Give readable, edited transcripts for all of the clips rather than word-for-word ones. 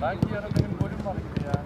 Belki yarın benim golüm var gibi ya.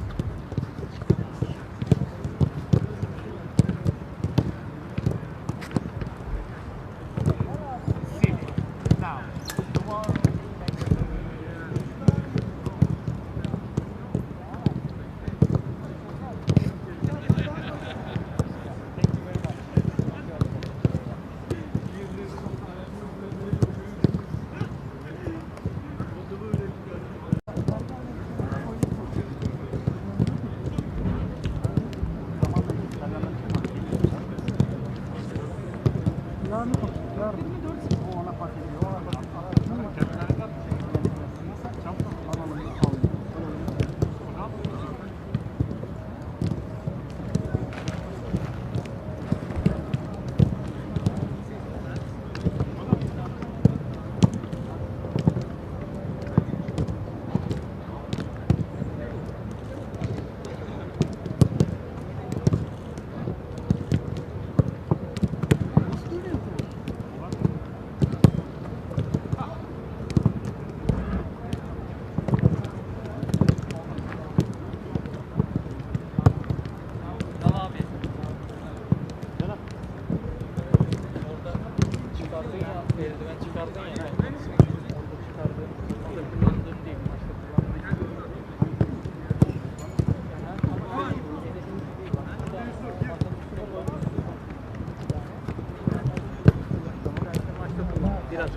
Biraz.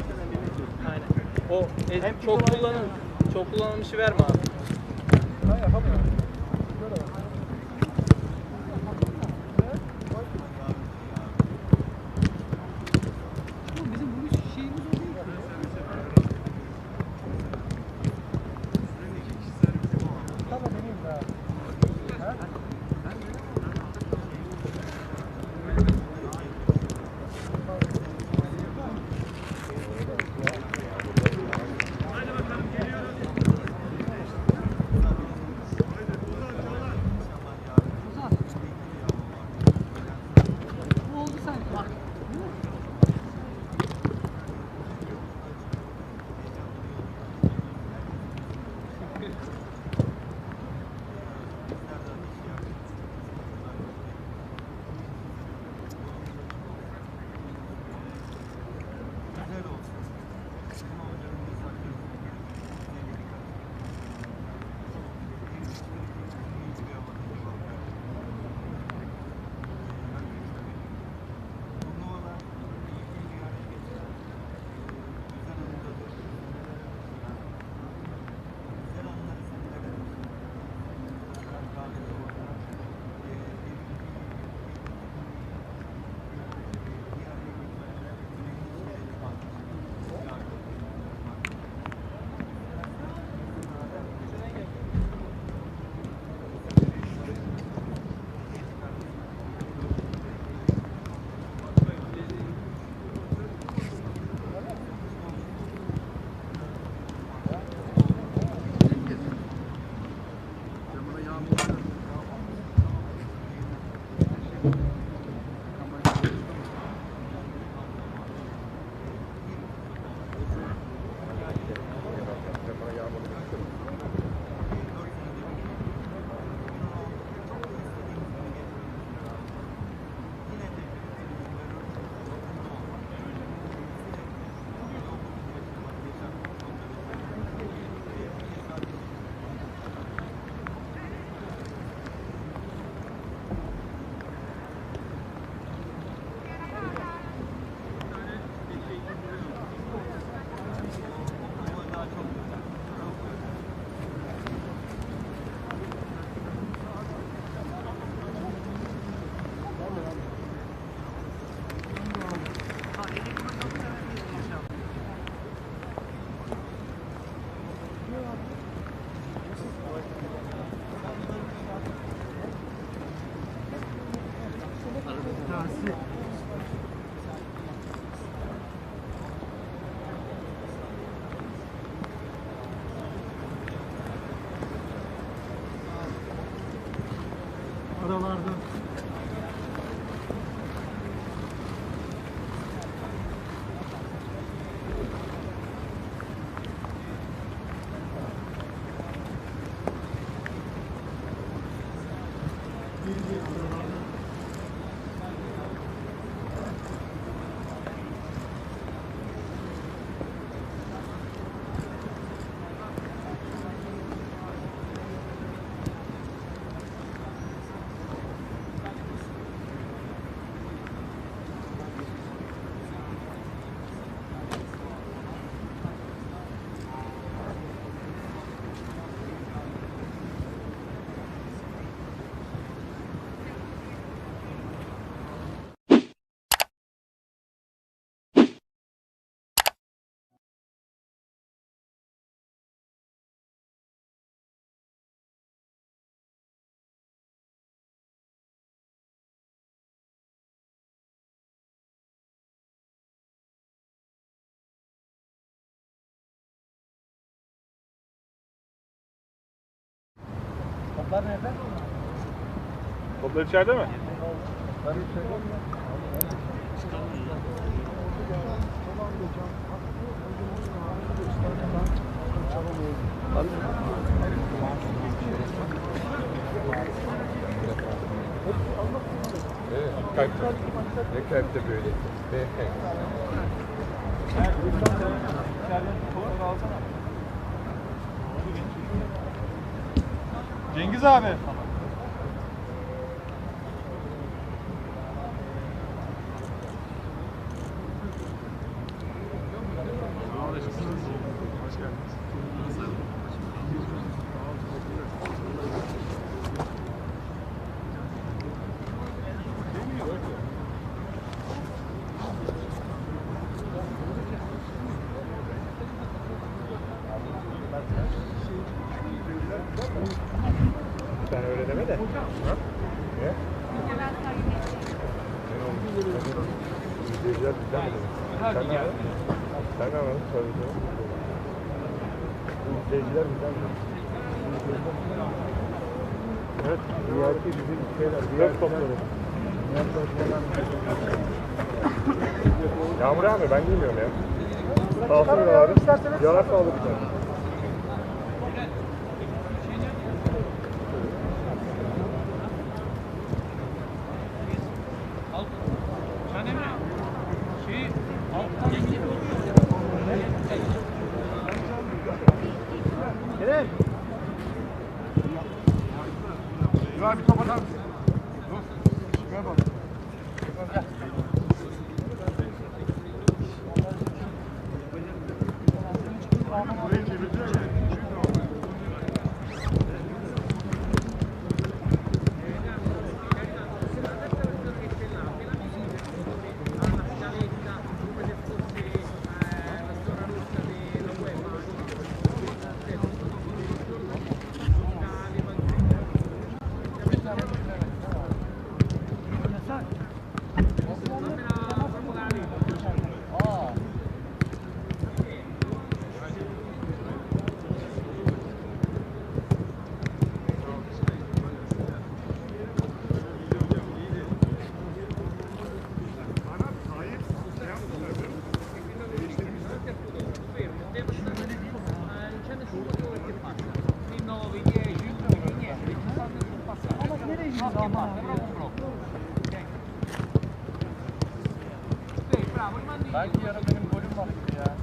Aynen. O çok kullanılmışı verme abi. Ben yapamıyorum. Toplar nerede? Toplar içeride mi? Toplar içeride mi? Evet, kalpte. Ne kalpte böyle. Cengiz abi. Hoş geldiniz. Sen öyle deme de. Ha? Niye? İzleyiciler bizden mi dedi? Sen ne anladın? Sen ne anladın? Tabii canım. İzleyiciler bizden mi dedi? Evet. VIP bizim şeyler. VIP topları. Yağmur abi ben bilmiyorum ya. Sağ olsun abi. Yanarsa alır bir tane. Kerem. Güzel bir top atar mısın? Dur. Şuraya bak. Burayı çevireceğim ya. Belki yarın benim golüm var gibi ya.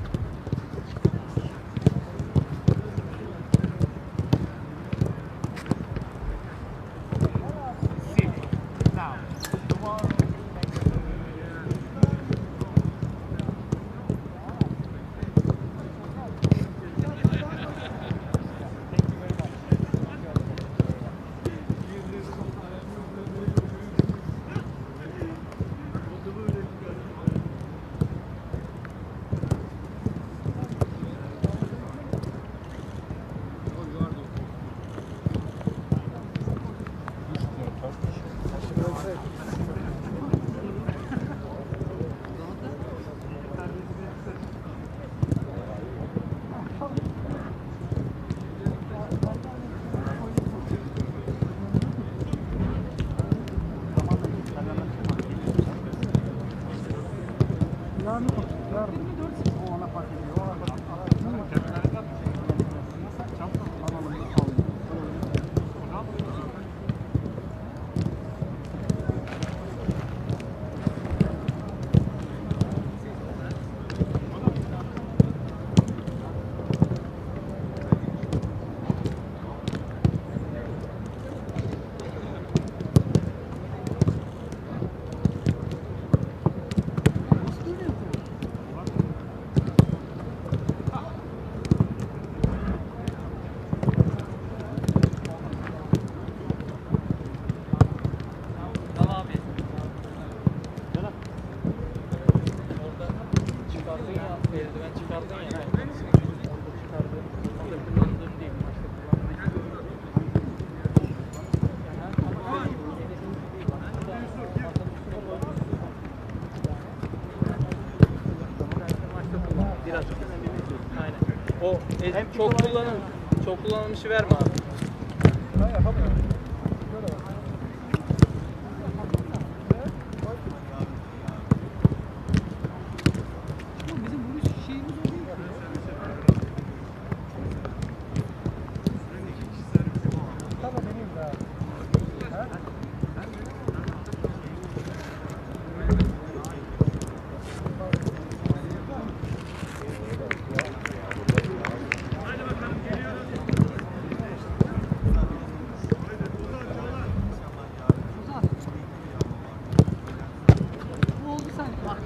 Biraz. Aynen. O çok kullanılmışı verme abi. Ben yapamıyorum. Şöyle bak. Bizim vuruş şeyimiz o değil ki. Tamam benim de. Ha? Bu oldu sanki bak.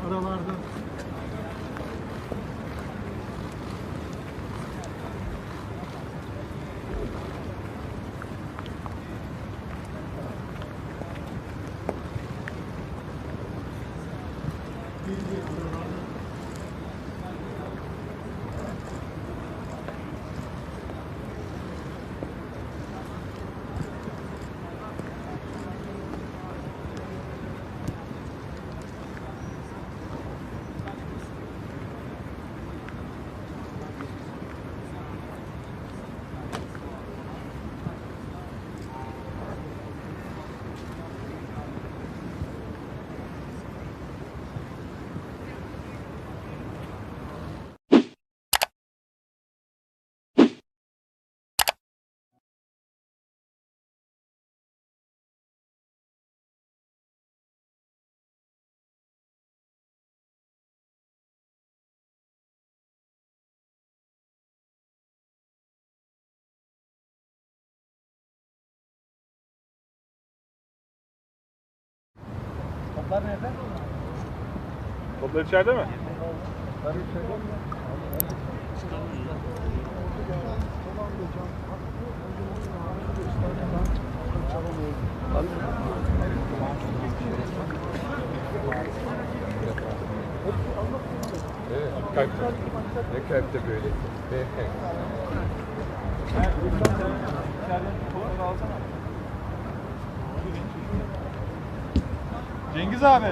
Aralarda. Toplar nerede? Toplar içeride mi? Evet, köfte. Ne köfte böyle? Cengiz abi.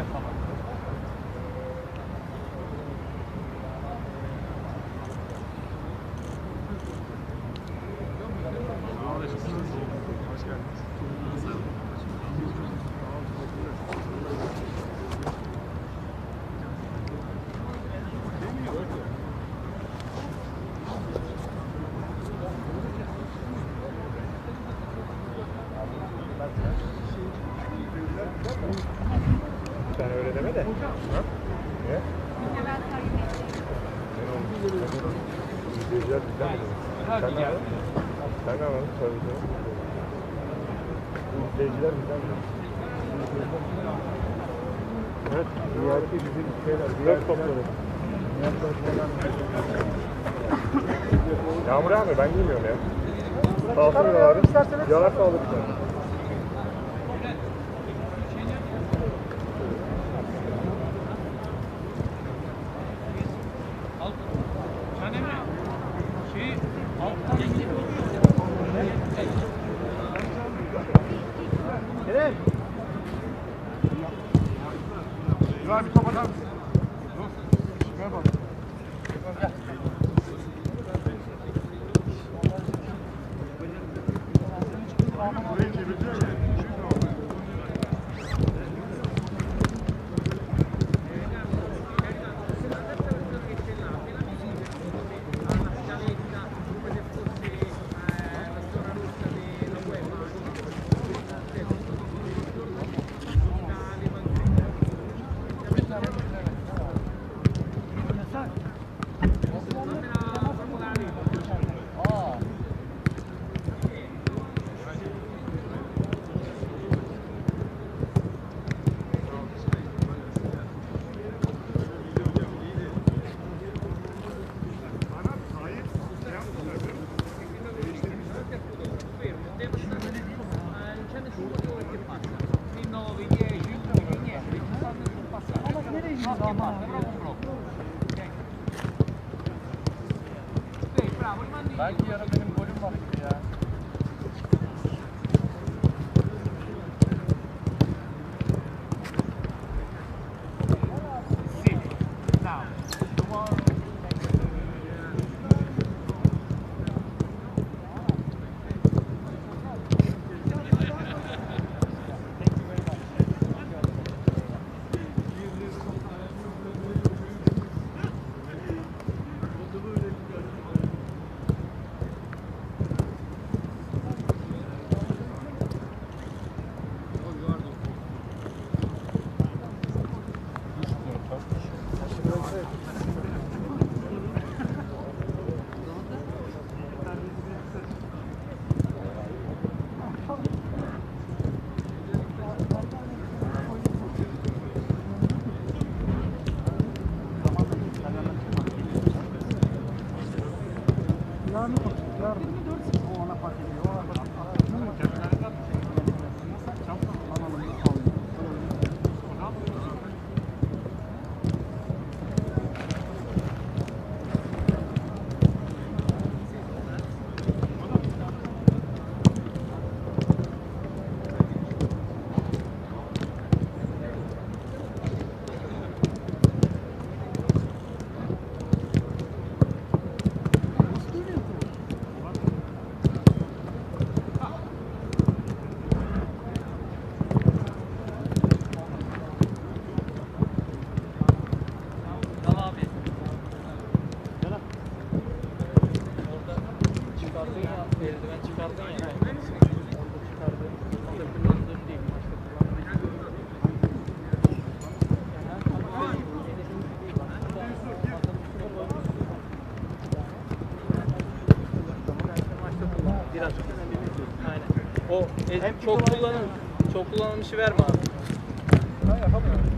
Hoş geldiniz. Sen öyle deme de. Ha? Niye? İzleyiciler bizden mi? Sen ne anladın? Sen ne anladın? Tabii canım. İzleyiciler bizden mi? Evet, VIP bizim şeyler. Dört topları. Yağmur yağmıyor, ben giymiyorum ya. Sağ olsun abi. Yağarsa alır bir tane. Güzel bir top atar mısın? Dur. Şuraya bak. Burayı çevireceğim mi? Belki yarın benim golüm var gibi ya. Çıkardın ya, eldiven çıkardın ya. Orada çıkardın. Orada kullandığım değil. Başka kullandığım biraz. Aynen. O çok kullanılmışı verme abi. Ben yapamıyorum.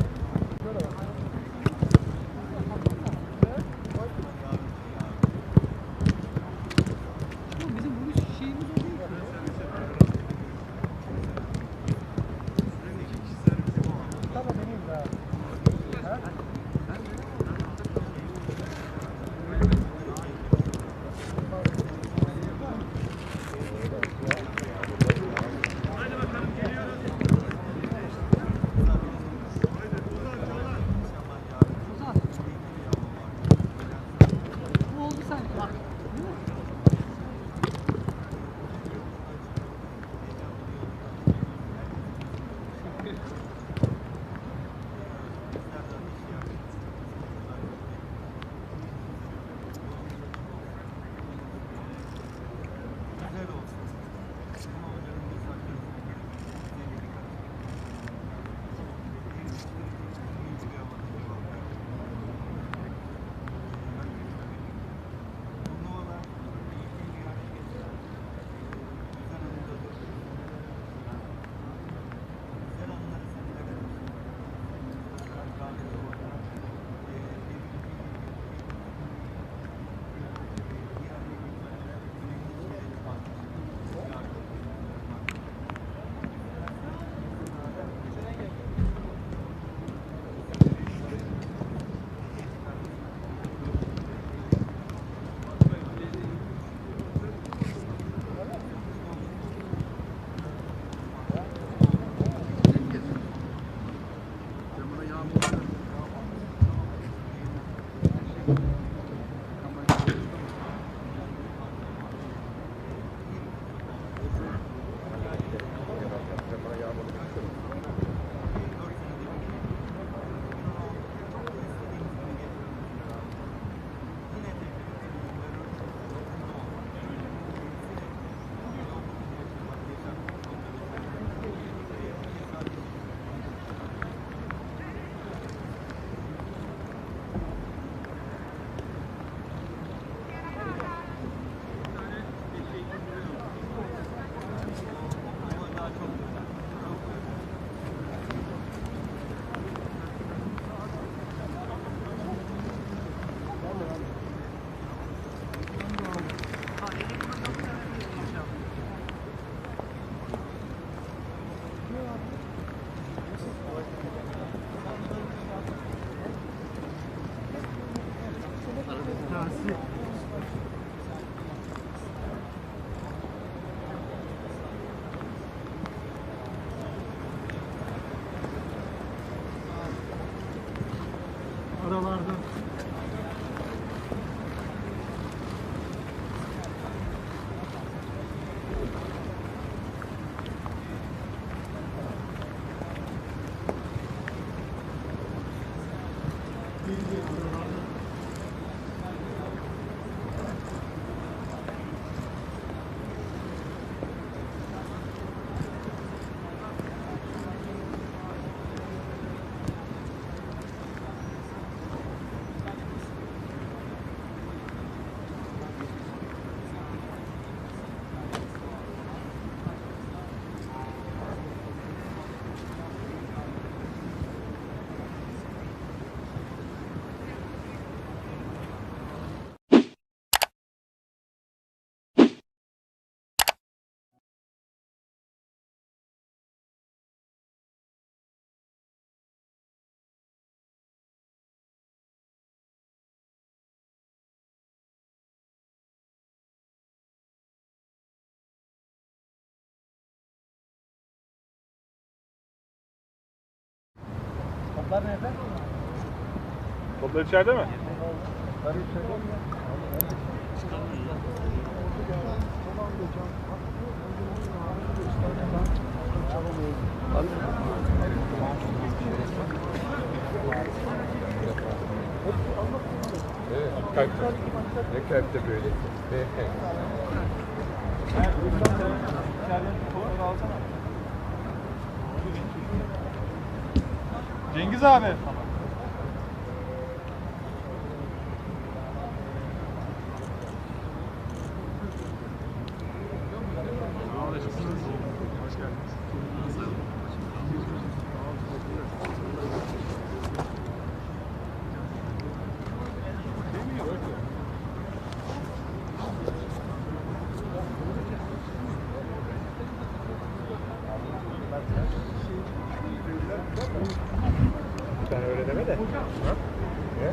Toplar nerede? Toplar içeride mi? Toplar içeride mi? Evet, kalp. Ne kalpte böyle. Cengiz abi. Hoş geldiniz. Sen öyle deme de. Ha? Ne?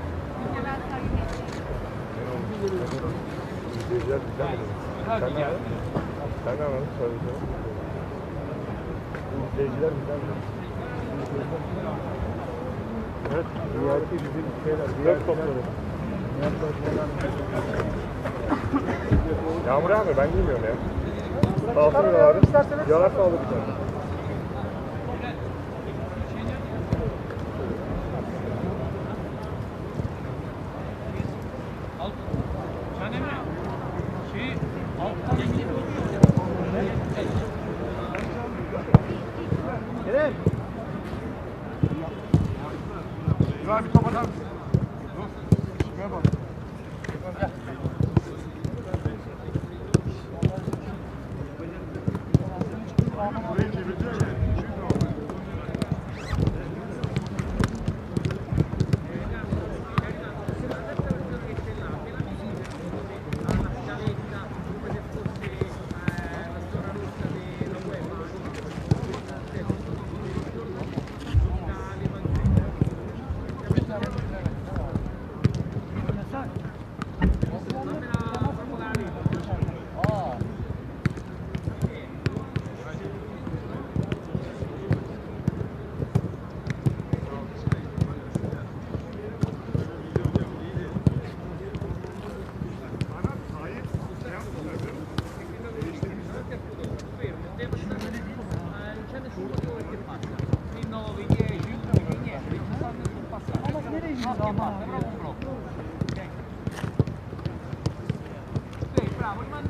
İzleyiciler bizden mi dedi? Sen ne anladın? Sen ne anladın? Söyle. İzleyiciler bizden mi dedi? Evet. VIP bizim şeyler. Dört topları. Yağmur abi ben bilmiyorum ya. Kalsın abi. Yararsa alır bir tane. Güzel bir top atar mısın? Dur. Şuraya bak. Burayı çevireceğim ya.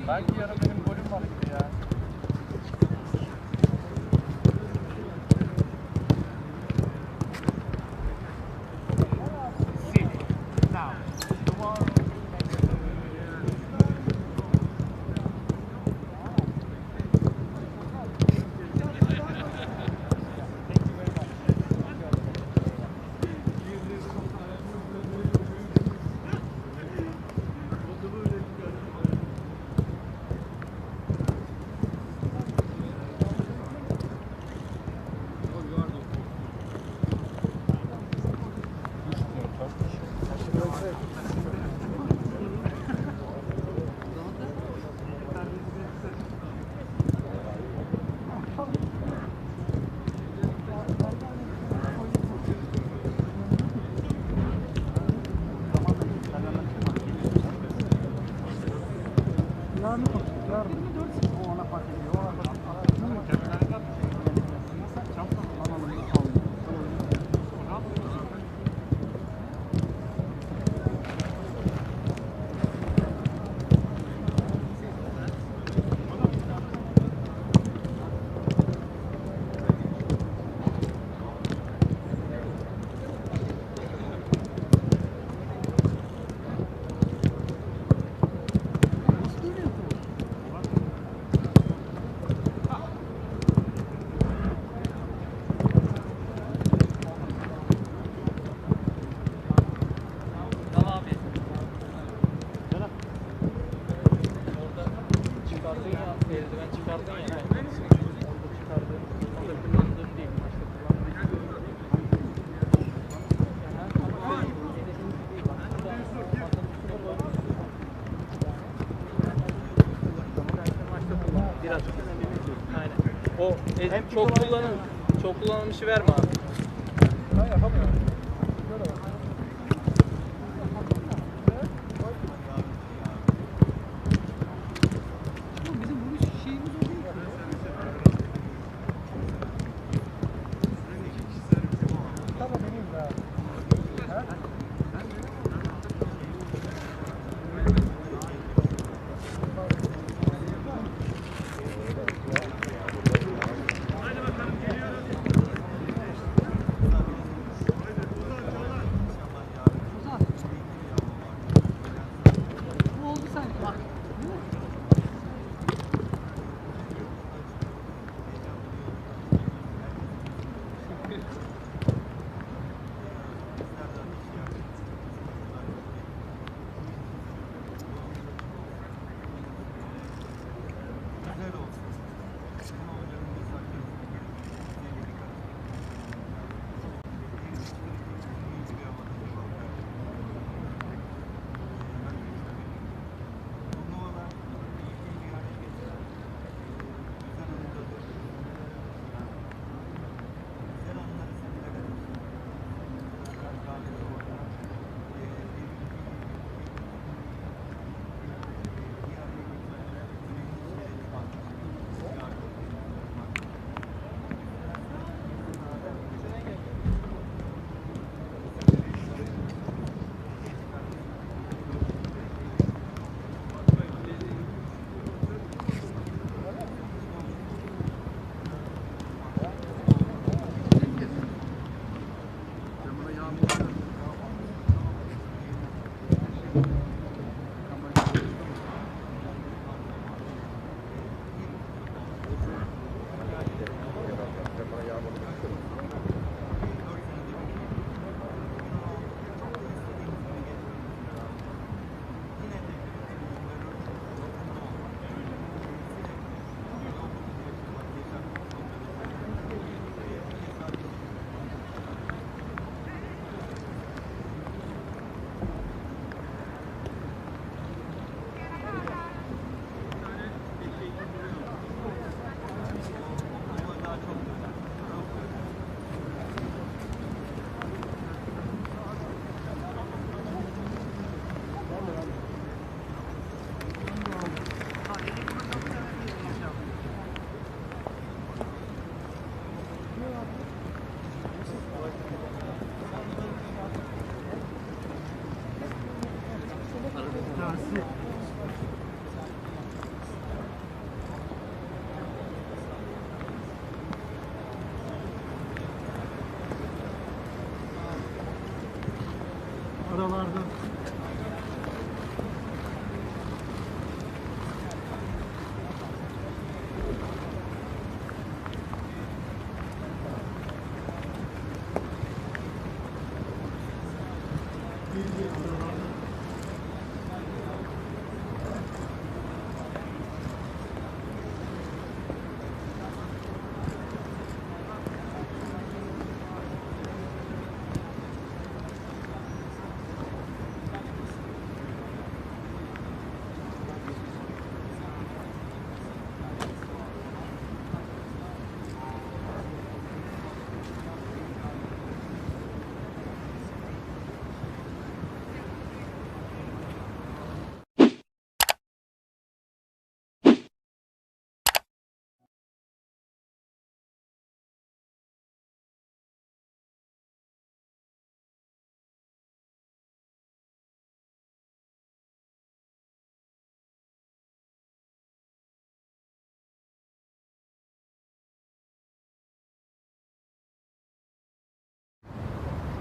Belki yarın benim golüm var gibi ya. Çıkardın ya, eldiven çıkardın ya. Orada çıkardın. Orada kullandığım değil. Başta kullandığım. Biraz. Aynen. O çok kullanılmışı verme abi. Ben yapamıyorum. Bizim vuruş şeyimiz o değil ki. Tamam benim ya. Ozan. Bu oldu sanki bak. Değil mi? Aralarda.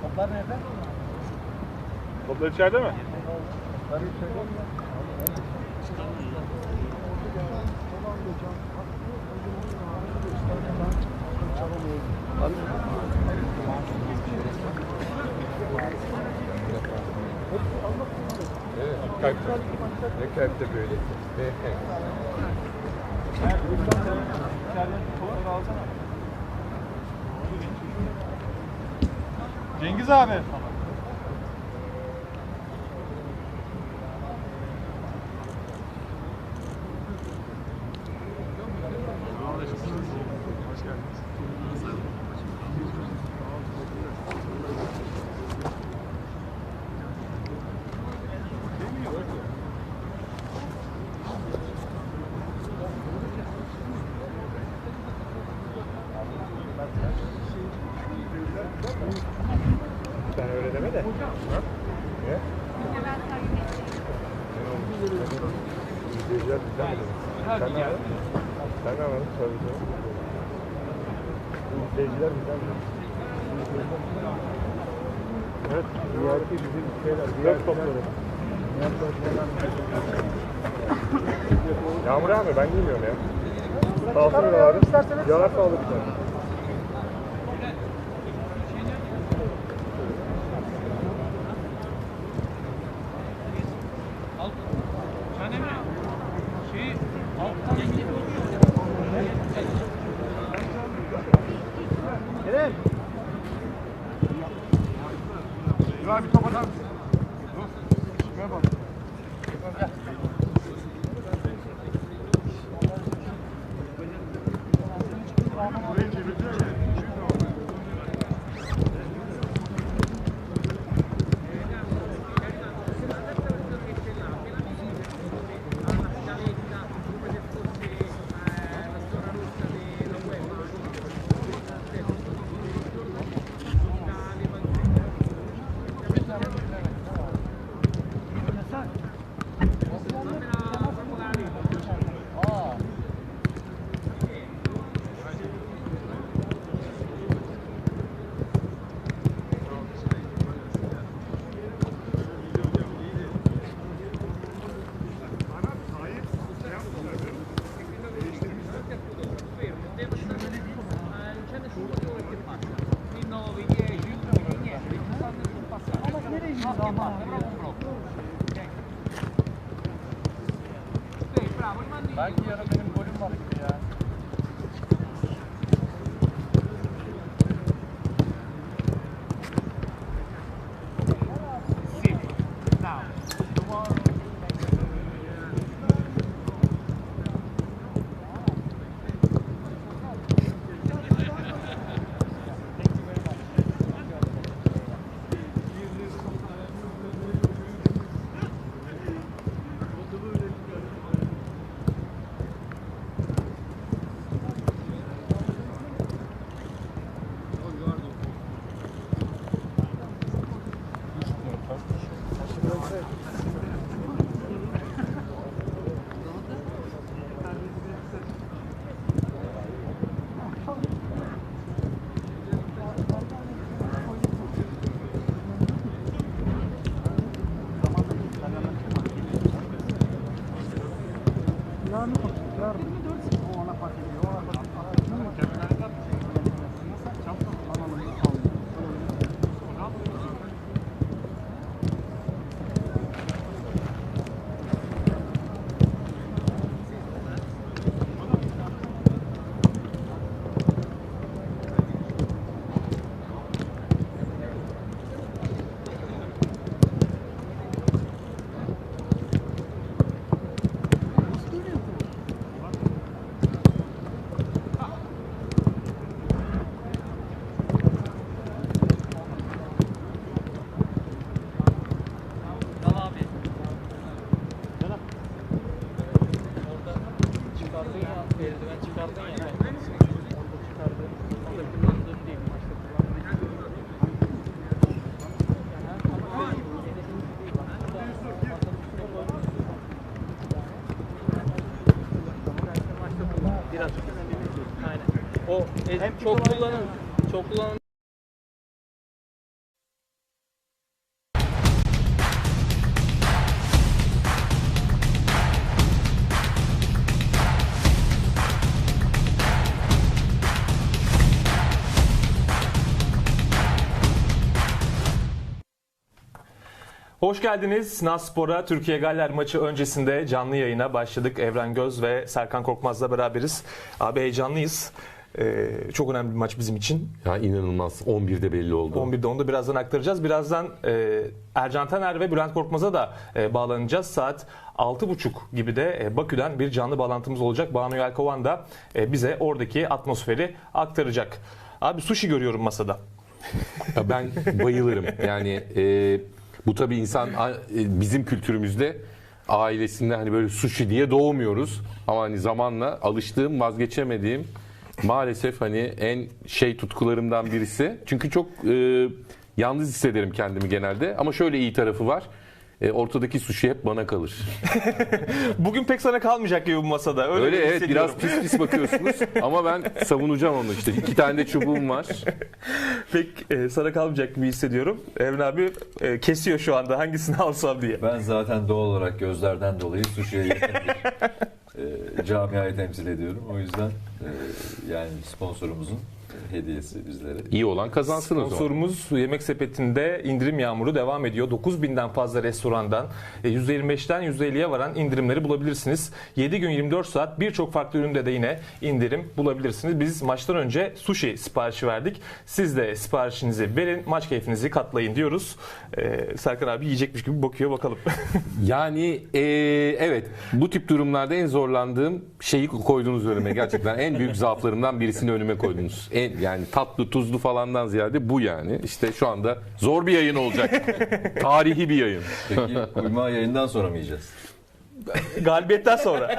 Toplar nerede? Toplar içeride mi? Ben hiç şey yok. Evet, kalpte. Ne kalpte böyle. İçeriden topları alsana. Cengiz abi. Hoş geldiniz. Niye? İzleyiciler bizden mi? Sen ne anladın? Sen ne anladın? Tabii canım. İzleyiciler bizden mi? Evet, VIP bizim şeyler. Dört topları. Yağmur abi ben giymiyorum ya. Sağ olsun abi. Yağar sağlık. Güzel bir top atar mısın? Dur. Şuraya bak. Burayı çevireceğim ya. Belki yarın benim golüm var gibi ya. Çıkardın ya, eldiven çıkardın ya. Orada çıkardın. Orada kullandığım değil, maçta kullandığım. Biraz. Aynen. O çok kullanın. Hoş geldiniz. Naspor'a Türkiye Galler maçı öncesinde canlı yayına başladık. Evren Göz ve Serkan Korkmaz'la beraberiz. Abi heyecanlıyız. Çok önemli bir maç bizim için. Ya inanılmaz. 11'de belli oldu. 11'de onu da birazdan aktaracağız. Birazdan Ercan Taner ve Bülent Korkmaz'a da bağlanacağız. Saat 6.30 gibi de Bakü'den bir canlı bağlantımız olacak. Banu Yelkovan da bize oradaki atmosferi aktaracak. Abi sushi görüyorum masada. Ya ben bayılırım. Yani bu tabii insan bizim kültürümüzde ailesinde hani böyle sushi diye doğmuyoruz. Ama hani zamanla alıştığım, vazgeçemediğim maalesef hani en tutkularımdan birisi. Çünkü çok Yalnız hissederim kendimi genelde. Ama şöyle iyi tarafı var. Ortadaki sushi hep bana kalır. Bugün pek sana kalmayacak gibi bu masada. Öyle evet, hissediyorum. biraz pis bakıyorsunuz ama ben savunacağım onu işte. 2 tane de çubuğum var. Pek sana kalmayacak gibi hissediyorum. Evren abi kesiyor şu anda hangisini alsam diye. Ben zaten doğal olarak gözlerden dolayı Sushi'ye yakın bir camiayı temsil ediyorum. O yüzden yani sponsorumuzun hediyesi bizlere. İyi olan kazansın o zaman. Sponsorumuz Yemek Sepeti'nde indirim yağmuru devam ediyor. 9.000'den fazla restorandan %25'ten %50'ye varan indirimleri bulabilirsiniz. 7 gün 24 saat birçok farklı üründe de yine indirim bulabilirsiniz. Biz maçtan önce sushi siparişi verdik. Siz de siparişinizi verin, maç keyfinizi katlayın diyoruz. Serkan abi yiyecekmiş gibi bakıyor, bakalım. Yani evet, bu tip durumlarda en zorlandığım şeyi koydunuz önüme. Gerçekten en büyük zaaflarımdan birisini önüme koydunuz. Yani tatlı tuzlu falandan ziyade bu yani. İşte şu anda zor bir yayın olacak. Tarihi bir yayın. Peki uyuma yayından sonra mı yiyeceğiz? Galibiyetten sonra.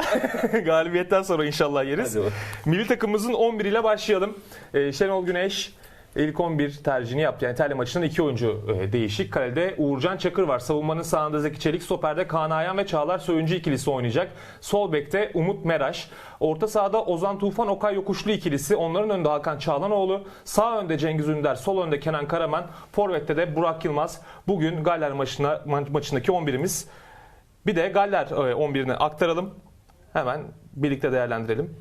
Galibiyetten sonra inşallah yeriz. Hadi bakalım. Milli takımımızın 11 ile başlayalım. Şenol Güneş ilk 11 tercihini yaptı. Yani İtalya maçının 2 oyuncu değişik. Kalede Uğurcan Çakır var. Savunmanın sağında Zeki Çelik, stoperde Kaan Ayhan ve Çağlar Söyüncü ikilisi oynayacak. Sol bekte Umut Meraş. Orta sahada Ozan Tufan, Okay Yokuşlu ikilisi. Onların önünde Hakan Çağlanoğlu. Sağ önde Cengiz Ünder, sol önde Kenan Karaman. Forvet'te de Burak Yılmaz. Bugün Galler maçındaki 11'imiz. Bir de Galler 11'ini aktaralım. Hemen birlikte değerlendirelim.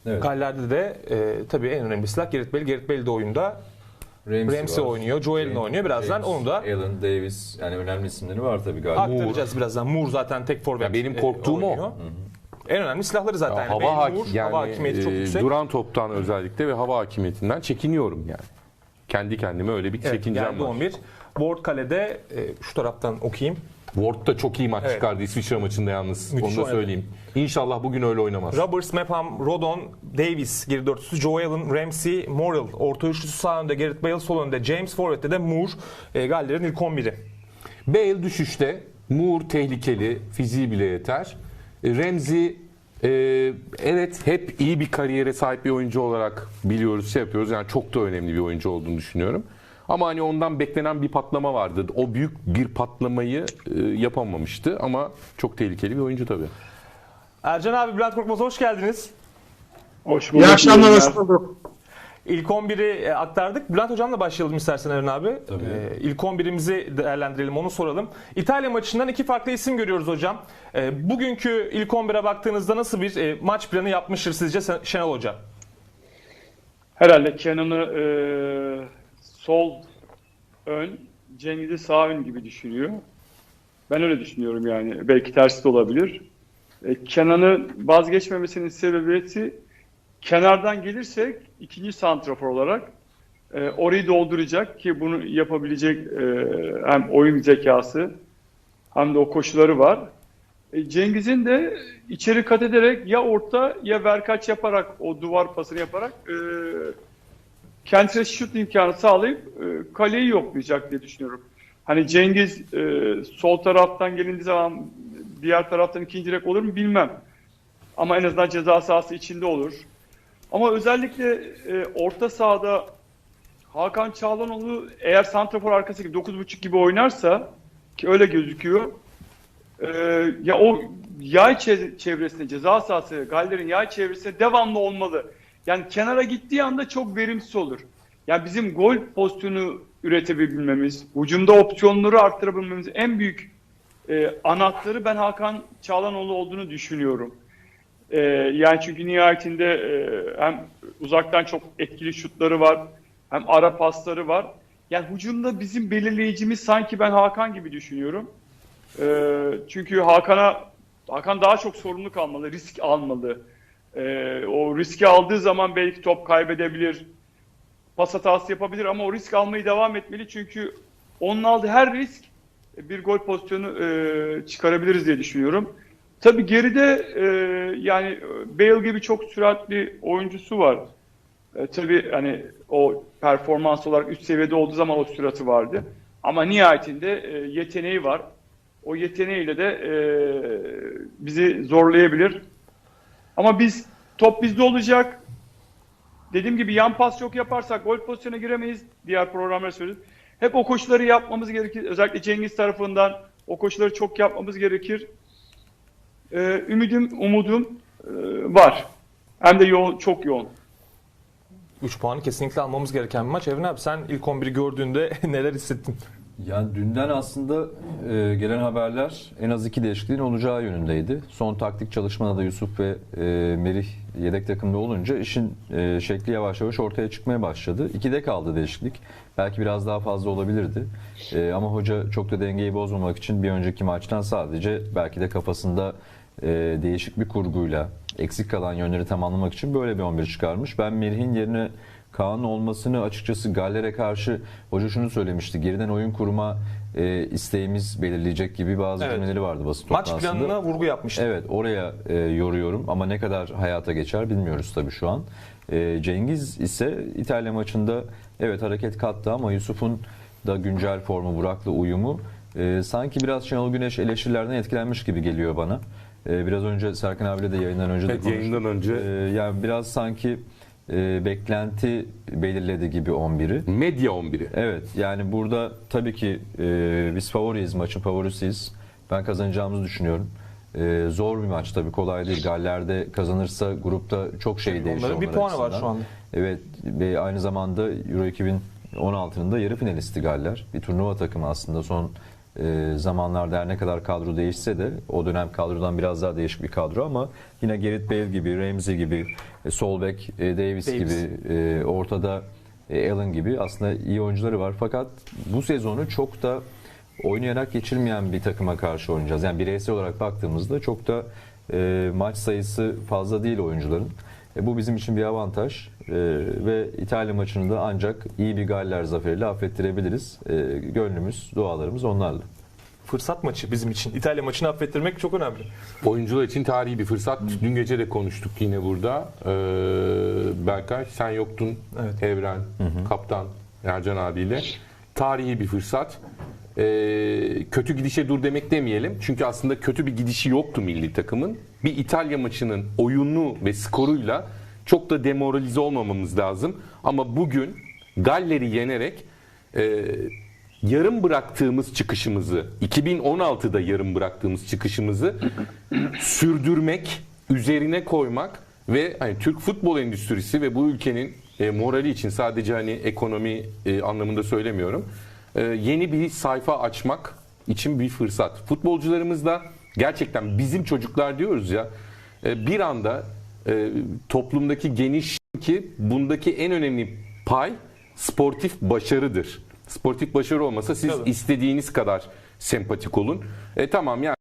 Evet. Galler'de de tabii en önemli silah Gareth Bale. Gareth Bale de oyunda. Ramsey var. oynuyor, Joel'in oynuyor. Birazdan James, onu da Alan Davis, yani önemli isimleri var tabii galiba. aktaracağız birazdan. Moore zaten tek forvet. Ya benim korktuğum oynuyor. o. En önemli silahları zaten. Yani Bale, Moore, hava hakimiyeti çok yüksek. Duran toptan özellikle ve hava hakimiyetinden çekiniyorum yani. Kendi kendime öyle bir Evet, çekincem geldi var. 11. Ward kalede şu taraftan okuyayım. Ward da çok iyi maç Evet. çıkardı İsviçre maçında yalnız. Müthiş Onu da oynadı. söyleyeyim. İnşallah bugün öyle oynamaz. Roberts, Mepham, Rodon, Davis geri dörtlüsü, Joe Allen, Ramsey, Morrill. Orta üçlüsü sağ önde Gareth Bale, sol önde James, Forvet'te de Moore. Galler'in ilk 11'i. Bale düşüşte. Moore tehlikeli. Fiziği bile yeter. Ramsey evet hep iyi bir kariyere sahip bir oyuncu olarak biliyoruz, şey yapıyoruz. Yani çok da önemli bir oyuncu olduğunu düşünüyorum. Ama hani ondan beklenen bir patlama vardı. O büyük bir patlamayı yapamamıştı ama çok tehlikeli bir oyuncu tabii. Ercan abi, Bülent Korkmaz'a hoş geldiniz. Hoş bulduk. İyi akşamlar, hoş bulduk. İlk 11'i aktardık. Bülent Hocam'la başlayalım istersen Eren abi. Tabii. İlk 11'imizi değerlendirelim, onu soralım. İtalya maçından 2 farklı isim görüyoruz hocam. Bugünkü ilk 11'e baktığınızda nasıl bir maç planı yapmıştır sizce Şenol Hoca? Herhalde Kenan'ı sol ön, Cengiz'i sağ ön gibi düşünüyor. Ben öyle düşünüyorum yani. Belki tersi de olabilir. Kenan'ı vazgeçmemesinin sebebiyeti, kenardan gelirsek ikinci santrafor olarak orayı dolduracak ki bunu yapabilecek hem oyun zekası hem de o koşuları var. Cengiz'in de içeri kat ederek ya orta ya verkaç yaparak, o duvar pasını yaparak kendisine şut imkanı sağlayıp kaleyi yoklayacak diye düşünüyorum. Hani Cengiz sol taraftan gelindiği zaman diğer taraftan ikinci direk olur mu bilmem. Ama en azından ceza sahası içinde olur. Ama özellikle orta sahada Hakan Çağlanoğlu eğer santrafor arkası gibi 9.5 gibi oynarsa, ki öyle gözüküyor, ya o yay çevresinde, ceza sahası, Galler'in yay çevresinde devamlı olmalı. Yani kenara gittiği anda çok verimsiz olur. Yani bizim gol pozisyonu üretebilmemiz, hücumda opsiyonları arttırabilmemiz en büyük anahtarı ben Hakan Çağlanoğlu olduğunu düşünüyorum. Yani çünkü nihayetinde hem uzaktan çok etkili şutları var, hem ara pasları var. Yani hücumda bizim belirleyicimiz sanki ben Hakan gibi düşünüyorum. Çünkü Hakan daha çok sorumluluk almalı, risk almalı. O riski aldığı zaman belki top kaybedebilir, pas hatası yapabilir ama o risk almayı devam etmeli. Çünkü onun aldığı her risk bir gol pozisyonu çıkarabiliriz diye düşünüyorum. Tabii geride yani Bale gibi çok süratli oyuncusu var. Tabii hani o performans olarak üst seviyede olduğu zaman o sürati vardı. Ama nihayetinde yeteneği var. O yeteneğiyle de bizi zorlayabilir. Ama top bizde olacak. dediğim gibi yan pas çok yaparsak gol pozisyona giremeyiz. Diğer programlara söyledim. Hep o koşuları yapmamız gerekir. Özellikle Cengiz tarafından o koşuları çok yapmamız gerekir. Umudum var. Hem de yoğun, çok yoğun. 3 puanı kesinlikle almamız gereken bir maç. Evren abi sen ilk 11'i gördüğünde neler hissettin? Yani dünden aslında gelen haberler en az 2 değişikliğin olacağı yönündeydi. Son taktik çalışmada da Yusuf ve Merih yedek takımda olunca işin şekli yavaş yavaş ortaya çıkmaya başladı. 2'de kaldı değişiklik. Belki biraz daha fazla olabilirdi. Ama hoca çok da dengeyi bozmamak için bir önceki maçtan sadece belki de kafasında değişik bir kurguyla eksik kalan yönleri tamamlamak için böyle bir 11 çıkarmış. Ben Merih'in yerine Kaan'ın olmasını açıkçası Galler'e karşı hoca şunu söylemişti. Geriden oyun kurma isteğimiz belirleyecek gibi bazı Evet. cümleleri vardı basın Maç toplantısında. planına vurgu yapmıştı. Evet, oraya yoruyorum ama ne kadar hayata geçer bilmiyoruz tabii şu an. Cengiz ise İtalya maçında evet hareket kattı ama Yusuf'un da güncel formu, Burak'la uyumu sanki biraz Şenol Güneş eleştirilerden etkilenmiş gibi geliyor bana. Biraz önce Serkan abiyle de yayından önce de Evet, konuştuk. yayından önce. Yani biraz sanki beklenti belirledi gibi 11'i. Medya 11'i. Evet, yani burada tabii ki biz favoriyiz, maçın favorisiyiz. Ben kazanacağımızı düşünüyorum. Zor bir maç tabii, kolay değil. Galler'de kazanırsa grupta çok şey değişir. Onların bir onlar puanı var açısından. şu anda. Evet, ve aynı zamanda Euro 2016'nın da yarı finalisti Galler. Bir turnuva takımı aslında son zamanlarda her ne kadar kadro değişse de o dönem kadrodan biraz daha değişik bir kadro ama yine Gareth Bale gibi, Ramsey gibi, sol bek Davis gibi, ortada Allen gibi aslında iyi oyuncuları var. Fakat bu sezonu çok da oynayarak geçirmeyen bir takıma karşı oynayacağız. Yani bireysel olarak baktığımızda çok da maç sayısı fazla değil oyuncuların. Bu bizim için bir avantaj ve İtalya maçını da ancak iyi bir Galler zaferiyle affettirebiliriz. Gönlümüz, dualarımız onlarla. Fırsat maçı bizim için. İtalya maçını affettirmek çok önemli. Oyuncular için tarihi bir fırsat. Dün gece de konuştuk yine burada. Berkay sen yoktun. Evet. Evren, kaptan Ercan abiyle. Tarihi bir fırsat. Kötü gidişe dur demek demeyelim. Çünkü aslında kötü bir gidişi yoktu milli takımın. Bir İtalya maçının oyunu ve skoruyla çok da demoralize olmamamız lazım. Ama bugün Galler'i yenerek yarım bıraktığımız çıkışımızı, 2016'da yarım bıraktığımız çıkışımızı sürdürmek, üzerine koymak ve hani Türk futbol endüstrisi ve bu ülkenin morali için, sadece hani ekonomi anlamında söylemiyorum, yeni bir sayfa açmak için bir fırsat. Futbolcularımız da gerçekten bizim çocuklar diyoruz ya, bir anda toplumdaki geniş, ki bundaki en önemli pay sportif başarıdır. Sportif başarı olmasa siz Tabii. istediğiniz kadar sempatik olun. Tamam yani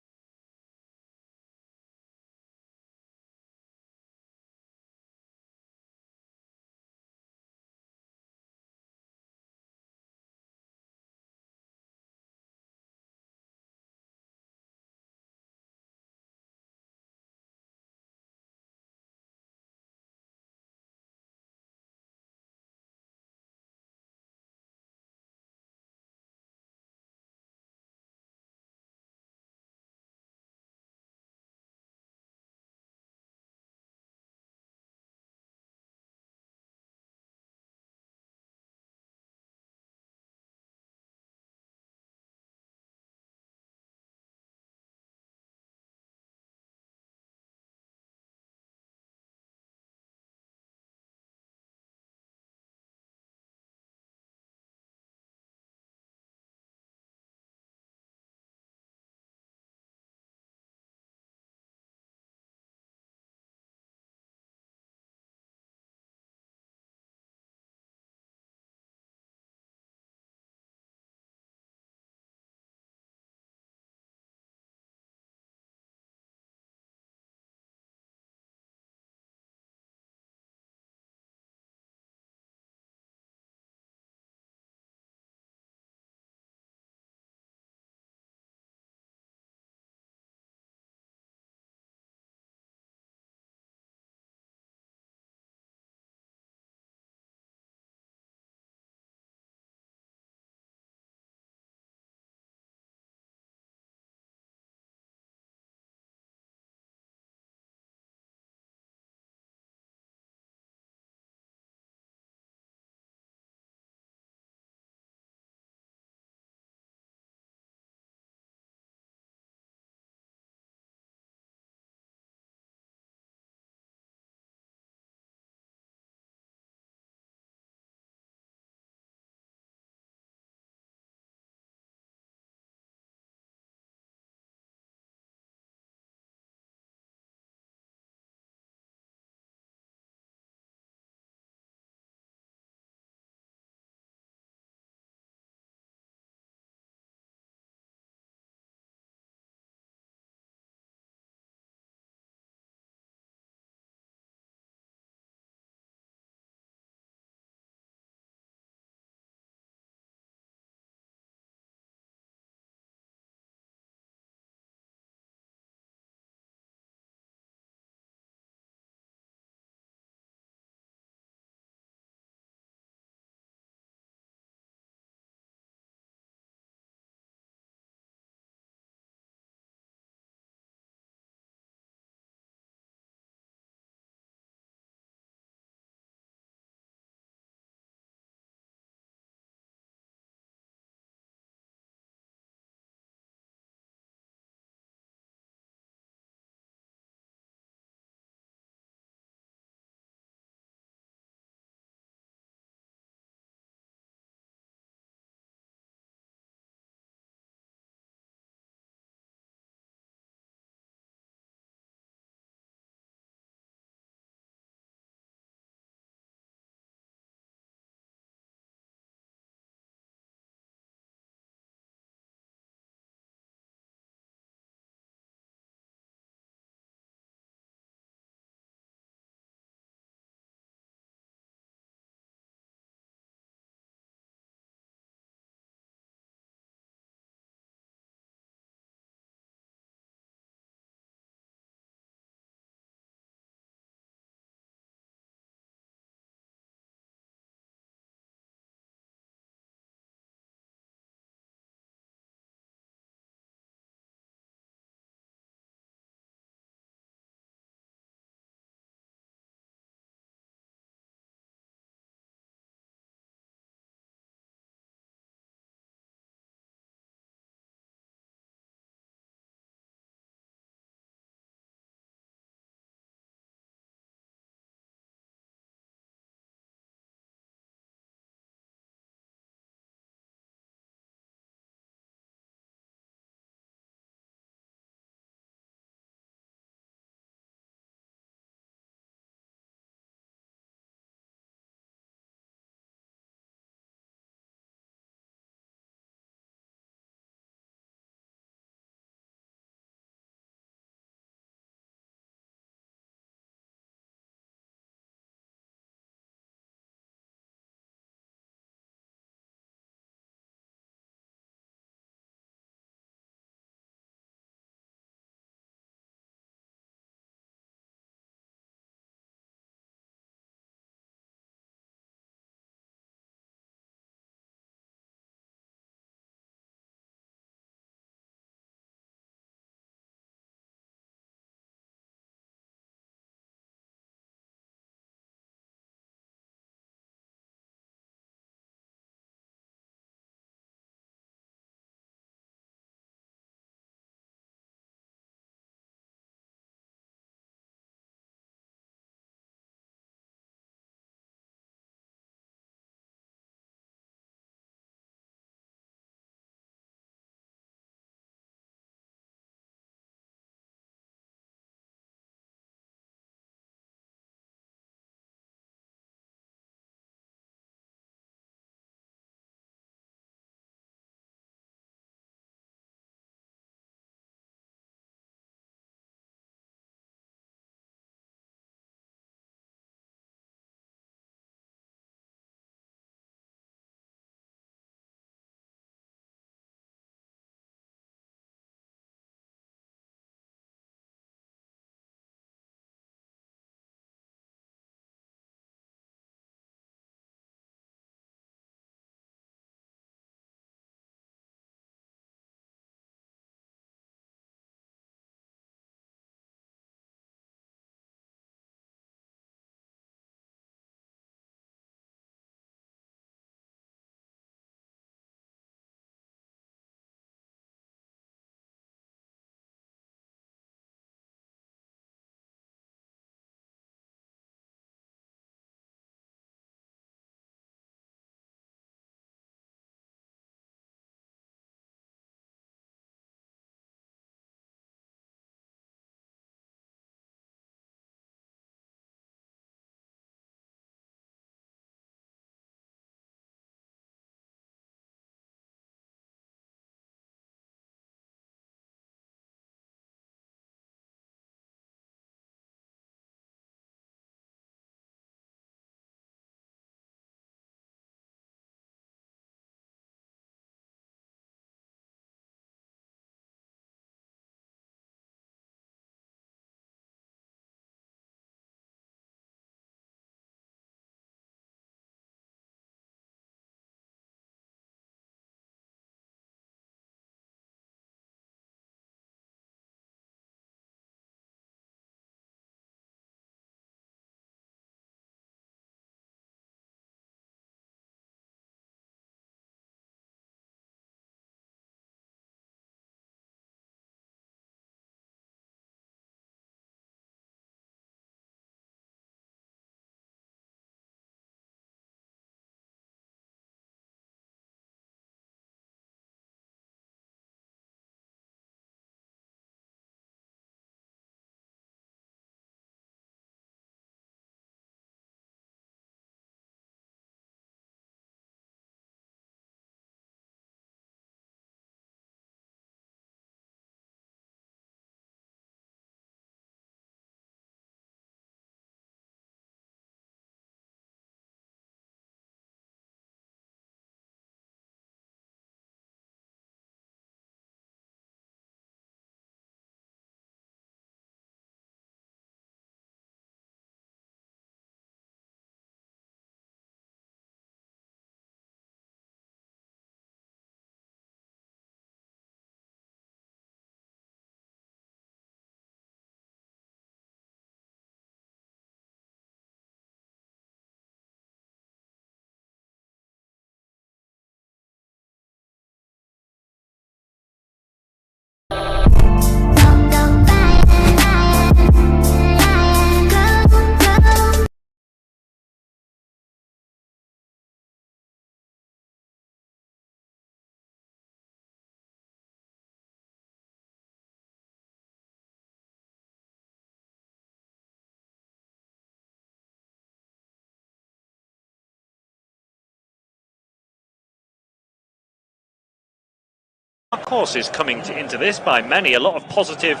Horses coming into this by many. A lot of positive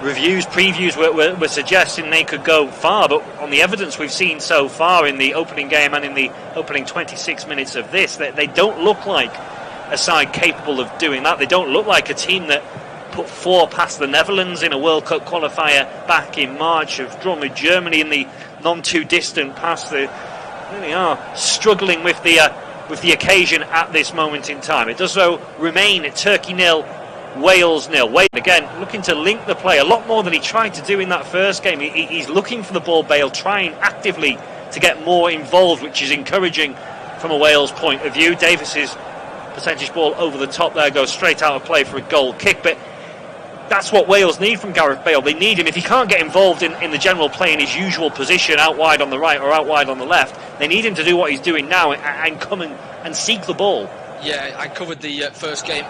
reviews, previews were suggesting they could go far, but on the evidence we've seen so far in the opening game and in the opening 26 minutes of this, they don't look like a side capable of doing that. They don't look like a team that put 4 past the Netherlands in a World Cup qualifier back in March, have drawn with Germany in the non-too-distant past. They really are struggling with the occasion at this moment in time. It does, though, remain Turkey 0, Wales 0. Wales, again, looking to link the play a lot more than he tried to do in that first game. He's looking for the ball, Bale, trying actively to get more involved, which is encouraging from a Wales point of view. Davis's percentage ball over the top there goes straight out of play for a goal kick, but that's what Wales need from Gareth Bale. They need him. If he can't get involved in the general play in his usual position, out wide on the right or out wide on the left, they need him to do what he's doing now and come and seek the ball. Yeah, I covered the first game,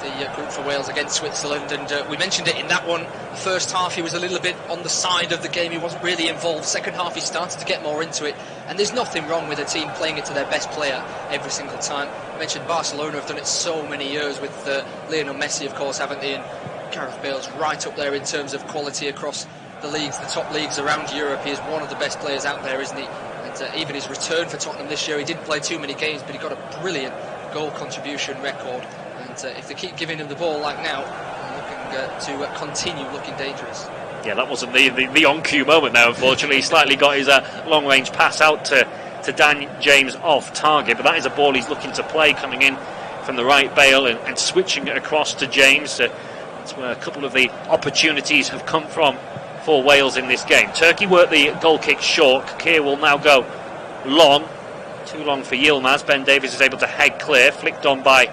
the group for Wales against Switzerland, and we mentioned it in that one. The first half he was a little bit on the side of the game, he wasn't really involved. Second half he started to get more into it, and there's nothing wrong with a team playing it to their best player every single time. I mentioned Barcelona have done it so many years with Lionel Messi, of course, haven't they? And Gareth Bale's right up there in terms of quality across the leagues, the top leagues around Europe. He is one of the best players out there, isn't he? And even his return for Tottenham this year, he didn't play too many games, but he got a brilliant goal contribution record. And if they keep giving him the ball like now, looking to continue looking dangerous. Yeah, that wasn't the on-cue moment there, unfortunately. He slightly got his long-range pass out to Dan James off target, but that is a ball he's looking to play, coming in from the right, Bale, and switching it across to James. That's where a couple of the opportunities have come from for Wales in this game. Turkey worked the goal kick short. Kakir will now go long. Too long for Yilmaz. Ben Davies is able to head clear. Flicked on by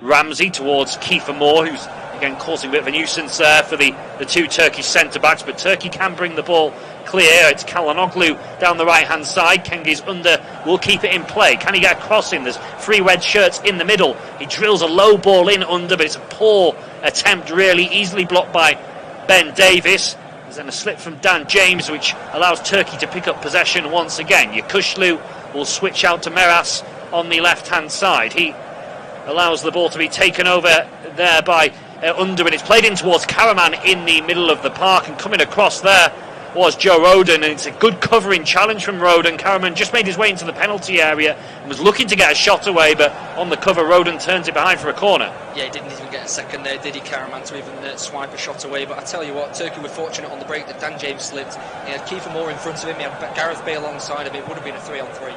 Ramsey towards Kiefer Moore, who's again causing a bit of a nuisance there for the two Turkish centre-backs. But Turkey can bring the ball clear. It's Çalhanoğlu down the right-hand side. Cengiz Under will keep it in play. Can he get a cross in? There's 3 red shirts in the middle. He drills a low ball in Under, but it's a poor attempt, really, easily blocked by Ben Davies. There's then a slip from Dan James, which allows Turkey to pick up possession once again. Yakuşlu will switch out to Meras on the left-hand side. He allows the ball to be taken over there by Under, and it's played in towards Karaman in the middle of the park, and coming across there was Joe Rodon, and it's a good covering challenge from Rodon. Karaman just made his way into the penalty area and was looking to get a shot away, but on the cover Rodon turns it behind for a corner. Yeah, he didn't even get a second there, did he, Karaman, to even swipe a shot away. But I tell you what, Turkey were fortunate on the break that Dan James slipped. He had Kiefer Moore in front of him, he had Gareth Bale alongside him. It would have been a 3-on-3.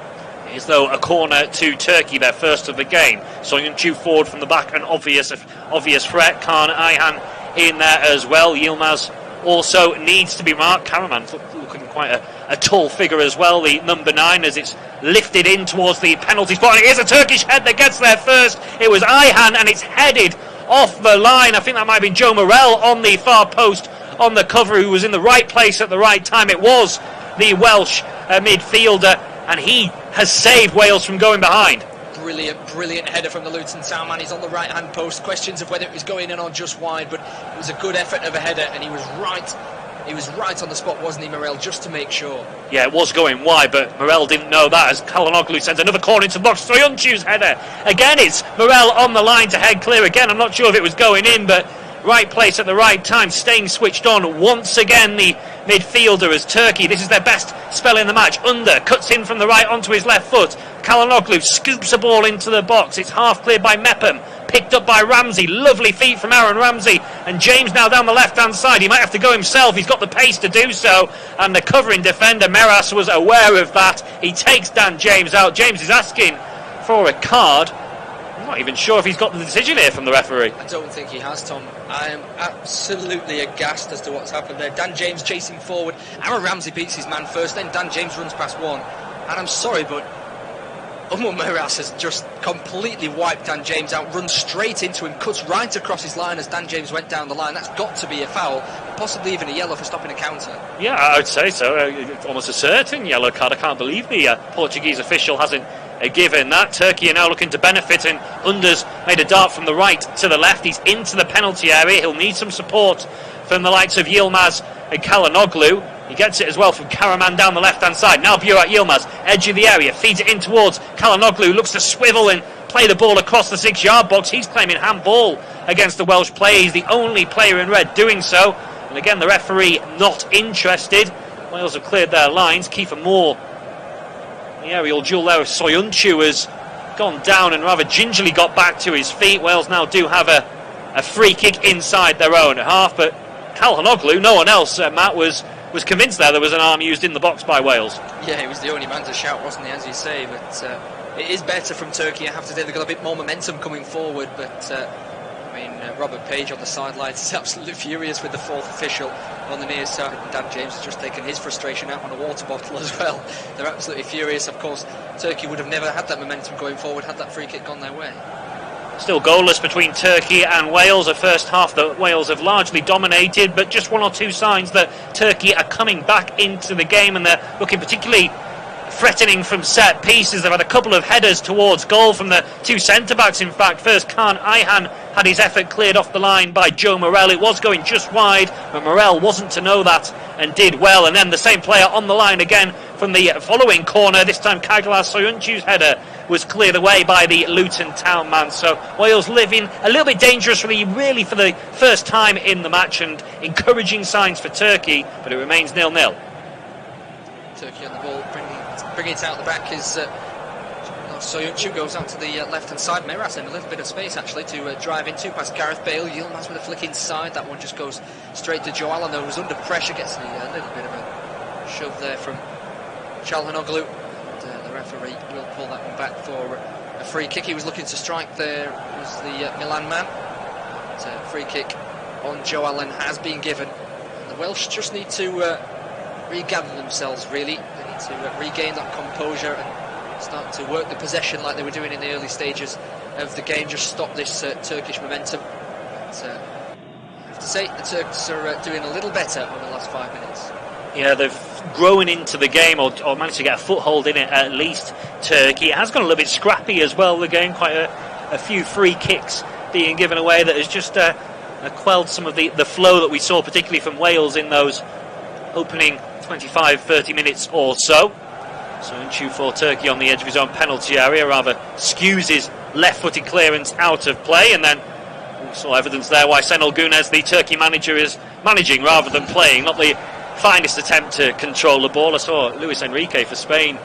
As though a corner to Turkey, their first of the game. Soyuncu forward from the back, an obvious threat. Kaan Ayhan in there as well. Yilmaz also needs to be marked. Karaman's looking quite a tall figure as well, the number 9, as it's lifted in towards the penalty spot. And it is a Turkish head that gets there first. It was Ayhan, and it's headed off the line. I think that might have been Joe Morrell on the far post on the cover, who was in the right place at the right time. It was the Welsh midfielder, and he has saved Wales from going behind. Brilliant header from the Luton Town man. He's on the right hand post. Questions of whether it was going in or just wide, but it was a good effort of a header, and he was right on the spot, wasn't he, Morrell, just to make sure. Yeah, it was going wide, but Morrell didn't know that, as Çalhanoğlu sends another corner into the box. Soyuncu's header. Again, it's Morrell on the line to head clear. Again, I'm not sure if it was going in, but right place at the right time, staying switched on once again, the midfielder, as Turkey, this is their best spell in the match. Under cuts in from the right onto his left foot. Çalhanoğlu scoops a ball into the box. It's half cleared by Mepham, picked up by Ramsey. Lovely feet from Aaron Ramsey, and James now down the left hand side. He might have to go himself. He's got the pace to do so, and the covering defender Meras was aware of that. He takes Dan James out. James is asking for a card. I'm not even sure if he's got the decision here from the referee. I don't think he has, Tom. I am absolutely aghast as to what's happened there. Dan James chasing forward. Aaron Ramsey beats his man first, then Dan James runs past one. And I'm sorry, but Umar Meras has just completely wiped Dan James out, runs straight into him, cuts right across his line as Dan James went down the line. That's got to be a foul, possibly even a yellow for stopping a counter. Yeah, I would say so. Almost a certain yellow card. I can't believe the Portuguese official hasn't given that. Turkey are now looking to benefit, and Under's made a dart from the right to the left. He's into the penalty area. He'll need some support from the likes of Yilmaz and Çalhanoğlu. He gets it as well from Karaman down the left hand side. Now Burak Yilmaz, edge of the area, feeds it in towards Çalhanoğlu, looks to swivel and play the ball across the 6-yard box. He's claiming handball against the Welsh player. He's the only player in red doing so. And again, the referee not interested. Wales have cleared their lines. Kiefer Moore, the aerial duel there with Soyuncu, has gone down and rather gingerly got back to his feet. Wales now do have a free kick inside their own half, but Calhanoglu, no one else, Matt, was convinced there was an arm used in the box by Wales. Yeah, he was the only man to shout, wasn't he, as you say, but it is better from Turkey. I have to say they've got a bit more momentum coming forward, but Robert Page on the sidelines is absolutely furious with the fourth official on the near side, and Dan James has just taken his frustration out on a water bottle as well. They're absolutely furious. Of course, Turkey would have never had that momentum going forward had that free kick gone their way. Still goalless between Turkey and Wales. A first half that Wales have largely dominated, but just one or two signs that Turkey are coming back into the game, and they're looking particularly threatening from set pieces. They've had a couple of headers towards goal from the two centre-backs. In fact, first Kaan Ayhan had his effort cleared off the line by Joe Morel. It was going just wide, but Morel wasn't to know that and did well. And then the same player on the line again from the following corner. This time Kaglas Soyuncu's header was cleared away by the Luton Town man. So Wales living a little bit dangerously really for the first time in the match, and encouraging signs for Turkey, but it remains 0-0. Turkey on the ball, bringing it out the back is Soyuncu goes out to the left-hand side. Meras in a little bit of space actually to drive into past Gareth Bale. Yilmaz with a flick inside. That one just goes straight to Joe Allen, though, who's under pressure, gets a little bit of a shove there from Calhanoglu. The referee will pull that one back for a free kick. He was looking to strike there, was the Milan man. But, free kick on Joe Allen has been given. And the Welsh just need to regather themselves, really. They need to regain that composure and start to work the possession like they were doing in the early stages of the game. Just stop this Turkish momentum. But, I have to say the Turks are doing a little better over the last 5 minutes. Yeah, they've grown into the game, or managed to get a foothold in it at least. Turkey, it has gone a little bit scrappy as well, the game. Quite a few free kicks being given away that has just quelled some of the flow that we saw, particularly from Wales in those opening 25-30 minutes or so. Soyuncu for Turkey on the edge of his own penalty area, rather skews his left-footed clearance out of play, and then we saw evidence there why Senol Gunes, the Turkey manager, is managing rather than playing. Not the finest attempt to control the ball. I saw Luis Enrique for Spain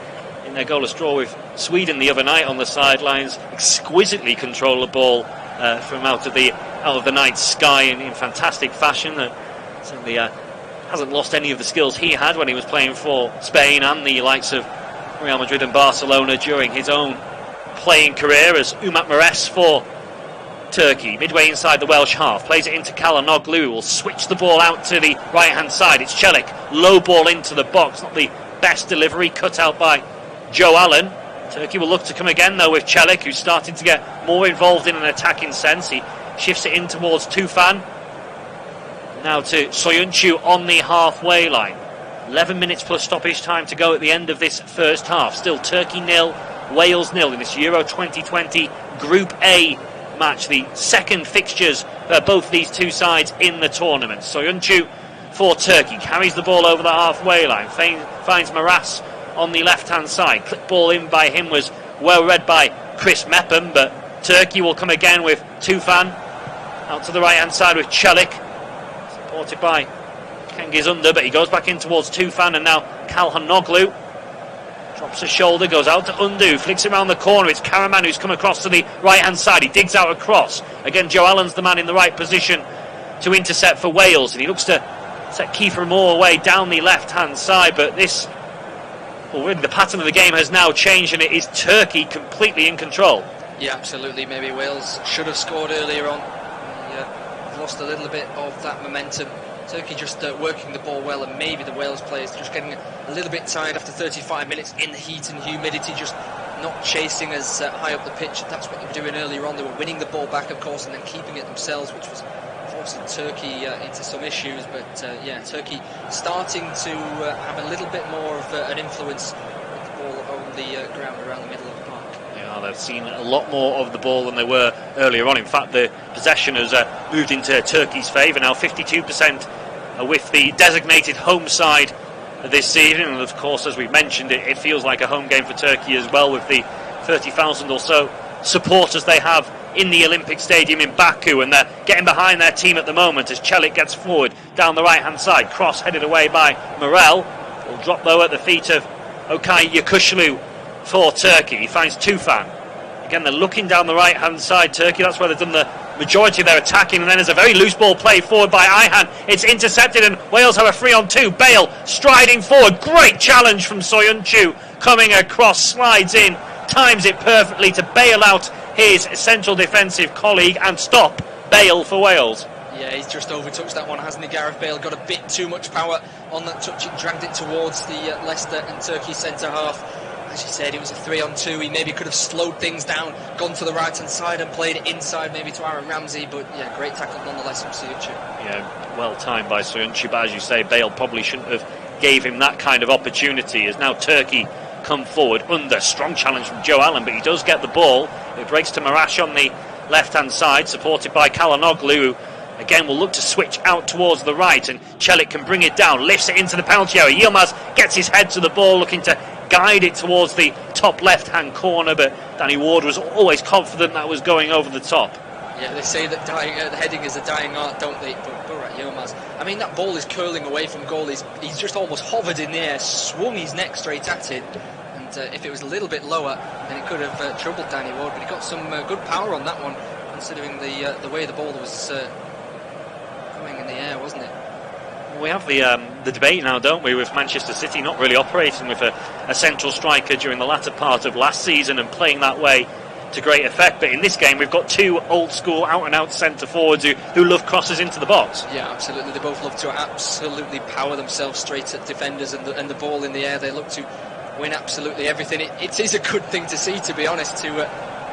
in their goalless draw with Sweden the other night on the sidelines exquisitely control the ball from out of the night sky in fantastic fashion. Certainly hasn't lost any of the skills he had when he was playing for Spain and the likes of Real Madrid and Barcelona during his own playing career. As Umut Meres for Turkey, midway inside the Welsh half, plays it into Calhanoglu, who will switch the ball out to the right hand side. It's Celik, low ball into the box, not the best delivery, cut out by Joe Allen. Turkey will look to come again though with Celik, who's starting to get more involved in an attacking sense. He shifts it in towards Tufan, now to Soyuncu on the halfway line. 11 minutes plus stoppage time to go at the end of this first half. Still Turkey 0, Wales 0 in this Euro 2020 Group A match, the second fixtures for both these two sides in the tournament. Soyuncu for Turkey carries the ball over the halfway line, finds Meras on the left hand side. Clip ball in by him was well read by Chris Mepham, but Turkey will come again with Tufan out to the right hand side with Celik, supported by Cengiz Under, but he goes back in towards Tufan, and now Calhanoglu drops a shoulder, goes out to Undu, flicks it around the corner. It's Karaman who's come across to the right hand side. He digs out a cross. Again, Joe Allen's the man in the right position to intercept for Wales, and he looks to set Kiefer Moore away down the left hand side. But really the pattern of the game has now changed, and it is Turkey completely in control. Yeah, absolutely. Maybe Wales should have scored earlier on. They've lost a little bit of that momentum. Turkey just working the ball well, and maybe the Wales players just getting a little bit tired after 35 minutes in the heat and humidity, just not chasing as high up the pitch. That's what they were doing earlier on. They were winning the ball back, of course, and then keeping it themselves, which was forcing Turkey into some issues. But Turkey starting to have a little bit more of an influence with the ball on the ground around the middle of the park. They've seen a lot more of the ball than they were earlier on. In fact, the possession has moved into Turkey's favour now. 52% with the designated home side this season, and of course, as we've mentioned, it feels like a home game for Turkey as well, with the 30,000 or so supporters they have in the Olympic Stadium in Baku, and they're getting behind their team at the moment as Celik gets forward down the right hand side. Cross headed away by Morel. Will drop though at the feet of Okay Yokuşlu for Turkey. He finds Tufan. Again, they're looking down the right hand side, Turkey. That's where they've done the majority of their attacking, and then there's a very loose ball played forward by Ayhan. It's intercepted and Wales have a 3-on-2. Bale striding forward. Great challenge from Soyuncu coming across, slides in, times it perfectly to bail out his central defensive colleague and stop Bale for Wales. Yeah, he's just overtouched that one, hasn't he? Gareth Bale got a bit too much power on that touch. It dragged it towards the Leicester and Turkey centre half. As you said, it was a 3-on-2. He maybe could have slowed things down, gone to the right hand side and played it inside maybe to Aaron Ramsey, but yeah, great tackle nonetheless from Soyuncu. Yeah, well timed by Soyuncu, but as you say, Bale probably shouldn't have gave him that kind of opportunity, as now Turkey come forward under strong challenge from Joe Allen, but he does get the ball. It breaks to Marash on the left hand side, supported by Çalhanoğlu, who again will look to switch out towards the right, and Celik can bring it down, lifts it into the penalty area. Yilmaz gets his head to the ball, looking to guide it towards the top left hand corner, but Danny Ward was always confident that was going over the top. Yeah, they say that heading is a dying art, don't they? But Burak Yilmaz, I mean, that ball is curling away from goal. He's just almost hovered in the air, swung his neck straight at it, and if it was a little bit lower, then it could have troubled Danny Ward. But he got some good power on that one, considering the way the ball was coming in the air, wasn't it? We have the debate now, don't we, with Manchester City not really operating with a central striker during the latter part of last season and playing that way to great effect. But in this game, we've got two old-school, out-and-out centre forwards who love crosses into the box. Yeah, absolutely. They both love to absolutely power themselves straight at defenders, and the ball in the air. They look to win absolutely everything. It is a good thing to see, to be honest, to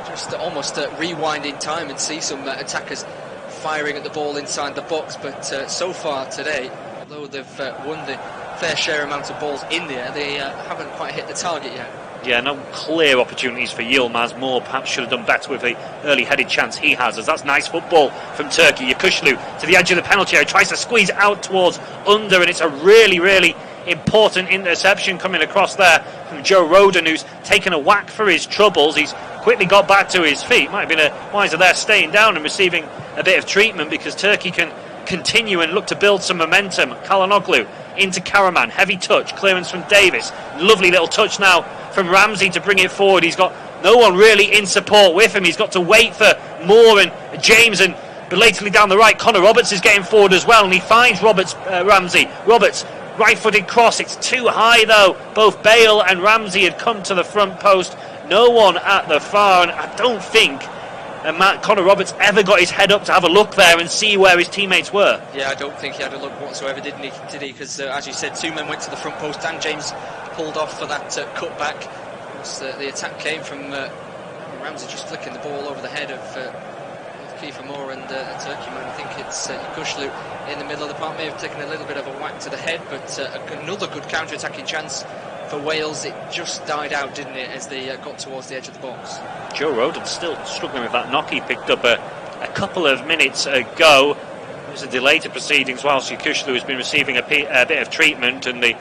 just almost rewind in time and see some attackers firing at the ball inside the box. But so far today, although they've won the fair share amount of balls in the air, they haven't quite hit the target yet. Yeah, no clear opportunities for Yilmaz. Moore perhaps should have done better with the early headed chance he has, as that's nice football from Turkey. Yokuşlu to the edge of the penalty area, tries to squeeze out towards under, and it's a really, really important interception coming across there from Joe Rodon, who's taken a whack for his troubles. He's quickly got back to his feet. Might have been a wiser there staying down and receiving a bit of treatment, because Turkey can continue and look to build some momentum. Çalhanoğlu into Karaman, heavy touch, clearance from Davis, lovely little touch now from Ramsey to bring it forward. He's got no one really in support with him. He's got to wait for Moore and James, and belatedly down the right, Connor Roberts is getting forward as well, and he finds Ramsey. Roberts, right-footed cross, it's too high though. Both Bale and Ramsey had come to the front post, no one at the far, and I don't think Connor Roberts ever got his head up to have a look there and see where his teammates were. Yeah, I don't think he had a look whatsoever, did he? Because as you said, two men went to the front post. Dan James pulled off for that cutback. The attack came from Ramsey, just flicking the ball over the head of Kiefer Moore and a Turkey man. I think it's Yokuşlu in the middle of the park. May have taken a little bit of a whack to the head, but another good counter-attacking chance for Wales. It just died out, didn't it, as they got towards the edge of the box. Joe Rodon still struggling with that knock he picked up a couple of minutes ago. There's a delay to proceedings whilst Yokuşlu has been receiving a bit of treatment, and the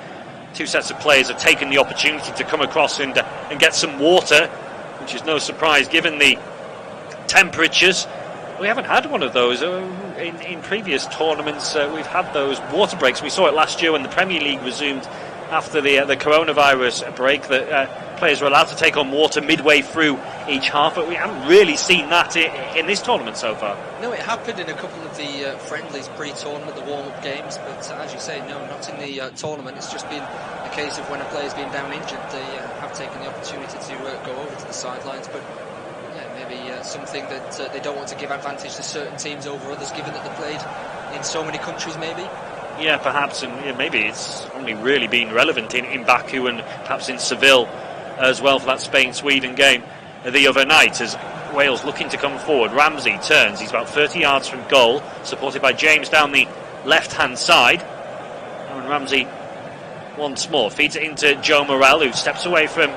two sets of players have taken the opportunity to come across and get some water, which is no surprise given the temperatures. We haven't had one of those in previous tournaments. We've had those water breaks. We saw it last year when the Premier League resumed after the coronavirus break, that players were allowed to take on water midway through each half, but we haven't really seen that in this tournament so far. No, it happened in a couple of the friendlies pre-tournament, the warm-up games, but as you say, no, not in the tournament. It's just been a case of when a player's been down injured, they have taken the opportunity to go over to the sidelines, but yeah, maybe something that they don't want to give advantage to certain teams over others, given that they played in so many countries, maybe. Yeah, perhaps, and maybe it's only really been relevant in Baku and perhaps in Seville as well for that Spain-Sweden game the other night, as Wales looking to come forward. Ramsey turns, he's about 30 yards from goal, supported by James down the left-hand side. Aaron Ramsey once more feeds it into Joe Morel, who steps away from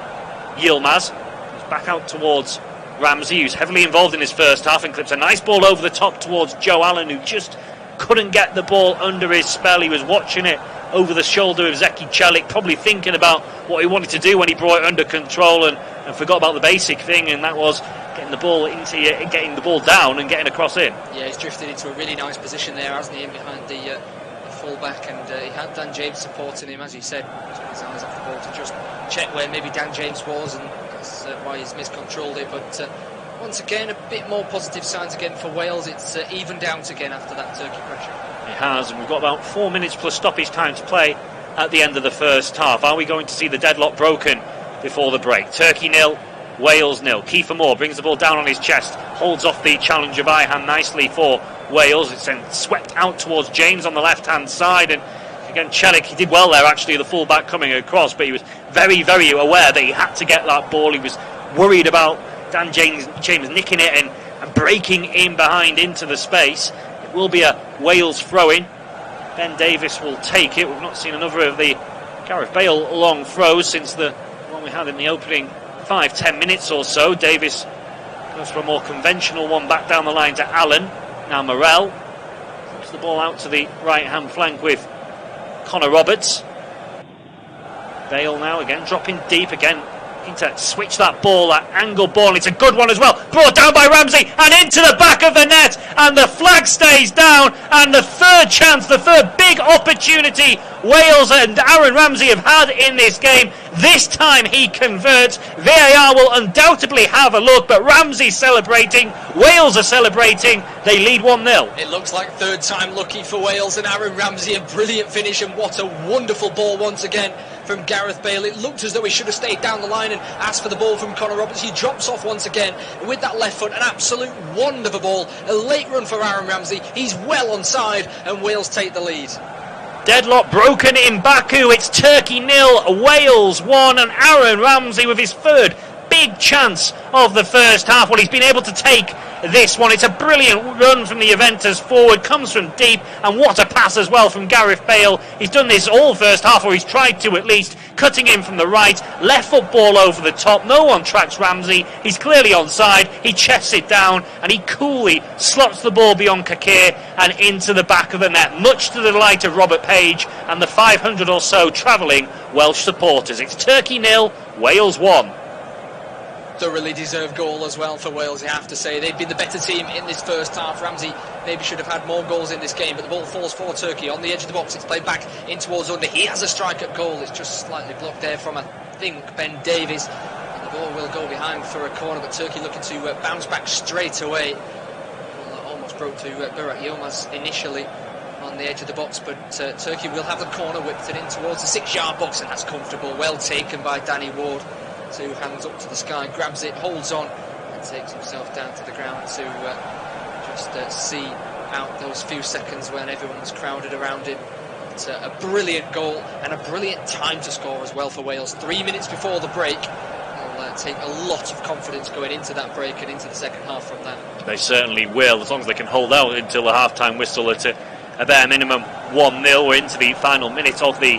Yilmaz. He's back out towards Ramsey, who's heavily involved in his first half, and clips a nice ball over the top towards Joe Allen, who just couldn't get the ball under his spell. He was watching it over the shoulder of Zeki Celik, probably thinking about what he wanted to do when he brought it under control, and forgot about the basic thing, and that was getting the ball into you, getting the ball down and getting a cross in. Yeah, he's drifted into a really nice position there, hasn't he, in behind the full-back, and he had Dan James supporting him, as he said, took his eyes off the ball to just check where maybe Dan James was, and that's why he's miscontrolled it. But once again, a bit more positive signs again for Wales. It's evened out again after that Turkey pressure. It has, and we've got about 4 minutes plus stoppage time to play at the end of the first half. Are we going to see the deadlock broken before the break? Turkey 0, Wales 0. Kiefer Moore brings the ball down on his chest, holds off the challenge of Ayhan nicely for Wales. It's then swept out towards James on the left-hand side, and again, Celik, he did well there actually, the full-back coming across, but he was very, very aware that he had to get that ball. He was worried about Dan James nicking it and breaking in behind into the space. It will be a Wales throw-in. Ben Davies will take it. We've not seen another of the Gareth Bale long throws since the one we had in the opening 5-10 minutes or so. Davies goes for a more conventional one back down the line to Allen. Now Morel puts the ball out to the right-hand flank with Connor Roberts. Bale now again dropping deep again. To switch that ball, that angle ball. It's a good one as well. Brought down by Ramsey and into the back of the net, and the flag stays down. And the third chance, the third big opportunity Wales and Aaron Ramsey have had in this game. This time he converts. VAR will undoubtedly have a look, but Ramsey's celebrating, Wales are celebrating. They lead 1-0. It looks like third time lucky for Wales, and Aaron Ramsey, a brilliant finish, and what a wonderful ball once again from Gareth Bale. It looked as though he should have stayed down the line and asked for the ball from Connor Roberts. He drops off once again with that left foot. An absolute wonder of a ball. A late run for Aaron Ramsey. He's well onside, and Wales take the lead. Deadlock broken in Baku. It's Turkey 0, Wales 1, and Aaron Ramsey with his third big chance of the first half. Well, he's been able to take this one. It's a brilliant run from the Juventus forward, comes from deep, and what a pass as well from Gareth Bale. He's done this all first half, or he's tried to at least, cutting in from the right, left foot ball over the top. No one tracks Ramsey. He's clearly onside. He chests it down, and he coolly slots the ball beyond Kakir and into the back of the net, much to the delight of Robert Page and the 500 or so travelling Welsh supporters. It's Turkey 0, Wales 1. Thoroughly deserved goal as well for Wales, you have to say. They've been the better team in this first half. Ramsey maybe should have had more goals in this game, but the ball falls for Turkey on the edge of the box. It's played back in towards under. He has a strike at goal. It's just slightly blocked there from, I think, Ben Davies. And the ball will go behind for a corner, but Turkey looking to bounce back straight away. Almost broke to Burak Yilmaz initially on the edge of the box, but Turkey will have the corner, whipped it in towards the 6-yard box, and that's comfortable. Well taken by Danny Ward. 2 hands up to the sky, grabs it, holds on, and takes himself down to the ground to just see out those few seconds when everyone was crowded around him. It's a brilliant goal and a brilliant time to score as well for Wales. 3 minutes before the break. They'll take a lot of confidence going into that break and into the second half from that. They certainly will, as long as they can hold out until the half-time whistle at a bare minimum 1-0. We're into the final minute of the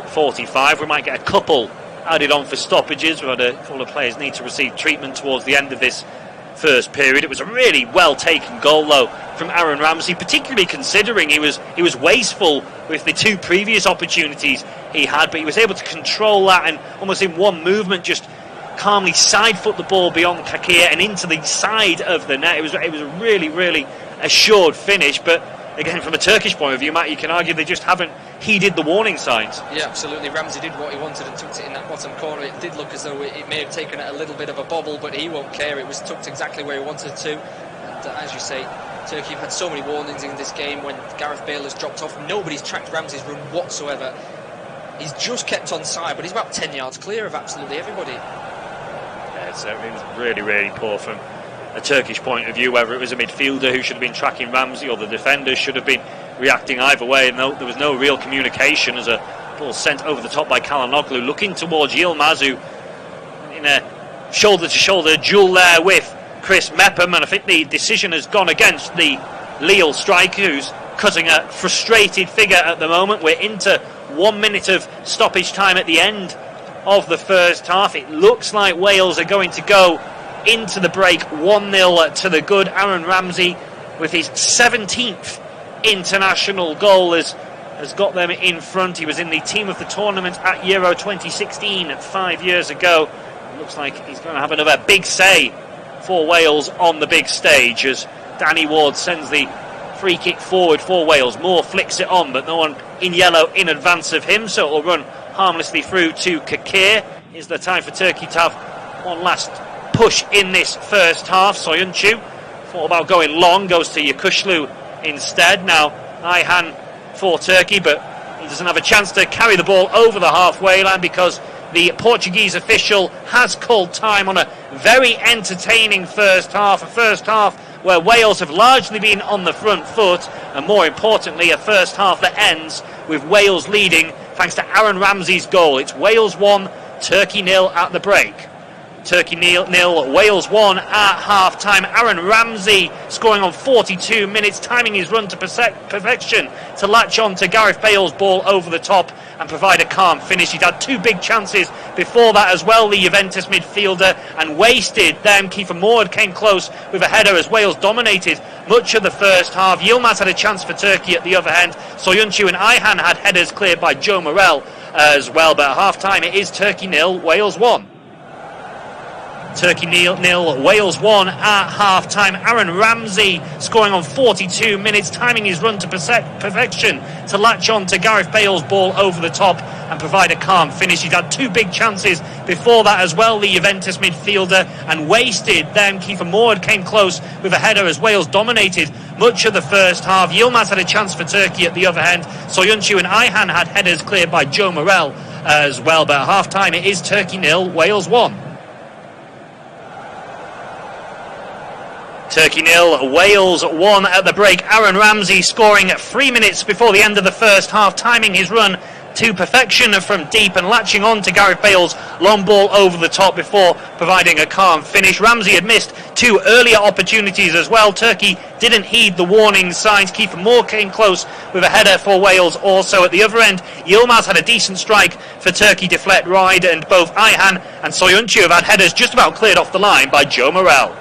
45. We might get a couple added on for stoppages. We've had a couple of players need to receive treatment towards the end of this first period. It was a really well taken goal though from Aaron Ramsey, particularly considering he was wasteful with the 2 previous opportunities he had, but he was able to control that and almost in one movement just calmly side foot the ball beyond Kakir and into the side of the net. It was a really, really assured finish, but again, from a Turkish point of view, Matt, you can argue they just haven't heeded the warning signs. Yeah, absolutely. Ramsey did what he wanted and tucked it in that bottom corner. It did look as though it may have taken a little bit of a bobble, but he won't care. It was tucked exactly where he wanted to. And as you say, Turkey have had so many warnings in this game when Gareth Bale has dropped off. Nobody's tracked Ramsey's run whatsoever. He's just kept on side, but he's about 10 yards clear of absolutely everybody. Yeah, so it was really, really poor from a Turkish point of view, whether it was a midfielder who should have been tracking Ramsey or the defenders should have been reacting either way. No, there was no real communication as a ball sent over the top by Kalanoglu, looking towards Yilmaz, who in a shoulder-to-shoulder duel there with Chris Mepham, and I think the decision has gone against the Lille striker, who's cutting a frustrated figure at the moment. We're into 1 minute of stoppage time at the end of the first half. It looks like Wales are going to go into the break 1-0 to the good. Aaron Ramsey with his 17th international goal has got them in front. He was in the team of the tournament at Euro 2016 5 years ago. It looks like he's going to have another big say for Wales on the big stage as Danny Ward sends the free kick forward for Wales. Moore flicks it on, but no one in yellow in advance of him, so it will run harmlessly through to Kakir. Is there time for Turkey to have one last push in this first half? Soyuncu thought about going long, goes to Yakushlu instead. Now Ayhan for Turkey, but he doesn't have a chance to carry the ball over the halfway line because the Portuguese official has called time on a very entertaining first half. A first half where Wales have largely been on the front foot, and more importantly, a first half that ends with Wales leading thanks to Aaron Ramsey's goal. It's Wales 1, Turkey 0 at the break. Turkey 0, Wales 1 at half-time. Aaron Ramsey scoring on 42 minutes, timing his run to perfection to latch on to Gareth Bale's ball over the top and provide a calm finish. He'd had two big chances before that as well, the Juventus midfielder, and wasted them. Kiefer Moore came close with a header as Wales dominated much of the first half. Yilmaz had a chance for Turkey at the other end. Soyuncu and Ayhan had headers cleared by Joe Morel as well, but at half-time it is Turkey 0, Wales 1. Turkey 0, Wales 1 at half-time. Aaron Ramsey scoring on 42 minutes, timing his run to perfection to latch on to Gareth Bale's ball over the top and provide a calm finish. He'd had two big chances before that as well, the Juventus midfielder, and wasted them. Kiefer Moore came close with a header as Wales dominated much of the first half. Yilmaz had a chance for Turkey at the other end. Soyuncu and Ayhan had headers cleared by Joe Morel as well, but at half-time it is Turkey 0, Wales 1. Turkey 0, Wales 1 at the break. Aaron Ramsey scoring 3 minutes before the end of the first half, timing his run to perfection from deep and latching on to Gareth Bale's long ball over the top before providing a calm finish. Ramsey had missed two earlier opportunities as well. Turkey didn't heed the warning signs. Kiefer Moore came close with a header for Wales also at the other end. Yilmaz had a decent strike for Turkey deflect wide, and both Ayhan and Soyuncu have had headers just about cleared off the line by Joe Morel.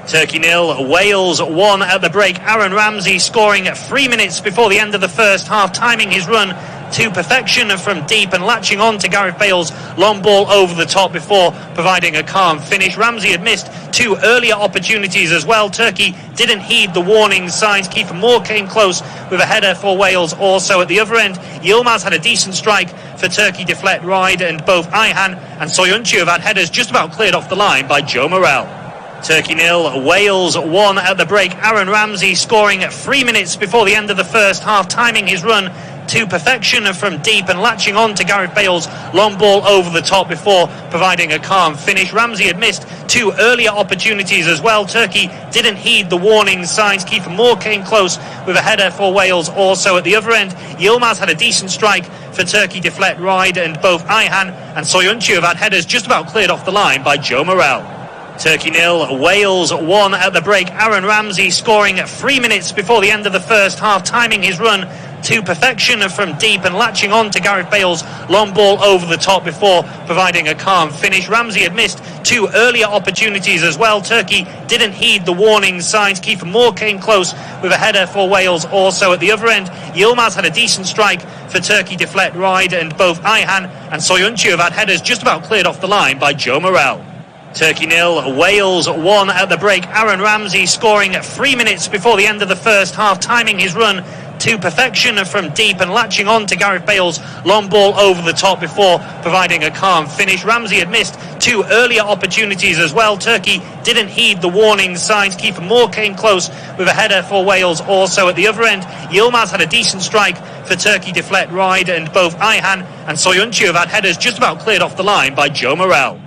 Turkey 0, Wales 1 at the break. Aaron Ramsey scoring 3 minutes before the end of the first half, timing his run to perfection from deep and latching on to Gareth Bale's long ball over the top before providing a calm finish. Ramsey had missed two earlier opportunities as well. Turkey didn't heed the warning signs. Kiefer Moore came close with a header for Wales also at the other end. Yilmaz had a decent strike for Turkey deflect wide, and both Ayhan and Soyuncu have had headers just about cleared off the line by Joe Morel. Turkey 0, Wales 1 at the break. Aaron Ramsey scoring 3 minutes before the end of the first half, timing his run to perfection from deep and latching on to Gareth Bale's long ball over the top before providing a calm finish. Ramsey had missed two earlier opportunities as well. Turkey didn't heed the warning signs. Kiefer Moore came close with a header for Wales also at the other end. Yilmaz had a decent strike for Turkey deflect wide, and both Ayhan and Soyuncu have had headers just about cleared off the line by Joe Morel. Turkey 0, Wales 1 at the break. Aaron Ramsey scoring 3 minutes before the end of the first half, timing his run to perfection from deep and latching on to Gareth Bale's long ball over the top before providing a calm finish. Ramsey had missed two earlier opportunities as well. Turkey didn't heed the warning signs. Kiefer Moore came close with a header for Wales also at the other end. Yilmaz had a decent strike for Turkey deflect wide, and both Ayhan and Soyuncu have had headers just about cleared off the line by Joe Morel. Turkey 0, Wales 1 at the break. Aaron Ramsey scoring 3 minutes before the end of the first half, timing his run to perfection from deep and latching on to Gareth Bale's long ball over the top before providing a calm finish. Ramsey had missed two earlier opportunities as well. Turkey didn't heed the warning signs. Kiefer Moore came close with a header for Wales also at the other end. Yilmaz had a decent strike for Turkey deflect wide, and both Ayhan and Soyuncu have had headers just about cleared off the line by Joe Morel.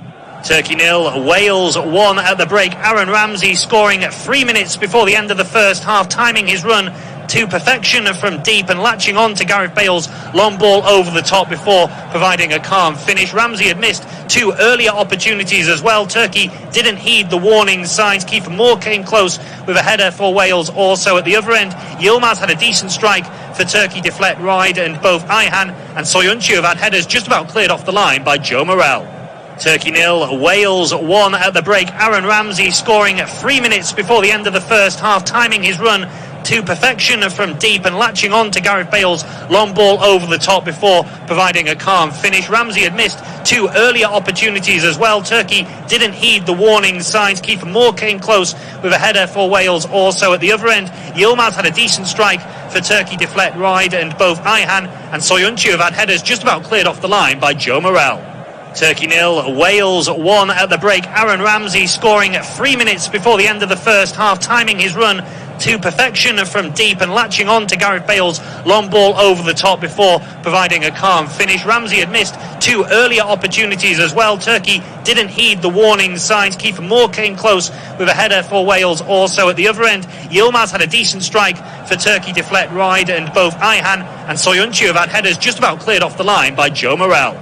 Turkey 0, Wales 1 at the break. Aaron Ramsey scoring 3 minutes before the end of the first half, timing his run to perfection from deep and latching on to Gareth Bale's long ball over the top before providing a calm finish. Ramsey had missed two earlier opportunities as well. Turkey didn't heed the warning signs. Kiefer Moore came close with a header for Wales also at the other end. Yilmaz had a decent strike for Turkey deflect wide, and both Ayhan and Soyuncu have had headers just about cleared off the line by Joe Morel. Turkey 0, Wales 1 at the break. Aaron Ramsey scoring 3 minutes before the end of the first half, timing his run to perfection from deep and latching on to Gareth Bale's long ball over the top before providing a calm finish. Ramsey had missed 2 earlier opportunities as well. Turkey didn't heed the warning signs. Kiefer Moore came close with a header for Wales. Also at the other end, Yilmaz had a decent strike for Turkey deflect wide, and both Ayhan and Soyuncu have had headers just about cleared off the line by Joe Morrell. Turkey 0, Wales 1 at the break. Aaron Ramsey scoring 3 minutes before the end of the first half, timing his run to perfection from deep and latching on to Gareth Bale's long ball over the top before providing a calm finish. Ramsey had missed 2 earlier opportunities as well. Turkey didn't heed the warning signs. Kiefer Moore came close with a header for Wales. Also at the other end, Yilmaz had a decent strike for Turkey deflect wide, and both Ayhan and Soyuncu have had headers just about cleared off the line by Joe Morrell.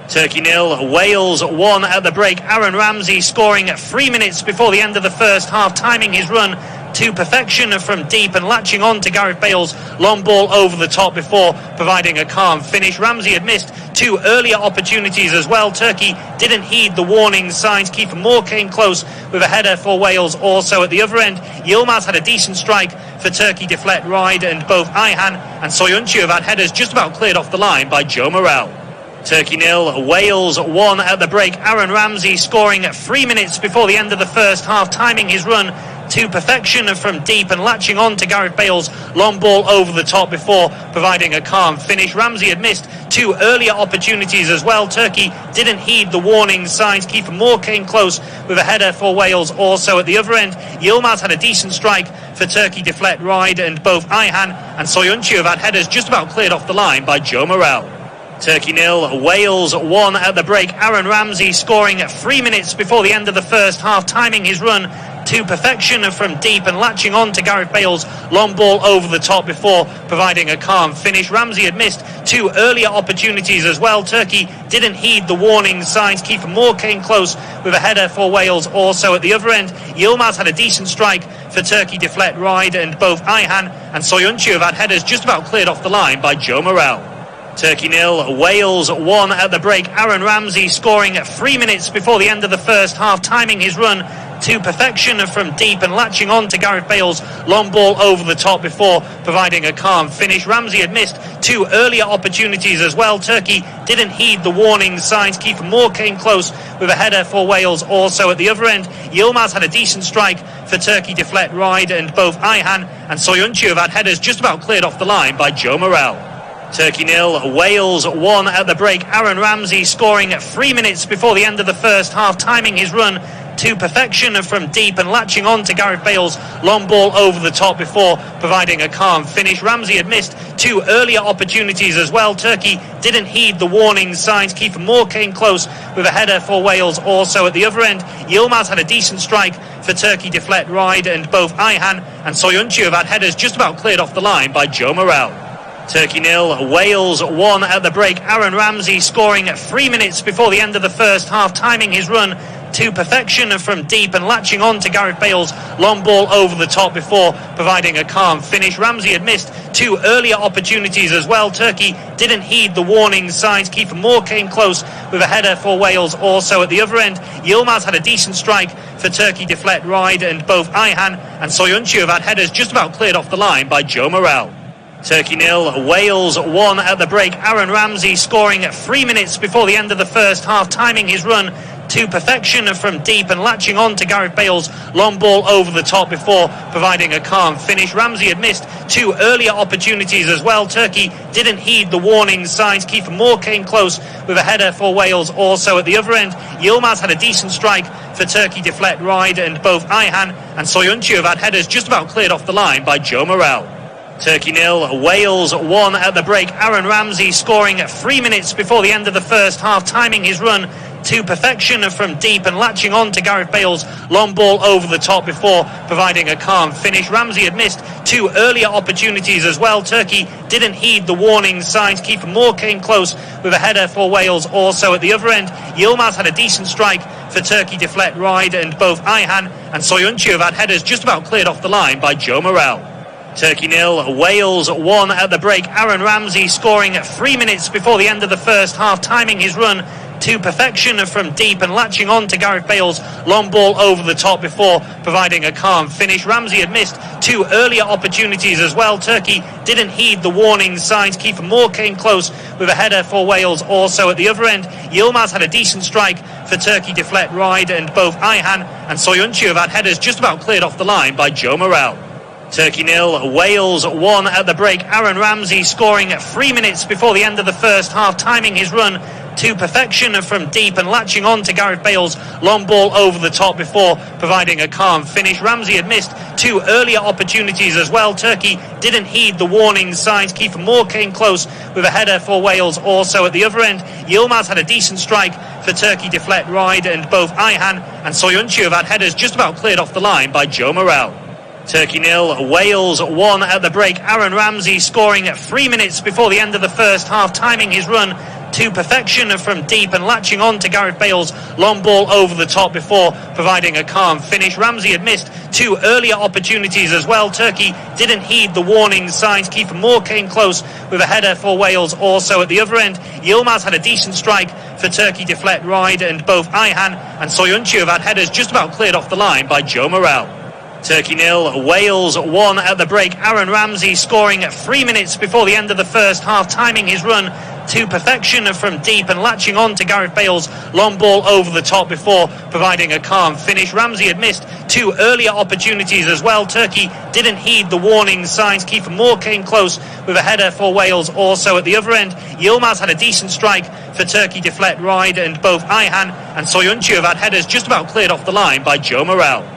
Turkey 0, Wales 1 at the break. Aaron Ramsey scoring 3 minutes before the end of the first half, timing his run to perfection from deep and latching on to Gareth Bale's long ball over the top before providing a calm finish. Ramsey had missed 2 earlier opportunities as well. Turkey didn't heed the warning signs. Kiefer Moore came close with a header for Wales. Also at the other end, Yilmaz had a decent strike for Turkey deflect wide, and both Ayhan and Soyuncu have had headers just about cleared off the line by Joe Morrell. Turkey 0, Wales 1 at the break. Aaron Ramsey scoring 3 minutes before the end of the first half, timing his run to perfection from deep and latching on to Gareth Bale's long ball over the top before providing a calm finish. Ramsey had missed 2 earlier opportunities as well. Turkey didn't heed the warning signs. Kiefer Moore came close with a header for Wales. Also at the other end, Yilmaz had a decent strike for Turkey deflect wide, and both Ayhan and Soyuncu have had headers just about cleared off the line by Joe Morrell. Turkey 0, Wales 1 at the break. Aaron Ramsey scoring 3 minutes before the end of the first half, timing his run to perfection from deep and latching on to Gareth Bale's long ball over the top before providing a calm finish. Ramsey had missed 2 earlier opportunities as well. Turkey didn't heed the warning signs. Kiefer Moore came close with a header for Wales. Also at the other end, Yilmaz had a decent strike for Turkey deflect wide, and both Ayhan and Soyuncu have had headers just about cleared off the line by Joe Morrell. Turkey 0, Wales 1 at the break. Aaron Ramsey scoring 3 minutes before the end of the first half, timing his run to perfection from deep and latching on to Gareth Bale's long ball over the top before providing a calm finish. Ramsey had missed 2 earlier opportunities as well. Turkey didn't heed the warning signs. Kiefer Moore came close with a header for Wales. Also at the other end, Yilmaz had a decent strike for Turkey deflect wide, and both Ayhan and Soyuncu have had headers just about cleared off the line by Joe Morrell. Turkey 0, Wales 1 at the break. Aaron Ramsey scoring 3 minutes before the end of the first half, timing his run to perfection from deep and latching on to Gareth Bale's long ball over the top before providing a calm finish. Ramsey had missed 2 earlier opportunities as well. Turkey didn't heed the warning signs. Kiefer Moore came close with a header for Wales. Also at the other end, Yilmaz had a decent strike for Turkey deflect wide, and both Ayhan and Soyuncu have had headers just about cleared off the line by Joe Morrell. Turkey 0, Wales 1 at the break. Aaron Ramsey scoring 3 minutes before the end of the first half, timing his run to perfection from deep and latching on to Gareth Bale's long ball over the top before providing a calm finish. Ramsey had missed 2 earlier opportunities as well. Turkey didn't heed the warning signs. Kiefer Moore came close with a header for Wales. Also at the other end, Yilmaz had a decent strike for Turkey deflect wide, and both Ayhan and Soyuncu have had headers just about cleared off the line by Joe Morrell. Turkey 0, Wales 1 at the break. Aaron Ramsey scoring 3 minutes before the end of the first half, timing his run to perfection from deep and latching on to Gareth Bale's long ball over the top before providing a calm finish. Ramsey had missed 2 earlier opportunities as well. Turkey didn't heed the warning signs. Kiefer Moore came close with a header for Wales. Also at the other end, Yilmaz had a decent strike for Turkey deflect wide, and both Ayhan and Soyuncu have had headers just about cleared off the line by Joe Morrell. Turkey 0, Wales 1 at the break. Aaron Ramsey scoring 3 minutes before the end of the first half, timing his run to perfection from deep and latching on to Gareth Bale's long ball over the top before providing a calm finish. Ramsey had missed 2 earlier opportunities as well. Turkey didn't heed the warning signs. Kiefer Moore came close with a header for Wales. Also at the other end, Yilmaz had a decent strike for Turkey deflect wide, and both Ayhan and Soyuncu have had headers just about cleared off the line by Joe Morrell. Turkey 0, Wales 1 at the break. Aaron Ramsey scoring 3 minutes before the end of the first half, timing his run to perfection from deep and latching on to Gareth Bale's long ball over the top before providing a calm finish. Ramsey had missed 2 earlier opportunities as well. Turkey didn't heed the warning signs. Kiefer Moore came close with a header for Wales. Also at the other end, Yilmaz had a decent strike for Turkey deflect wide, and both Ayhan and Soyuncu have had headers just about cleared off the line by Joe Morrell. Turkey 0, Wales 1 at the break. Aaron Ramsey scoring 3 minutes before the end of the first half, timing his run to perfection from deep and latching on to Gareth Bale's long ball over the top before providing a calm finish. Ramsey had missed 2 earlier opportunities as well. Turkey didn't heed the warning signs. Kiefer Moore came close with a header for Wales. Also at the other end, Yilmaz had a decent strike for Turkey deflect wide, and both Ayhan and Soyuncu have had headers just about cleared off the line by Joe Morrell. Turkey 0, Wales 1 at the break. Aaron Ramsey scoring 3 minutes before the end of the first half, timing his run to perfection from deep and latching on to Gareth Bale's long ball over the top before providing a calm finish. Ramsey had missed 2 earlier opportunities as well. Turkey didn't heed the warning signs. Kiefer Moore came close with a header for Wales. Also at the other end, Yilmaz had a decent strike for Turkey deflect wide, and both Ayhan and Soyuncu have had headers just about cleared off the line by Joe Morrell. Turkey 0, Wales 1 at the break. Aaron Ramsey scoring 3 minutes before the end of the first half, timing his run to perfection from deep and latching on to Gareth Bale's long ball over the top before providing a calm finish. Ramsey had missed 2 earlier opportunities as well. Turkey didn't heed the warning signs. Kiefer Moore came close with a header for Wales. Also at the other end, Yilmaz had a decent strike for Turkey deflect wide, and both Ayhan and Soyuncu have had headers just about cleared off the line by Joe Morrell.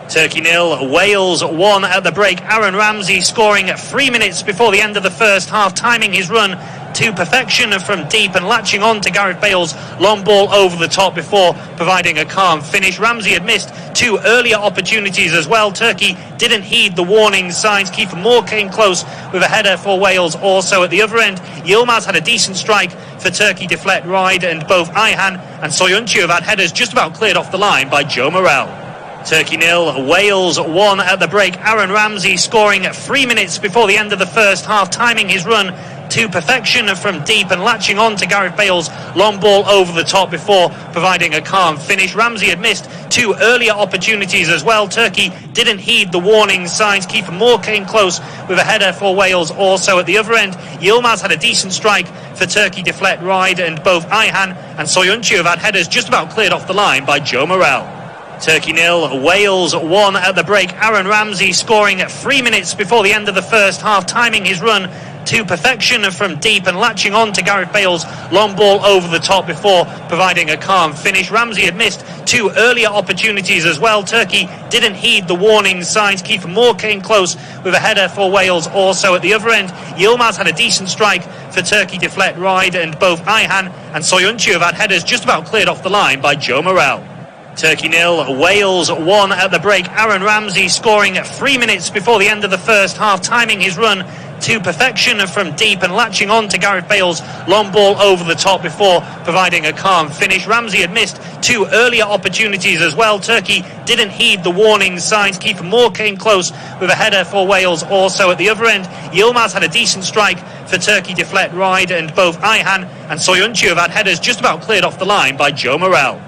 Turkey 0, Wales 1 at the break. Aaron Ramsey scoring 3 minutes before the end of the first half, timing his run to perfection from deep and latching on to Gareth Bale's long ball over the top before providing a calm finish. Ramsey had missed 2 earlier opportunities as well. Turkey didn't heed the warning signs. Kiefer Moore came close with a header for Wales. Also at the other end, Yilmaz had a decent strike for Turkey deflect wide, and both Ayhan and Soyuncu have had headers just about cleared off the line by Joe Morrell. Turkey 0, Wales 1 at the break. Aaron Ramsey scoring 3 minutes before the end of the first half, timing his run to perfection from deep and latching on to Gareth Bale's long ball over the top before providing a calm finish. Ramsey had missed 2 earlier opportunities as well. Turkey didn't heed the warning signs. Kiefer Moore came close with a header for Wales. Also at the other end, Yilmaz had a decent strike for Turkey deflect wide, and both Ayhan and Soyuncu have had headers just about cleared off the line by Joe Morrell. Turkey 0, Wales 1 at the break. Aaron Ramsey scoring 3 minutes before the end of the first half, timing his run to perfection from deep and latching on to Gareth Bale's long ball over the top before providing a calm finish. Ramsey had missed 2 earlier opportunities as well. Turkey didn't heed the warning signs. Kiefer Moore came close with a header for Wales. Also at the other end, Yilmaz had a decent strike for Turkey deflect wide, and both Ayhan and Soyuncu have had headers just about cleared off the line by Joe Morrell. Turkey 0, Wales 1 at the break. Aaron Ramsey scoring 3 minutes before the end of the first half, timing his run to perfection from deep and latching on to Gareth Bale's long ball over the top before providing a calm finish. Ramsey had missed 2 earlier opportunities as well. Turkey didn't heed the warning signs. Kiefer Moore came close with a header for Wales. Also at the other end, Yilmaz had a decent strike for Turkey deflect wide, and both Ayhan and Soyuncu have had headers just about cleared off the line by Joe Morrell.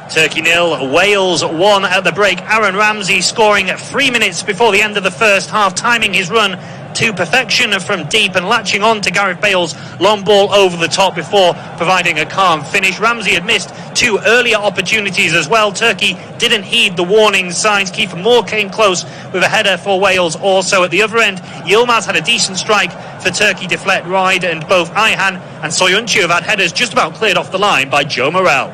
Turkey 0, Wales 1 at the break. Aaron Ramsey scoring 3 minutes before the end of the first half, timing his run to perfection from deep and latching on to Gareth Bale's long ball over the top before providing a calm finish. Ramsey had missed 2 earlier opportunities as well. Turkey didn't heed the warning signs. Kiefer Moore came close with a header for Wales. Also at the other end, Yilmaz had a decent strike for Turkey deflect wide, and both Ayhan and Soyuncu have had headers just about cleared off the line by Joe Morrell.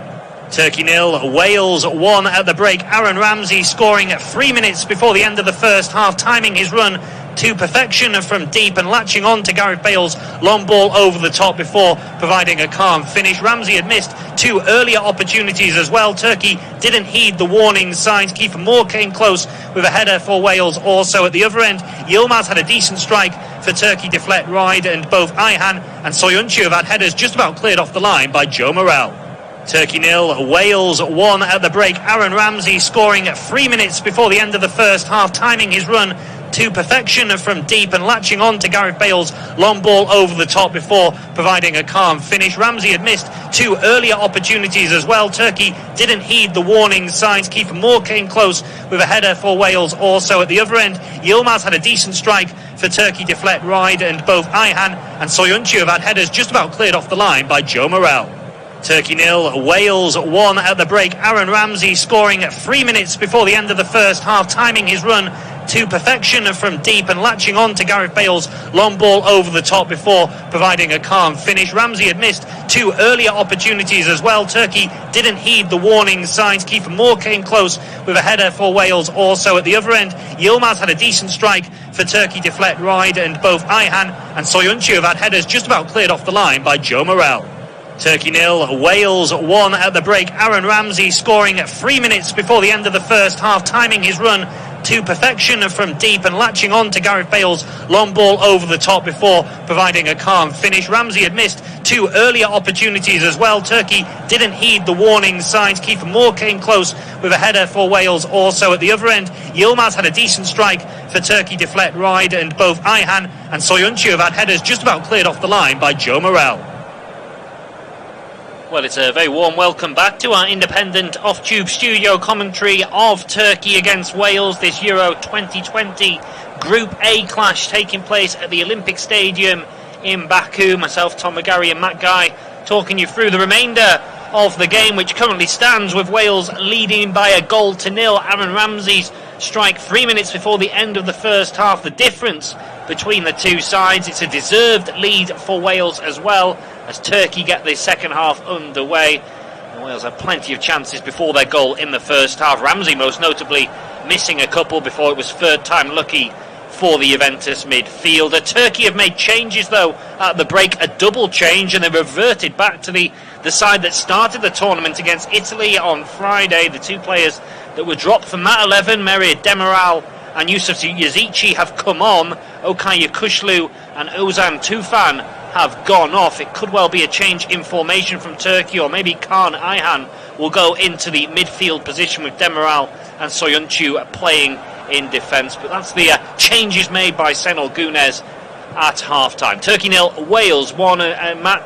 Turkey 0, Wales 1 at the break. Aaron Ramsey scoring 3 minutes before the end of the first half, timing his run to perfection from deep and latching on to Gareth Bale's long ball over the top before providing a calm finish. Ramsey had missed 2 earlier opportunities as well. Turkey didn't heed the warning signs. Kiefer Moore came close with a header for Wales. Also at the other end, Yilmaz had a decent strike for Turkey deflect wide, and both Ayhan and Soyuncu have had headers just about cleared off the line by Joe Morrell. Turkey 0, Wales 1 at the break. Aaron Ramsey scoring 3 minutes before the end of the first half, timing his run to perfection from deep and latching on to Gareth Bale's long ball over the top before providing a calm finish. Ramsey had missed 2 earlier opportunities as well. Turkey didn't heed the warning signs. Kiefer Moore came close with a header for Wales. Also at the other end, Yilmaz had a decent strike for Turkey deflect wide, and both Ayhan and Soyuncu have had headers just about cleared off the line by Joe Morrell. Turkey 0, Wales 1 at the break. Aaron Ramsey scoring 3 minutes before the end of the first half, timing his run to perfection from deep and latching on to Gareth Bale's long ball over the top before providing a calm finish. Ramsey had missed 2 earlier opportunities as well. Turkey didn't heed the warning signs. Kiefer Moore came close with a header for Wales. Also at the other end, Yilmaz had a decent strike for Turkey deflect wide, and both Ayhan and Soyuncu have had headers just about cleared off the line by Joe Morrell. Turkey 0, Wales 1 at the break. Aaron Ramsey scoring 3 minutes before the end of the first half, timing his run to perfection from deep and latching on to Gareth Bale's long ball over the top before providing a calm finish. Ramsey had missed 2 earlier opportunities as well. Turkey didn't heed the warning signs. Kiefer Moore came close with a header for Wales. Also at the other end, Yilmaz had a decent strike for Turkey deflect wide, and both Ayhan and Soyuncu have had headers just about cleared off the line by Joe Morrell. Well, it's a very warm welcome back to our independent off-tube studio commentary of Turkey against Wales, this Euro 2020 Group A clash taking place at the Olympic Stadium in Baku. Myself, Tom McGarry and Matt Guy talking you through the remainder of the game, which currently stands with Wales leading by 1-0. Aaron Ramsey's strike 3 minutes before the end of the first half. The difference between the two sides, it's a deserved lead for Wales as well, as Turkey get the second half underway. And Wales had plenty of chances before their goal in the first half. Ramsey most notably missing a couple before it was third time lucky for the Juventus midfielder. Turkey have made changes though at the break, a double change, and they reverted back to the side that started the tournament against Italy on Friday. The 2 players that were dropped from that 11, Merih Demiral and Yusuf Yazici, have come on. Okay Yekuşlu and Ozan Tufan have gone off. It could well be a change in formation from Turkey, or maybe Kaan Ayhan will go into the midfield position with Demiral and Soyuncu playing in defence. But that's the changes made by Şenol Güneş at half-time. Turkey 0, Wales 1. Matt,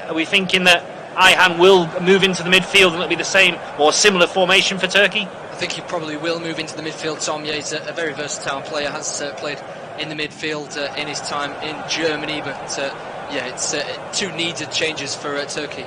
are we thinking that Ayhan will move into the midfield and it'll be the same or similar formation for Turkey? I think he probably will move into the midfield, Tom. Yeah, he's a very versatile player, has played in the midfield in his time in Germany, but yeah, it's 2 needed changes for Turkey.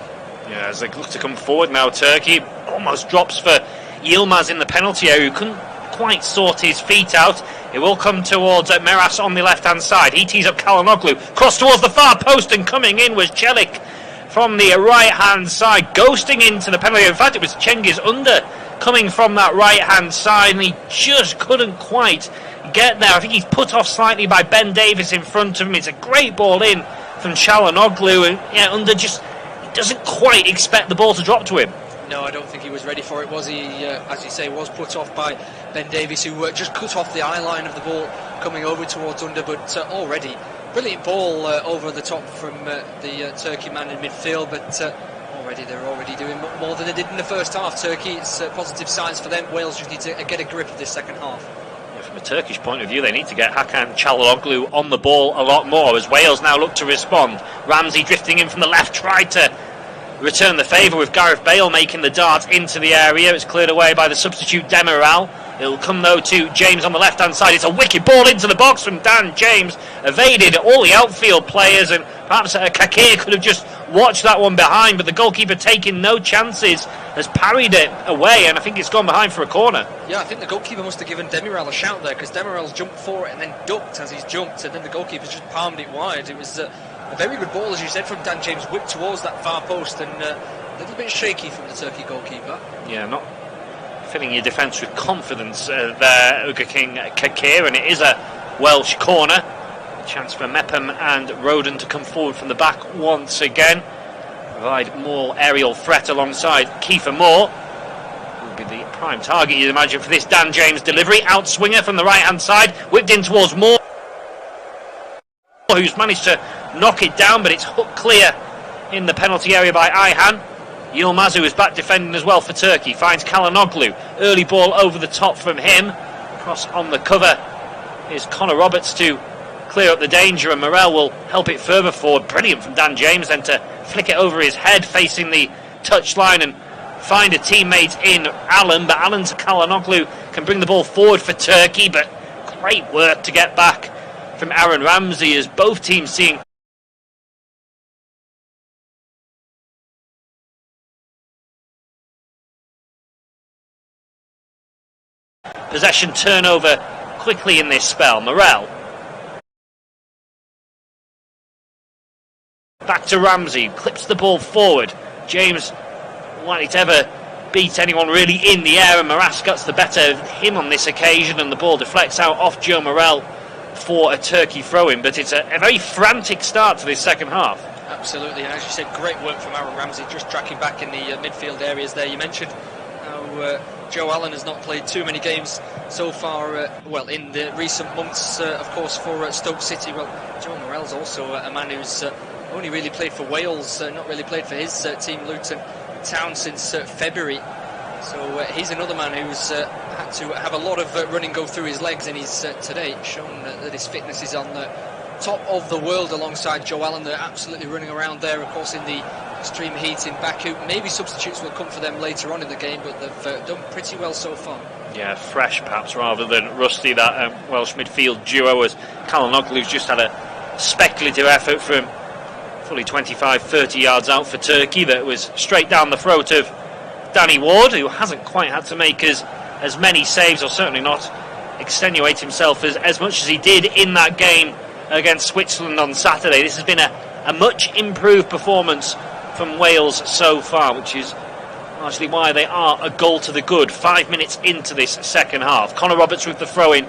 Yeah, as they look to come forward now, Turkey almost drops for Yilmaz in the penalty area, who couldn't quite sort his feet out. It will come towards Meras on the left-hand side. He tees up Çalhanoğlu, cross towards the far post, and coming in was Çelik from the right-hand side, ghosting into the penalty area. In fact, it was Cengiz Ünder coming from that right-hand side, and he just couldn't quite get there. I think he's put off slightly by Ben Davies in front of him. It's a great ball in from Çalhanoğlu, and yeah, Ünder just doesn't quite expect the ball to drop to him. No, I don't think he was ready for it, was he? As you say, was put off by Ben Davies, who just cut off the eye line of the ball coming over towards Ünder, but already brilliant ball over the top from the Turkey man in midfield, but already they're already doing more than they did in the first half. Turkey, it's positive signs for them. Wales just need to get a grip of this second half. From a Turkish point of view, they need to get Hakan Çalhanoğlu on the ball a lot more, as Wales now look to respond. Ramsey drifting in from the left, tried to return the favour with Gareth Bale making the dart into the area. It's cleared away by the substitute Demiral. It'll come though to James on the left hand side. It's a wicked ball into the box from Dan James, evaded all the outfield players, and perhaps Kakir could have just watched that one behind, but the goalkeeper, taking no chances, has parried it away, and I think it's gone behind for a corner. Yeah, I think the goalkeeper must have given Demiral a shout there, because Demiral's jumped for it and then ducked as he's jumped, and then the goalkeeper's just palmed it wide. It was a very good ball, as you said, from Dan James, whipped towards that far post, and a little bit shaky from the Turkey goalkeeper. Yeah, not filling your defence with confidence there, Ugurking Kakir, and it is a Welsh corner. A chance for Mepham and Roden to come forward from the back once again, provide more aerial threat alongside Kiefer Moore, who will be the prime target, you'd imagine, for this Dan James delivery. Outswinger from the right hand side, whipped in towards Moore, who's managed to knock it down, but it's hooked clear in the penalty area by Ayhan. Yilmaz, who is back defending as well for Turkey, finds Çalhanoğlu. Early ball over the top from him. Cross on the cover is Connor Roberts to clear up the danger, and Morel will help it further forward. Brilliant from Dan James then to flick it over his head facing the touchline and find a teammate in Allen, but Allen to Kalanoglu can bring the ball forward for Turkey, but great work to get back from Aaron Ramsey as both teams seeing possession turnover quickly in this spell. Morel back to Ramsey, clips the ball forward. James likely to ever beat anyone really in the air, and Maras gets the better of him on this occasion, and the ball deflects out off Joe Morel for a Turkey throw-in. But it's a very frantic start to this second half. Absolutely, and as you said, great work from Aaron Ramsey, just tracking back in the midfield areas there. You mentioned how Joe Allen has not played too many games so far, well, in the recent months, of course, for Stoke City. Well, Joe Morel's also a man who's only really played for Wales, not really played for his team Luton Town since February. So he's another man who's had to have a lot of running go through his legs, and he's today shown that his fitness is on the top of the world alongside Joe Allen. They're absolutely running around there, of course, in the extreme heat in Baku. Maybe substitutes will come for them later on in the game, but they've done pretty well so far. Yeah, fresh perhaps rather than rusty, that Welsh midfield duo, as Kalanoglu's just had a speculative effort from fully 25-30 yards out for Turkey that was straight down the throat of Danny Ward, who hasn't quite had to make as many saves, or certainly not extenuate himself as much as he did in that game against Switzerland on Saturday. This has been a much improved performance from Wales so far, which is largely why they are a goal to the good 5 minutes into this second half. Connor Roberts with the throw-in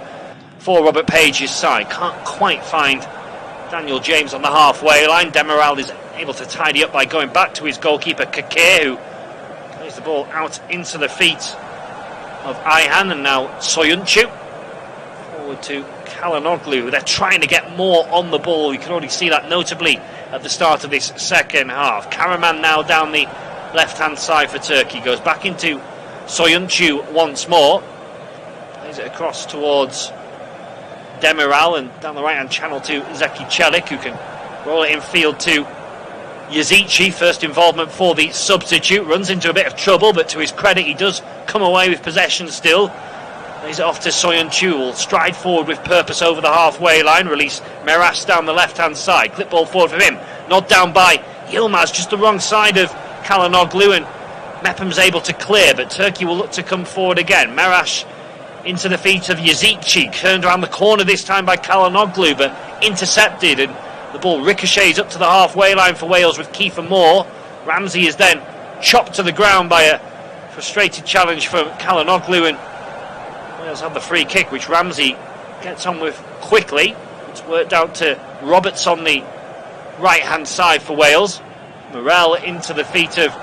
for Robert Page's side. Can't quite find Daniel James on the halfway line. Demiral is able to tidy up by going back to his goalkeeper Kakir, who plays the ball out into the feet of Ayhan, and now Soyuncu forward to Kalanoglu. They're trying to get more on the ball. You can already see that notably at the start of this second half. Karaman now down the left-hand side for Turkey, goes back into Soyuncu once more, plays it across towards Demiral, and down the right-hand channel to Zeki Çelik, who can roll it in field to Yazici. First involvement for the substitute, runs into a bit of trouble, but to his credit he does come away with possession still. Plays it off to Soyuncu, will stride forward with purpose over the halfway line, release Meras down the left-hand side, clip ball forward from him, nod down by Yilmaz, just the wrong side of Kalanoglu, and Mepham's able to clear, but Turkey will look to come forward again. Meras into the feet of Yazici, turned around the corner this time by Kalanoglu, but intercepted, and the ball ricochets up to the halfway line for Wales with Kiefer Moore. Ramsey is then chopped to the ground by a frustrated challenge from Kalanoglu, and Wales have the free kick, which Ramsey gets on with quickly. It's worked out to Roberts on the right-hand side for Wales. Morel into the feet of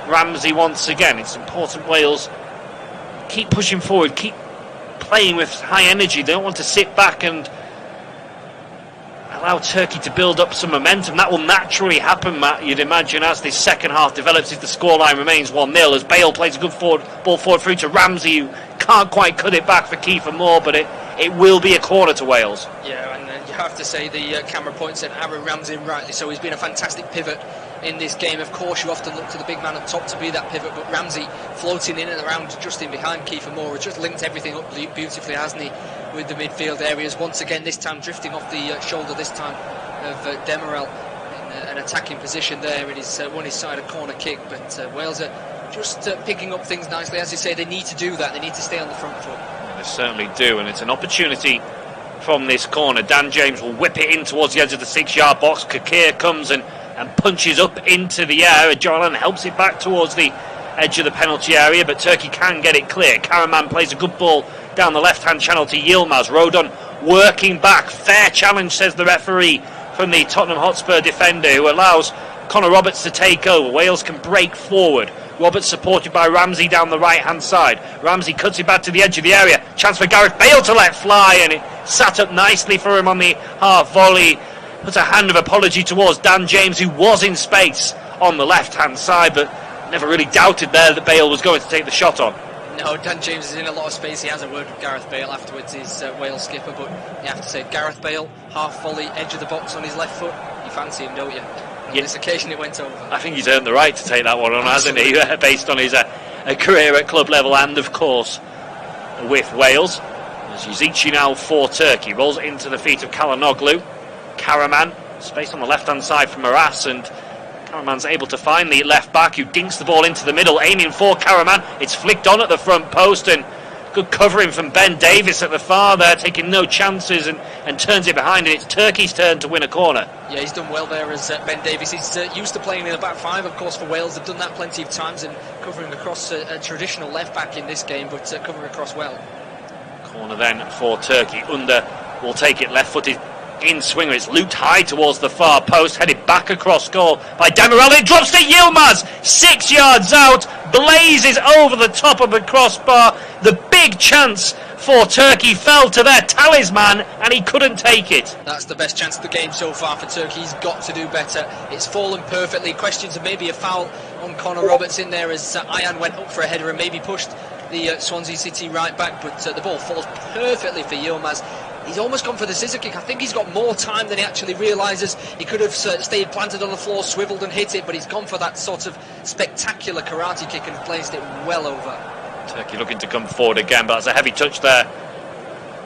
Ramsey once again. It's important Wales keep pushing forward, keep playing with high energy. They don't want to sit back and allow Turkey to build up some momentum. That will naturally happen, Matt, you'd imagine, as this second half develops, if the scoreline remains 1-0, as Bale plays a good ball forward through to Ramsey, who can't quite cut it back for Kiefer Moore, but it will be a corner to Wales. Yeah, and you have to say the camera points at Aaron Ramsey, rightly so. He's been a fantastic pivot in this game. Of course, you often look to the big man up top to be that pivot, but Ramsey floating in and around just in behind Kiefer Moore has just linked everything up beautifully, hasn't he, with the midfield areas. Once again, this time drifting off the shoulder this time of Demiral in an attacking position there, and he's won his side a corner kick, but Wales are just picking up things nicely. As you say, they need to do that. They need to stay on the front foot. They certainly do, and it's an opportunity from this corner. Dan James will whip it in towards the edge of the 6-yard box. Kakir comes and punches up into the air. Joe Allen helps it back towards the edge of the penalty area, but Turkey can get it clear. Karaman plays a good ball down the left-hand channel to Yilmaz. Rodon working back. Fair challenge, says the referee, from the Tottenham Hotspur defender, who allows Connor Roberts to take over. Wales can break forward. Roberts supported by Ramsey down the right-hand side. Ramsey cuts it back to the edge of the area. Chance for Gareth Bale to let fly, and it sat up nicely for him on the half volley. Puts a hand of apology towards Dan James, who was in space on the left-hand side, but never really doubted there that Bale was going to take the shot on. No, Dan James is in a lot of space. He has a word with Gareth Bale afterwards, his Wales skipper, but you have to say, Gareth Bale, half volley, edge of the box on his left foot. You fancy him, don't you? On this occasion it went over. I think he's earned the right to take that one on, hasn't he? Based on his career at club level and, of course, with Wales. As Yuzici now for Turkey. Rolls it into the feet of Çalhanoğlu. Karaman, space on the left-hand side for Maras, and Karaman's able to find the left-back, who dinks the ball into the middle, aiming for Karaman. It's flicked on at the front post, and good covering from Ben Davies at the far there, taking no chances and turns it behind, and it's Turkey's turn to win a corner. Yeah, he's done well there as Ben Davies. He's used to playing in the back five, of course, for Wales. They've done that plenty of times, and covering across a traditional left-back in this game, but covering across well. Corner then for Turkey. Under will take it left-footed in swinger. It's looped high towards the far post, headed back across goal by Demirel. It drops to Yilmaz, 6 yards out, blazes over the top of the crossbar. The big chance for Turkey fell to their talisman, and he couldn't take it. That's the best chance of the game so far for Turkey. He's got to do better. It's fallen perfectly. Questions of maybe a foul on Connor Roberts in there as Ayhan went up for a header and maybe pushed the Swansea City right back, but the ball falls perfectly for Yilmaz. He's almost gone for the scissor kick. I think he's got more time than he actually realises. He could have stayed planted on the floor, swiveled and hit it, but he's gone for that sort of spectacular karate kick and placed it well over. Turkey looking to come forward again, but that's a heavy touch there.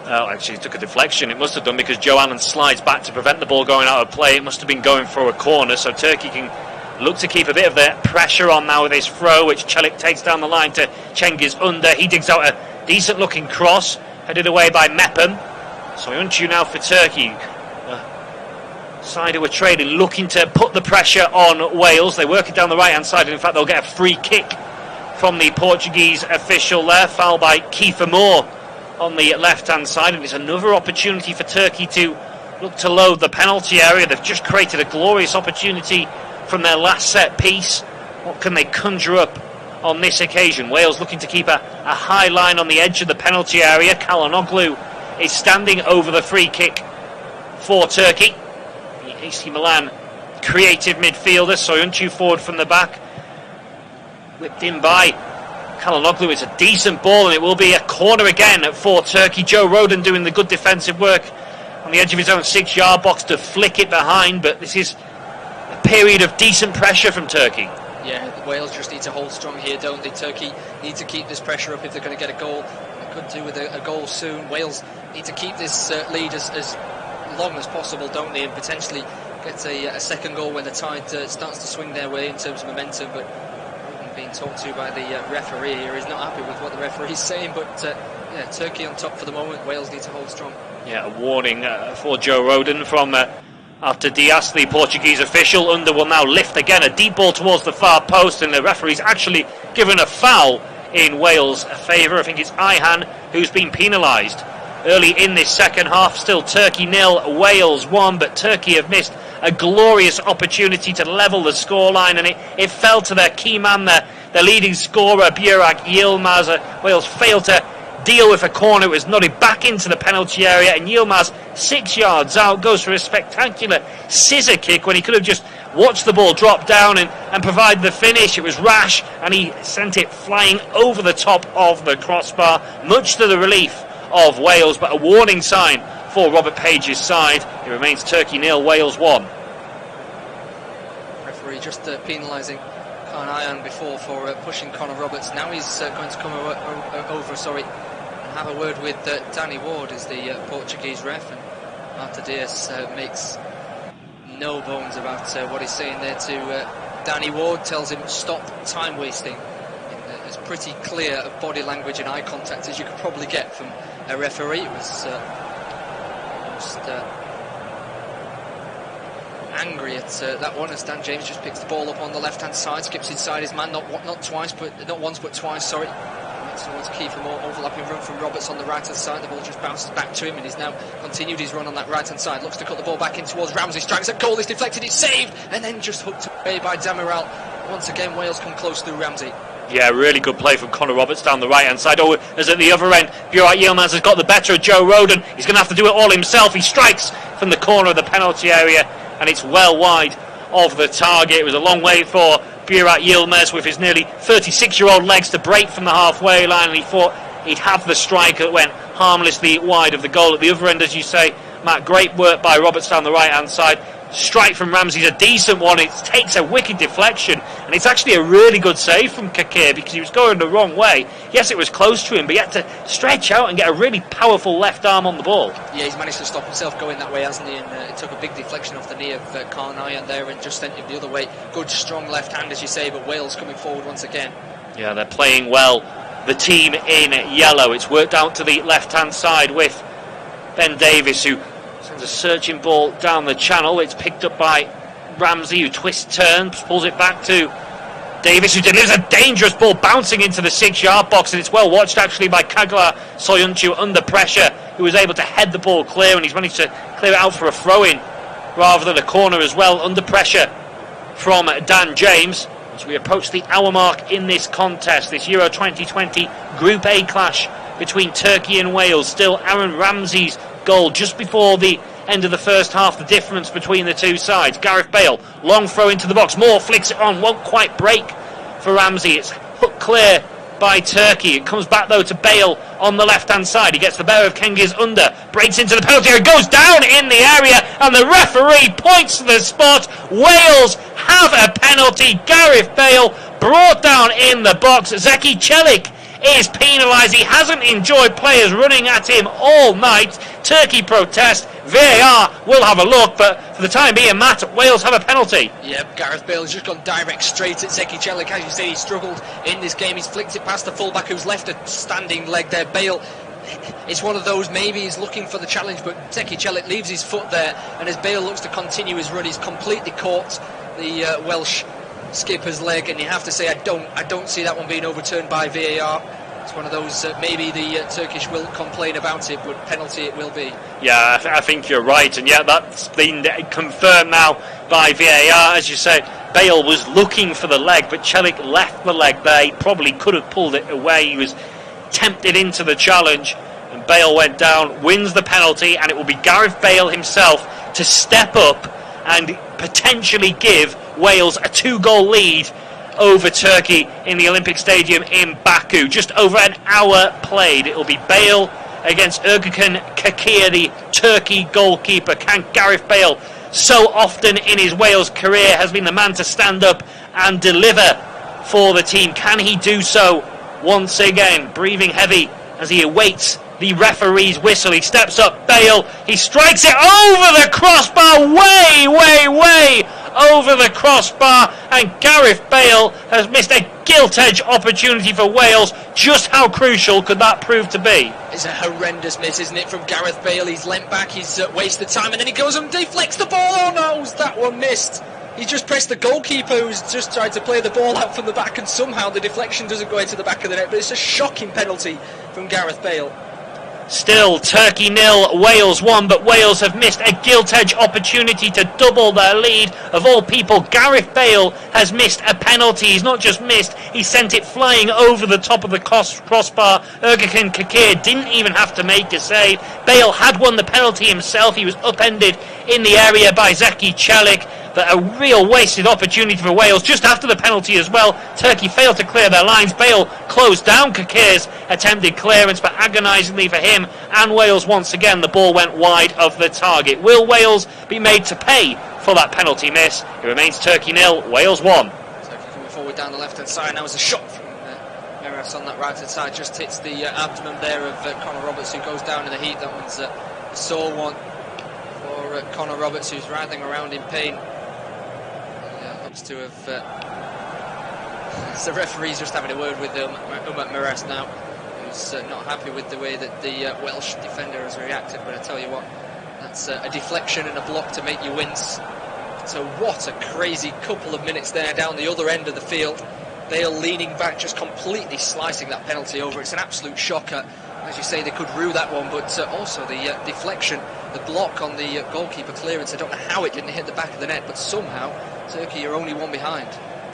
Oh, actually, he took a deflection. It must have done, because Joe Allen slides back to prevent the ball going out of play. It must have been going for a corner, so Turkey can look to keep a bit of the pressure on now with his throw, which Çelik takes down the line to Cengiz Under. He digs out a decent looking cross, headed away by Mepham. Soyuncu now for Turkey. Side who were trading, looking to put the pressure on Wales. They work it down the right hand side, and in fact they'll get a free kick from the Portuguese official there. Foul by Kiefer Moore on the left hand side, and it's another opportunity for Turkey to look to load the penalty area. They've just created a glorious opportunity from their last set piece. What can they conjure up on this occasion? Wales looking to keep a high line on the edge of the penalty area. Çalhanoğlu is standing over the free kick for Turkey. The AC Milan creative midfielder, Soyuncu forward from the back, whipped in by Çalhanoğlu. It's a decent ball, and it will be a corner again for Turkey. Joe Rodon doing the good defensive work on the edge of his own 6-yard box to flick it behind, but this is a period of decent pressure from Turkey. Yeah, Wales just need to hold strong here, don't they? Turkey need to keep this pressure up if they're going to get a goal. They could do with a goal soon. Wales need to keep this lead as long as possible, don't they? And potentially get a second goal when the tide starts to swing their way in terms of momentum. But being talked to by the referee here, he's not happy with what the referee's saying. But yeah, Turkey on top for the moment. Wales need to hold strong. Yeah, a warning for Joe Rodon from after Dias, the Portuguese official. Under will now lift again, a deep ball towards the far post, and the referee's actually given a foul in Wales' favour. I think it's Ayhan who's been penalised early in this second half. Still Turkey 0, Wales 1, but Turkey have missed a glorious opportunity to level the scoreline, and it fell to their key man, their leading scorer, Burak Yilmaz. Wales failed to deal with a corner. It was nodded back into the penalty area, and Yilmaz, 6 yards out, goes for a spectacular scissor kick when he could have just watched the ball drop down and provide the finish. It was rash, and he sent it flying over the top of the crossbar, much to the relief of Wales, but a warning sign for Robert Page's side. It remains Turkey 0, Wales 1. Referee just penalising Kaan Ayhan before for pushing Connor Roberts. Now he's going to come over and have a word with Danny Ward, as the Portuguese ref, and Marta Dias makes no bones about what he's saying there to Danny Ward. Tells him stop time wasting. It's pretty clear of body language and eye contact as you could probably get from a referee. It was almost angry at that one, as Dan James just picks the ball up on the left hand side, skips inside his man, not once but twice, sorry. Towards Kiefer Moore, overlapping run from Roberts on the right hand side. The ball just bounces back to him, and he's now continued his run on that right hand side. Looks to cut the ball back in towards Ramsey. Strikes at goal, it's deflected, it's saved, and then just hooked away by Demirel. Once again, Wales come close through Ramsey. Yeah, really good play from Connor Roberts down the right hand side. Oh, as at the other end, Burak Yilmaz has got the better of Joe Rodon. He's going to have to do it all himself. He strikes from the corner of the penalty area, and it's well wide of the target. It was a long way for Burak Yilmaz with his nearly 36-year-old legs to break from the halfway line, and he thought he'd have the strike that went harmlessly wide of the goal. At the other end, as you say, Matt, great work by Roberts down the right-hand side. Strike from Ramsey's a decent one. It takes a wicked deflection, and it's actually a really good save from Kakir because he was going the wrong way. Yes, it was close to him, but he had to stretch out and get a really powerful left arm on the ball. Yeah, he's managed to stop himself going that way, hasn't he? And it took a big deflection off the knee of Karnayan there and just sent him the other way. Good, strong left hand, as you say, but Wales coming forward once again. Yeah, they're playing well. The team in yellow. It's worked out to the left-hand side with Ben Davies, who sends a searching ball down the channel. It's picked up by Ramsey, who twists, turns, pulls it back to Davies, who delivers a dangerous ball bouncing into the 6-yard box, and it's well watched actually by Kaglar Soyuncu under pressure, who was able to head the ball clear, and he's managed to clear it out for a throw-in rather than a corner as well, under pressure from Dan James. As we approach the hour mark in this contest, this Euro 2020 Group A clash between Turkey and Wales. Still Aaron Ramsey's goal just before the end of the first half, the difference between the two sides. Gareth Bale, long throw into the box, Moore flicks it on, won't quite break for Ramsey. It's hooked clear by Turkey. It comes back though to Bale on the left hand side. He gets the better of Cengiz Under, breaks into the penalty area, goes down in the area, and the referee points to the spot. Wales have a penalty. Gareth Bale brought down in the box. Zeki Çelik is penalised. He hasn't enjoyed players running at him all night. Turkey protest. VAR will have a look, but for the time being, Matt, Wales have a penalty. Yeah, Gareth Bale has just gone direct straight at Zeki Çelik. As you say, he struggled in this game. He's flicked it past the fullback who's left a standing leg there. Bale, it's one of those, maybe he's looking for the challenge, but Zeki Çelik leaves his foot there, and as Bale looks to continue his run, he's completely caught the Welsh skipper's leg, and you have to say I don't see that one being overturned by VAR. It's one of those, maybe the Turkish will complain about it, but penalty it will be. Yeah, I think you're right, and yeah, that's been confirmed now by VAR. As you say, Bale was looking for the leg, but Çelik left the leg there. He probably could have pulled it away. He was tempted into the challenge, and Bale went down, wins the penalty, and it will be Gareth Bale himself to step up and potentially give Wales a 2-goal lead over Turkey in the Olympic Stadium in Baku. Just over an hour played. It will be Bale against Ergün Kakir, the Turkey goalkeeper. Can Gareth Bale, so often in his Wales career, has been the man to stand up and deliver for the team? Can he do so once again? Breathing heavy as he awaits the referee's whistle. He steps up, Bale, he strikes it over the crossbar, way over the crossbar, and Gareth Bale has missed a gilt-edge opportunity for Wales. Just how crucial could that prove to be? It's a horrendous miss, isn't it, from Gareth Bale? He's leant back, he's wasted time, and then he goes and deflects the ball. Oh no, that one missed. He just pressed the goalkeeper, who's just tried to play the ball out from the back, and somehow the deflection doesn't go into the back of the net. But it's a shocking penalty from Gareth Bale. Still Turkey 0, Wales 1, but Wales have missed a gilt-edge opportunity to double their lead. Of all people, Gareth Bale has missed a penalty. He's not just missed, he sent it flying over the top of the crossbar. Ergün Kakir didn't even have to make a save. Bale had won the penalty himself. He was upended in the area by Zeki Çelik. But a real wasted opportunity for Wales just after the penalty as well. Turkey failed to clear their lines. Bale closed down Kakir's attempted clearance, but agonisingly for him and Wales once again, the ball went wide of the target. Will Wales be made to pay for that penalty miss? It remains Turkey 0, Wales 1. Turkey coming forward down the left-hand side. Now there's a shot from Meras on that right-hand side. Just hits the abdomen there of Connor Roberts, who goes down in the heat. That one's a sore one for Connor Roberts, who's writhing around in pain. To have the referee's just having a word with Umut Meras now, who's not happy with the way that the Welsh defender has reacted. But I tell you what, that's a deflection and a block to make you wince. So what a crazy couple of minutes there down the other end of the field. Bale leaning back, just completely slicing that penalty over. It's an absolute shocker. As you say, they could rue that one, but also the deflection, the block on the goalkeeper clearance. I don't know how it didn't hit the back of the net, but somehow Turkey are only one behind.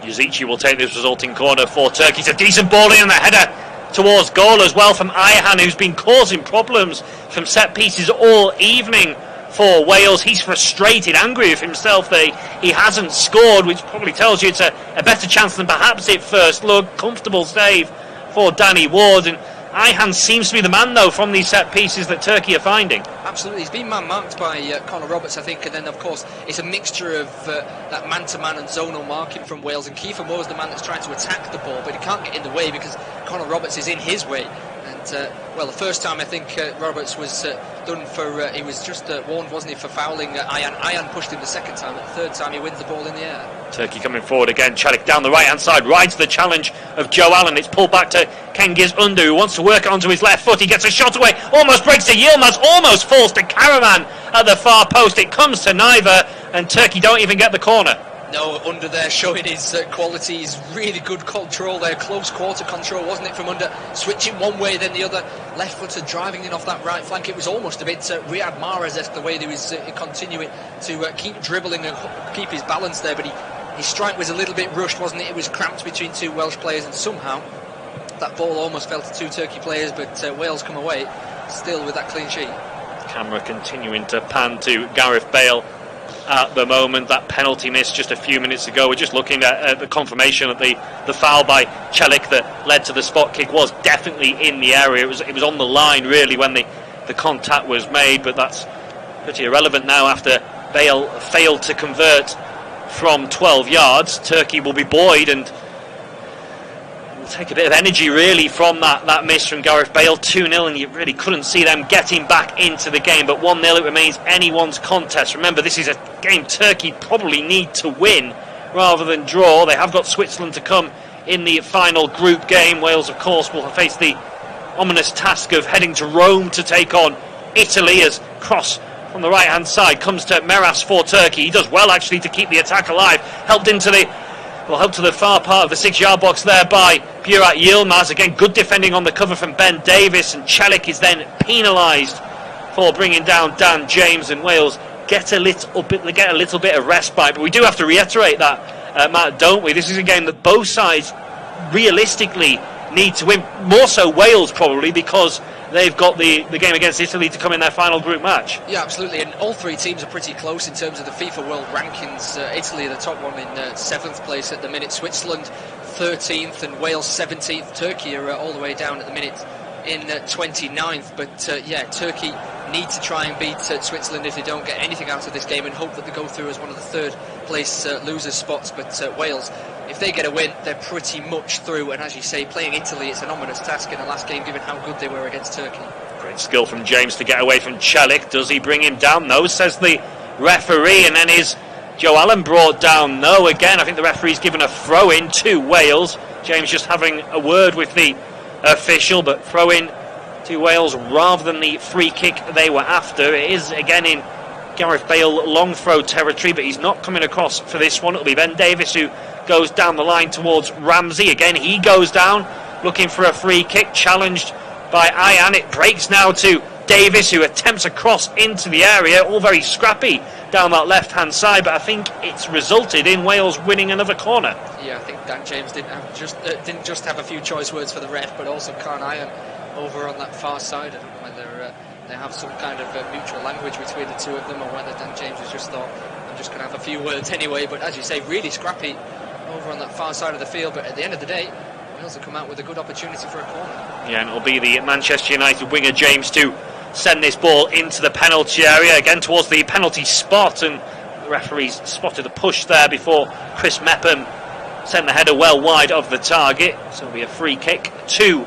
Yazici will take this resulting corner for Turkey. It's a decent ball in, and the header towards goal as well from Ayhan, who's been causing problems from set pieces all evening for Wales. He's frustrated, angry with himself that he hasn't scored, which probably tells you it's a better chance than perhaps it first looked. Comfortable save for Danny Ward, and Ayhan seems to be the man, though, from these set pieces that Turkey are finding. Absolutely, he's been man-marked by Connor Roberts, I think, and then, of course, it's a mixture of that man-to-man and zonal marking from Wales, and Kiefer Moore's the man that's trying to attack the ball, but he can't get in the way because Connor Roberts is in his way. And, well, the first time I think Roberts was done for, he was just warned, wasn't he, for fouling Ayhan. Ayhan pushed him the second time, and the third time he wins the ball in the air. Turkey coming forward again. Celik down the right-hand side, rides the challenge of Joe Allen. It's pulled back to Cengiz Ünder, who wants to work it onto his left foot. He gets a shot away, almost breaks to Yilmaz, almost falls to Karaman at the far post. It comes to neither, and Turkey don't even get the corner. No, Ünder there showing his qualities, really good control there, close quarter control, wasn't it, from Ünder, switching one way then the other, left footer driving in off that right flank. It was almost a bit Riyad Mahrez-esque the way he was continuing to keep dribbling and keep his balance there, but his strike was a little bit rushed, wasn't it? It was cramped between two Welsh players, and somehow that ball almost fell to two Turkey players, but Wales come away still with that clean sheet. Camera continuing to pan to Gareth Bale at the moment. That penalty miss just a few minutes ago. We're just looking at the confirmation that the foul by Celik that led to the spot kick was definitely in the area. It was on the line really when the contact was made, but that's pretty irrelevant now after Bale failed to convert from 12 yards. Turkey will be buoyed and will take a bit of energy really from that miss from Gareth Bale. 2-0, and you really couldn't see them getting back into the game, but 1-0 it remains anyone's contest. Remember, this is a game Turkey probably need to win rather than draw. They have got Switzerland to come in the final group game. Wales, of course, will face the ominous task of heading to Rome to take on Italy, as cross from the right hand side comes to Meras for Turkey. He does well actually to keep the attack alive, helped to the far part of the 6-yard box there by Burak Yilmaz. Again, good defending on the cover from Ben Davies, and Celik is then penalised for bringing down Dan James, and Wales get a little bit of respite. But we do have to reiterate that, Matt, don't we? This is a game that both sides realistically need to win, more so Wales probably, because they've got the game against Italy to come in their final group match. Yeah, absolutely, and all three teams are pretty close in terms of the FIFA World Rankings. Italy are the top one in 7th place at the minute, Switzerland 13th, and Wales 17th. Turkey are all the way down at the minute in 29th, but yeah, Turkey need to try and beat Switzerland if they don't get anything out of this game, and hope that they go through as one of the 3rd place losers spots. But Wales, if they get a win, they're pretty much through, and as you say, playing Italy, it's an ominous task in the last game given how good they were against Turkey. Great skill from James to get away from Celik. Does he bring him down? No, says the referee, and then is Joe Allen brought down? No, again, I think the referee's given a throw-in to Wales. James just having a word with the official, but throw-in to Wales rather than the free kick they were after. It is again in Gareth Bale long throw territory, but he's not coming across for this one. It'll be Ben Davies who goes down the line towards Ramsey. Again, he goes down looking for a free kick, challenged by Ayhan. It breaks now to Davies, who attempts a cross into the area, all very scrappy down that left hand side, but I think it's resulted in Wales winning another corner. Yeah, I think Dan James didn't just have a few choice words for the ref, but also Kaan Ayhan over on that far side. I don't know whether they have some kind of mutual language between the two of them, or whether Dan James has just thought, I'm just going to have a few words anyway. But as you say, really scrappy over on that far side of the field, but at the end of the day, Wales have come out with a good opportunity for a corner. Yeah, and it'll be the Manchester United winger James to send this ball into the penalty area, again towards the penalty spot, and the referees spotted a push there before Chris Mepham sent the header well wide of the target. So it'll be a free kick to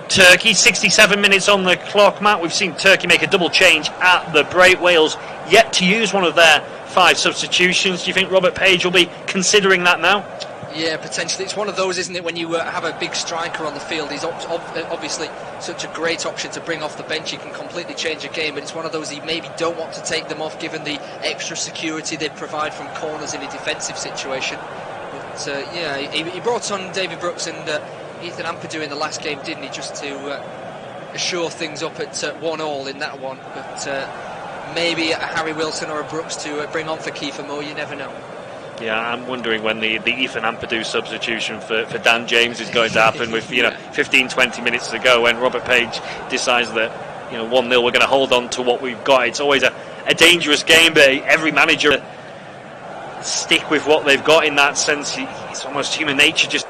Turkey. 67 minutes on the clock, Matt. We've seen Turkey make a double change at the break. Wales yet to use one of their 5 substitutions. Do you think Robert Page will be considering that now? Yeah, potentially. It's one of those, isn't it, when you have a big striker on the field. He's obviously such a great option to bring off the bench. He can completely change a game, but it's one of those he maybe don't want to take them off given the extra security they provide from corners in a defensive situation. But yeah, he brought on David Brooks and Ethan Ampadu in the last game, didn't he, just to assure things up at 1-1 in that one. But maybe a Harry Wilson or a Brooks to bring on for Kiefer Moore, you never know. Yeah, I'm wondering when the Ethan Ampadu substitution for Dan James is going to happen with 15-20 minutes to go, when Robert Page decides that 1-0 we're going to hold on to what we've got. It's always a a dangerous game, but every manager stick with what they've got in that sense. It's almost human nature just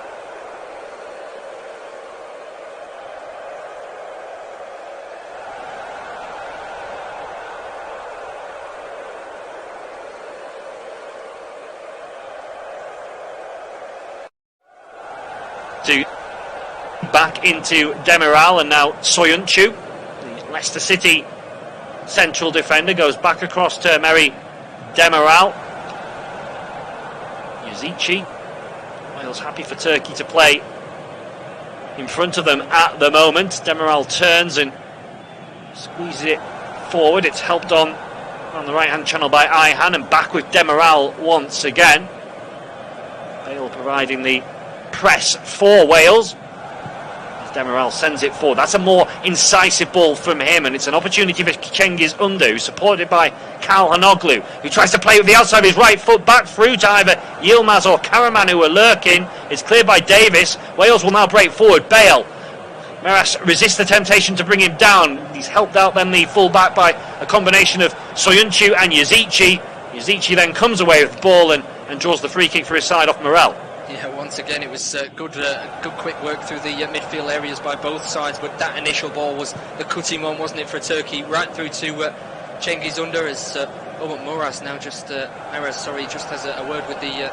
to back into Demiral, and now Soyuncu, the Leicester City central defender, goes back across to Mary Demiral. Yazici, Wales happy for Turkey to play in front of them at the moment. Demiral turns and squeezes it forward. It's helped on the right hand channel by Ayhan, and back with Demiral once again. Bale providing the press for Wales. Demiral sends it forward. That's a more incisive ball from him, and it's an opportunity for Cengiz Under, supported by Calhanoglu, who tries to play with the outside of his right foot back through to either Yilmaz or Karaman, who are lurking. It's cleared by Davis. Wales will now break forward. Bale. Meras resists the temptation to bring him down. He's helped out then the full back by a combination of Soyuncu and Yazici. Yazici then comes away with the ball and draws the free kick for his side off Morel. Yeah, once again, it was good quick work through the midfield areas by both sides, but that initial ball was the cutting one, wasn't it, for Turkey, right through to Cengiz Under, as Meras now just has a word with the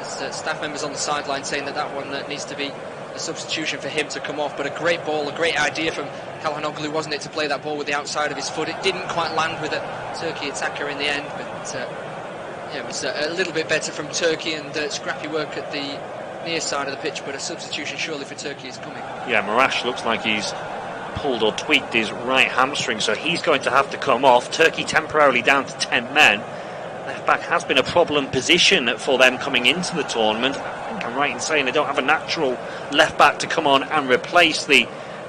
staff members on the sideline, saying that one needs to be a substitution for him to come off. But a great ball, a great idea from Calhanoglu, wasn't it, to play that ball with the outside of his foot. It didn't quite land with a Turkey attacker in the end, but yeah, it was a little bit better from Turkey, and scrappy work at the near side of the pitch, but a substitution surely for Turkey is coming. Yeah, Marash looks like he's pulled or tweaked his right hamstring, so he's going to have to come off. Turkey temporarily down to 10 men. Left back has been a problem position for them coming into the tournament. I think I'm right in saying they don't have a natural left back to come on and replace the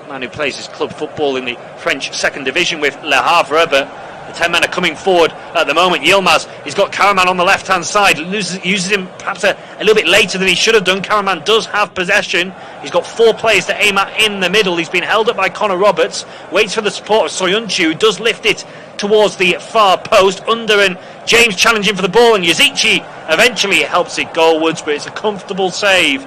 man who plays his club football in the French second division with Le Havre, but the 10 men are coming forward at the moment. Yilmaz, he's got Karaman on the left-hand side, uses him perhaps a little bit later than he should have done. Karaman does have possession. He's got 4 players to aim at in the middle. He's been held up by Connor Roberts, waits for the support of Soyuncu, does lift it towards the far post. Under and James challenging for the ball, and Yazici eventually helps it goalwards, but it's a comfortable save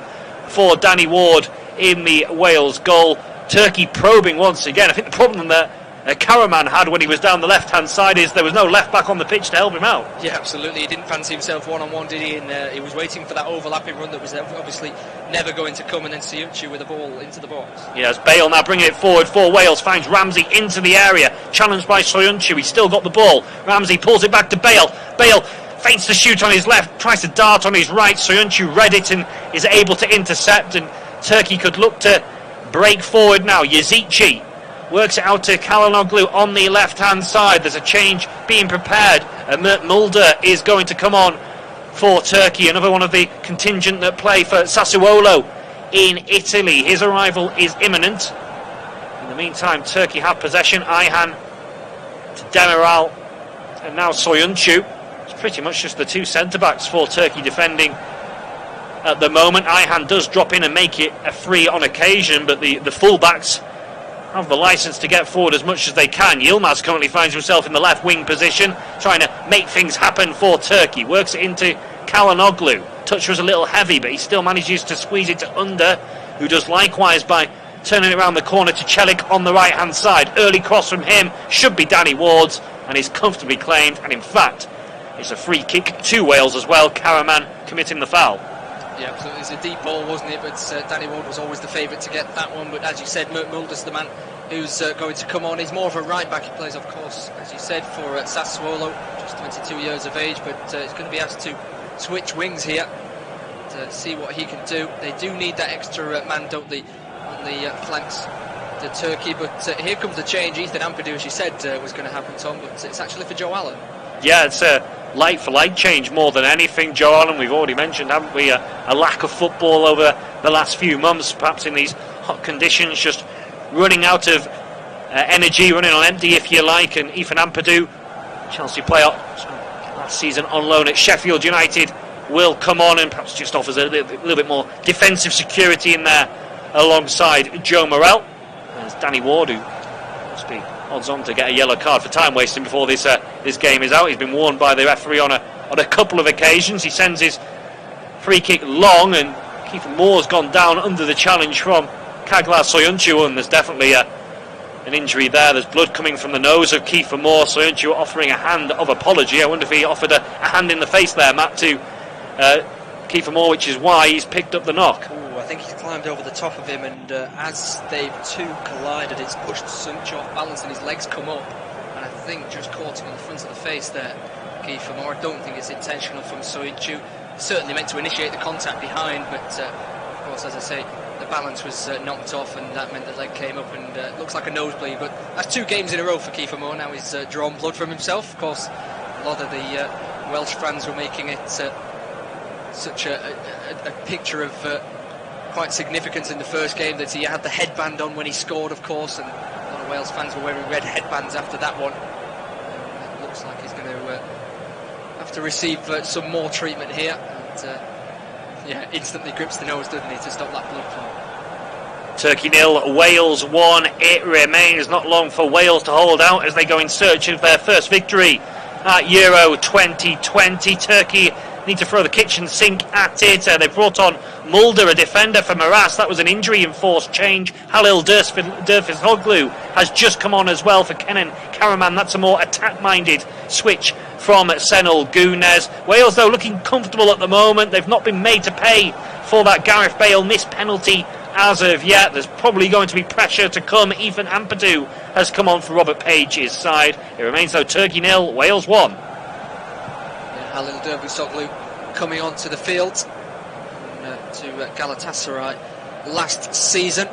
for Danny Ward in the Wales goal. Turkey probing once again. I think the problem that Karaman had when he was down the left-hand side is there was no left-back on the pitch to help him out. Yeah, absolutely. He didn't fancy himself one-on-one, did he? And he was waiting for that overlapping run that was obviously never going to come, and then Soyuncu with the ball into the box. Yes, Bale now bringing it forward for Wales, finds Ramsey into the area, challenged by Soyuncu. He's still got the ball. Ramsey pulls it back to Bale. Bale feints to shoot on his left, tries to dart on his right. Soyuncu read it and is able to intercept, and Turkey could look to break forward now. Yazici works it out to Calhanoglu on the left-hand side. There's a change being prepared. Mert Mulder is going to come on for Turkey, another one of the contingent that play for Sassuolo in Italy. His arrival is imminent. In the meantime, Turkey have possession. Ayhan to Demiral, and now Soyuncu. It's pretty much just the 2 centre-backs for Turkey defending at the moment. Ayhan does drop in and make it a free on occasion, but the full-backs have the licence to get forward as much as they can. Yilmaz currently finds himself in the left wing position, trying to make things happen for Turkey. Works it into Calhanoglu. Touch was a little heavy, but he still manages to squeeze it to Under, who does likewise by turning it around the corner to Celik on the right hand side. Early cross from him should be Danny Ward's, and is comfortably claimed, and in fact it's a free kick to Wales as well. Karaman committing the foul. Yeah, absolutely. It was a deep ball, wasn't it? But Danny Ward was always the favourite to get that one. But as you said, Mert Mulder's the man who's going to come on. He's more of a right back. He plays, of course, as you said, for Sassuolo, just 22 years of age. But he's going to be asked to switch wings here to see what he can do. They do need that extra man, don't they, on the flanks to Turkey. But here comes the change. Ethan Ampadu, as you said, was going to happen, Tom. But it's actually for Joe Allen. Yeah, it's a light-for-light change more than anything, Joe Allen. We've already mentioned, haven't we, a lack of football over the last few months, perhaps in these hot conditions, just running out of energy, running on empty, if you like. And Ethan Ampadu, Chelsea player last season on loan at Sheffield United, will come on and perhaps just offers a little bit more defensive security in there alongside Joe Morel. There's Danny Ward, who must be odds on to get a yellow card for time wasting before this game is out. He's been warned by the referee on a couple of occasions. He sends his free kick long, and Kiefer Moore's gone down under the challenge from Kaglar Soyuncu, and there's definitely an injury there. There's blood coming from the nose of Kiefer Moore. Soyuncu offering a hand of apology. I wonder if he offered a hand in the face there, Matt, to Kiefer Moore, which is why he's picked up the knock. Ooh, I think he's climbed over the top of him, and as they two collided, it's pushed Soyuncu off balance and his legs come up, and I think just caught him on the front of the face there, Kiefer Moore. I don't think it's intentional from Soyuncu. Certainly meant to initiate the contact behind, but of course, as I say, the balance was knocked off, and that meant the leg came up, and looks like a nosebleed. But that's 2 games in a row for Kiefer Moore. Now he's drawn blood from himself. Of course, a lot of the Welsh fans were making it such a picture of quite significance in the first game, that he had the headband on when he scored, of course, and a lot of Wales fans were wearing red headbands after that one. It looks like he's going to have to receive some more treatment here, and yeah, instantly grips the nose, doesn't he, to stop that blood flow. Turkey 0, Wales 1. It remains not long for Wales to hold out as they go in search of their first victory at Euro 2020. Turkey need to throw the kitchen sink at it. They brought on Mulder, a defender for Maras. That was an injury-enforced change. Halil Dervishoglu has just come on as well for Kenan Karaman. That's a more attack-minded switch from Senol Gunes. Wales, though, looking comfortable at the moment. They've not been made to pay for that Gareth Bale missed penalty as of yet. There's probably going to be pressure to come. Ethan Ampadu has come on for Robert Page's side. It remains, though, Turkey 0, Wales 1. Halil Dervishoglu coming onto the field to Galatasaray last season.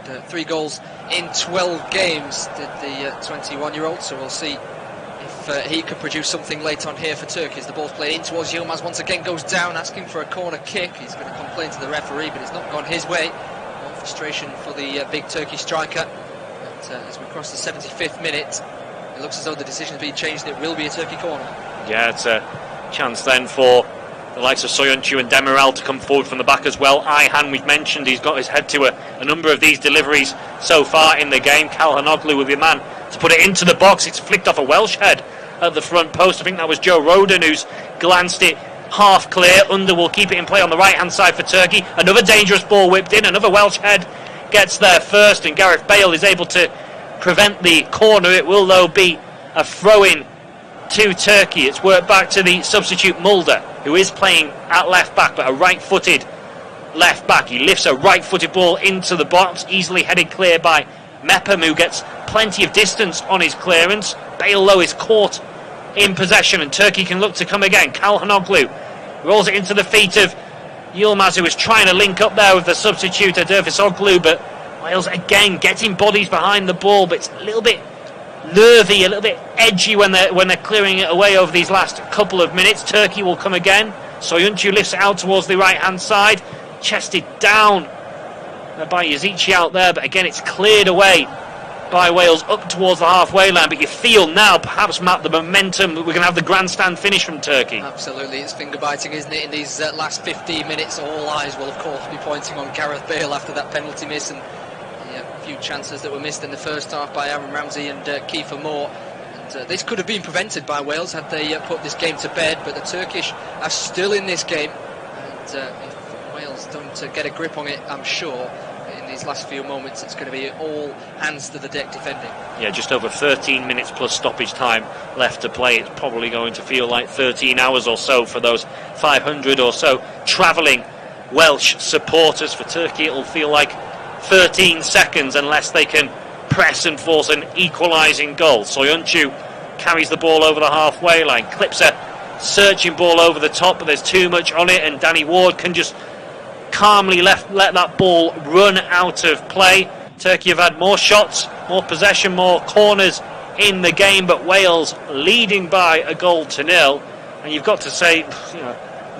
3 goals in 12 games did the 21-year-old, so we'll see if he can produce something late on here for Turkey as the ball's played in towards Yilmaz. Once again goes down, asking for a corner kick. He's going to complain to the referee, but it's not gone his way. More frustration for the big Turkey striker. But as we cross the 75th minute, it looks as though the decision has been changed. It will be a Turkey corner. Yeah, it's a chance then for the likes of Soyuncu and Demiral to come forward from the back as well. Ayhan, we've mentioned, he's got his head to a number of these deliveries so far in the game. Calhanoglu with the man to put it into the box. It's flicked off a Welsh head at the front post. I think that was Joe Roden who's glanced it half clear. Under will keep it in play on the right hand side for Turkey. Another dangerous ball whipped in. Another Welsh head gets there first, and Gareth Bale is able to prevent the corner. It will, though, be a throw-in to Turkey. It's worked back to the substitute Mulder, who is playing at left back, but a right-footed left back. He lifts a right-footed ball into the box, easily headed clear by Mepham, who gets plenty of distance on his clearance. Bale, though, is caught in possession, and Turkey can look to come again. Calhanoglu rolls it into the feet of Yilmaz, who is trying to link up there with the substitute Dervishoglu, but Wales again getting bodies behind the ball, but it's a little bit nervy, a little bit edgy when they're clearing it away over these last couple of minutes. Turkey will come again. Soyuncu lifts it out towards the right hand side, chested down by Yazici out there, but again it's cleared away by Wales up towards the halfway line. But you feel now, perhaps, Matt, the momentum, we're going to have the grandstand finish from Turkey. Absolutely, it's finger biting, isn't it, in these last 15 minutes. All eyes will of course be pointing on Gareth Bale after that penalty miss, and a few chances that were missed in the first half by Aaron Ramsey and Kiefer Moore. And this could have been prevented by Wales had they put this game to bed, but the Turkish are still in this game, and if Wales don't get a grip on it, I'm sure in these last few moments it's going to be all hands to the deck defending. Yeah, just over 13 minutes plus stoppage time left to play. It's probably going to feel like 13 hours or so for those 500 or so travelling Welsh supporters. For Turkey it'll feel like 13 seconds unless they can press and force an equalising goal. Soyuncu carries the ball over the halfway line, clips a searching ball over the top, but there's too much on it, and Danny Ward can just calmly let that ball run out of play. Turkey have had more shots, more possession, more corners in the game, but Wales leading by 1-0, and you've got to say,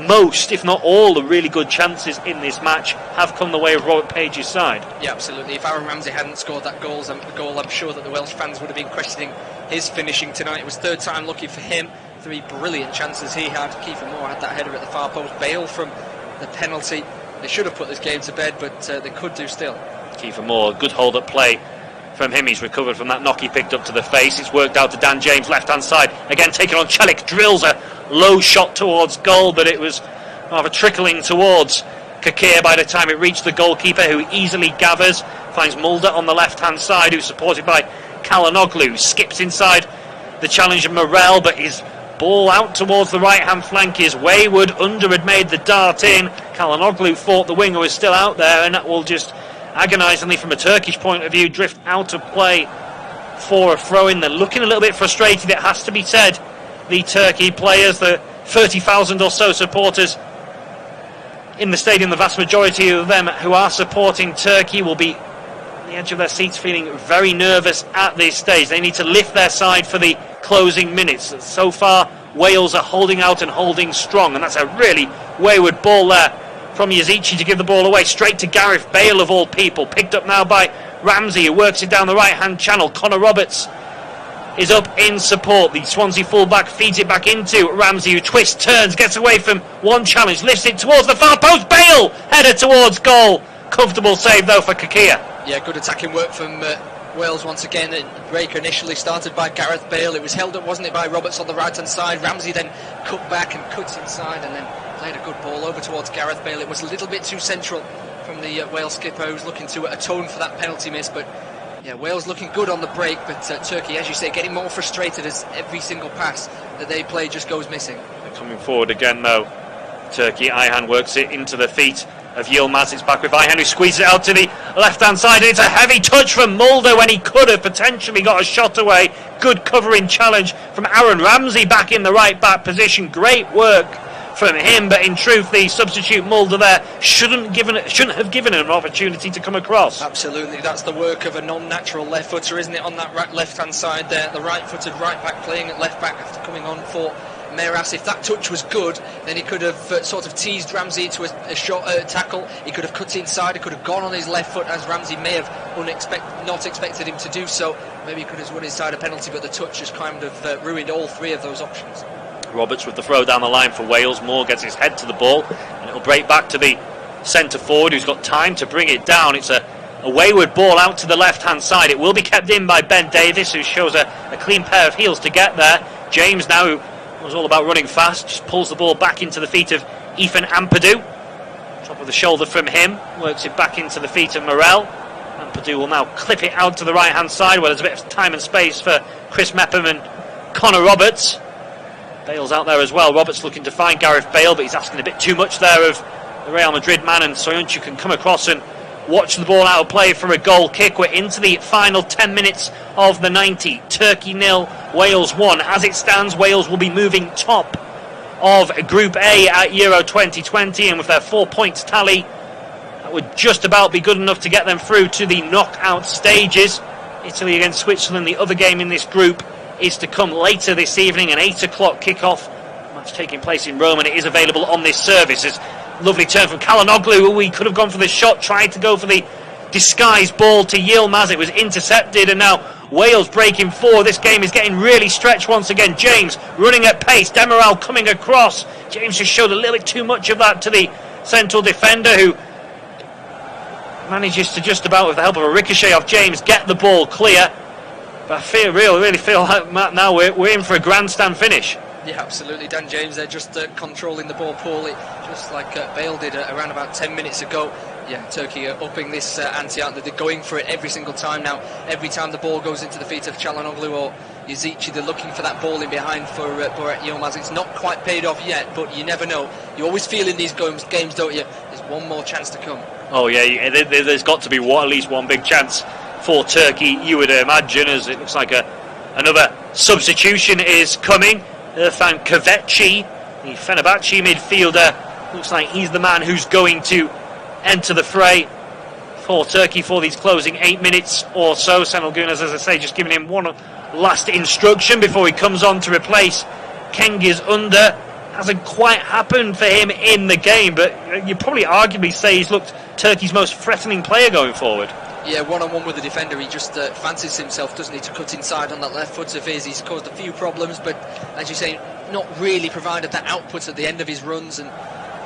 most, if not all, the really good chances in this match have come the way of Robert Page's side. Yeah, absolutely. If Aaron Ramsey hadn't scored that goal, I'm sure that the Welsh fans would have been questioning his finishing tonight. It was third time lucky for him. 3 brilliant chances he had. Kiefer Moore had that header at the far post. Bale from the penalty. They should have put this game to bed, but they could do still. Kiefer Moore, good hold at play from him. He's recovered from that knock he picked up to the face. It's worked out to Dan James, left-hand side. Again, taken on Celik, drills a low shot towards goal, but it was rather trickling towards Kakir by the time it reached the goalkeeper, who easily gathers, finds Mulder on the left-hand side, who's supported by Kalanoglu. Skips inside the challenger Morel, but his ball out towards the right-hand flank is wayward. Under had made the dart in. Kalanoglu thought the winger was still out there, and that will just agonisingly, from a Turkish point of view, drift out of play for a throw-in. They're looking a little bit frustrated, it has to be said. The Turkey players, the 30,000 or so supporters in the stadium, the vast majority of them who are supporting Turkey will be on the edge of their seats, feeling very nervous at this stage. They need to lift their side for the closing minutes. So far, Wales are holding out and holding strong, and that's a really wayward ball there from Yazici to give the ball away straight to Gareth Bale, of all people. Picked up now by Ramsey, who works it down the right-hand channel. Connor Roberts is up in support. The Swansea fullback feeds it back into Ramsey, who twists, turns, gets away from one challenge, lifts it towards the far post. Bale headed towards goal. Comfortable save though for Kakir. Yeah, good attacking work from Wales once again. The break initially started by Gareth Bale. It was held up, wasn't it, by Roberts on the right hand side. Ramsey then cut back and cuts inside, and then played a good ball over towards Gareth Bale. It was a little bit too central from the Wales skipper, who's looking to atone for that penalty miss. But yeah, Wales looking good on the break, but Turkey, as you say, getting more frustrated as every single pass that they play just goes missing. They're coming forward again though. Turkey, Ayhan works it into the feet of Yilmaz. It's back with Ayhan, who squeezes it out to the left-hand side, and it's a heavy touch from Mulder when he could have potentially got a shot away. Good covering challenge from Aaron Ramsey back in the right-back position. Great work from him, but in truth the substitute Mulder there shouldn't have given him an opportunity to come across. Absolutely, that's the work of a non-natural left footer, isn't it, on that left-hand side there. The right-footed right-back playing at left-back after coming on for Meras. If that touch was good, then he could have sort of teased Ramsey into a short tackle. He could have cut inside, he could have gone on his left foot, as Ramsey may have not expected him to do so. Maybe he could have run inside a penalty, but the touch just kind of ruined all three of those options. Roberts with the throw down the line for Wales. Moore gets his head to the ball, and it'll break back to the centre forward, who's got time to bring it down. It's a wayward ball out to the left-hand side. It will be kept in by Ben Davies, who shows a clean pair of heels to get there. James now, who was all about running fast, just pulls the ball back into the feet of Ethan Ampadu. Top of the shoulder from him, works it back into the feet of Morel. Ampadu will now clip it out to the right-hand side, where there's a bit of time and space for Chris Mepham and Connor Roberts. Bale's out there as well. Roberts looking to find Gareth Bale, but he's asking a bit too much there of the Real Madrid man, and Soyuncu can come across and watch the ball out of play for a goal kick. We're into the final 10 minutes of the 90. Turkey 0, Wales 1. As it stands, Wales will be moving top of Group A at Euro 2020, and with their 4 points tally, that would just about be good enough to get them through to the knockout stages. Italy against Switzerland, the other game in this group, is to come later this evening, an 8 o'clock kickoff. Match taking place in Rome, and it is available on this service. It's a lovely turn from Kalanoglu, who we could have gone for the shot, tried to go for the disguised ball to Yilmaz. It was intercepted, and now Wales breaking forward. This game is getting really stretched once again. James running at pace, Demiral coming across. James just showed a little bit too much of that to the central defender, who manages to just about, with the help of a ricochet off James, get the ball clear. But I really feel like, Matt, now we're in for a grandstand finish. Yeah, absolutely. Dan James there just controlling the ball poorly, just like Bale did around about 10 minutes ago. Yeah, Turkey are upping this ante out. They're going for it every single time now. Every time the ball goes into the feet of Çalhanoğlu or Yazici, they're looking for that ball in behind for Burak Yilmaz. It's not quite paid off yet, but you never know. You always feel in these games, don't you? There's one more chance to come. Oh yeah, there's got to be at least one big chance for Turkey, you would imagine, as it looks like another substitution is coming. Irfan Kaveci, the Fenerbahce midfielder, looks like he's the man who's going to enter the fray for Turkey for these closing 8 minutes or so. Şenol Güneş, as I say, just giving him one last instruction before he comes on to replace Cengiz Ünder. Hasn't quite happened for him in the game, but you probably arguably say he's looked Turkey's most threatening player going forward. Yeah, one-on-one with the defender, he just fancies himself, doesn't he, to cut inside on that left foot of his. He's caused a few problems, but as you say, not really provided that output at the end of his runs. And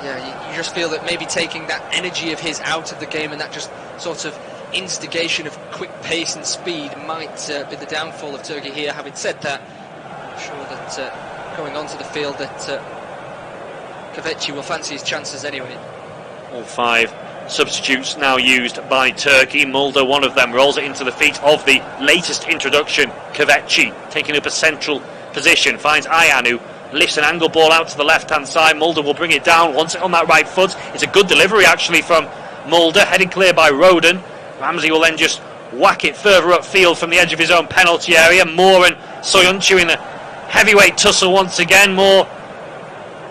yeah, you just feel that maybe taking that energy of his out of the game, and that just sort of instigation of quick pace and speed might be the downfall of Turkey here. Having said that, I'm sure that going onto the field that Kvetchi will fancy his chances anyway. All 5 substitutes now used by Turkey. Mulder, one of them, rolls it into the feet of the latest introduction, Kvetchi, taking up a central position, finds Ayhan, who lifts an angle ball out to the left-hand side. Mulder will bring it down, wants it on that right foot. It's a good delivery actually from Mulder, headed clear by Roden. Ramsey will then just whack it further upfield from the edge of his own penalty area. Moore and Soyuncu in a heavyweight tussle once again. Moore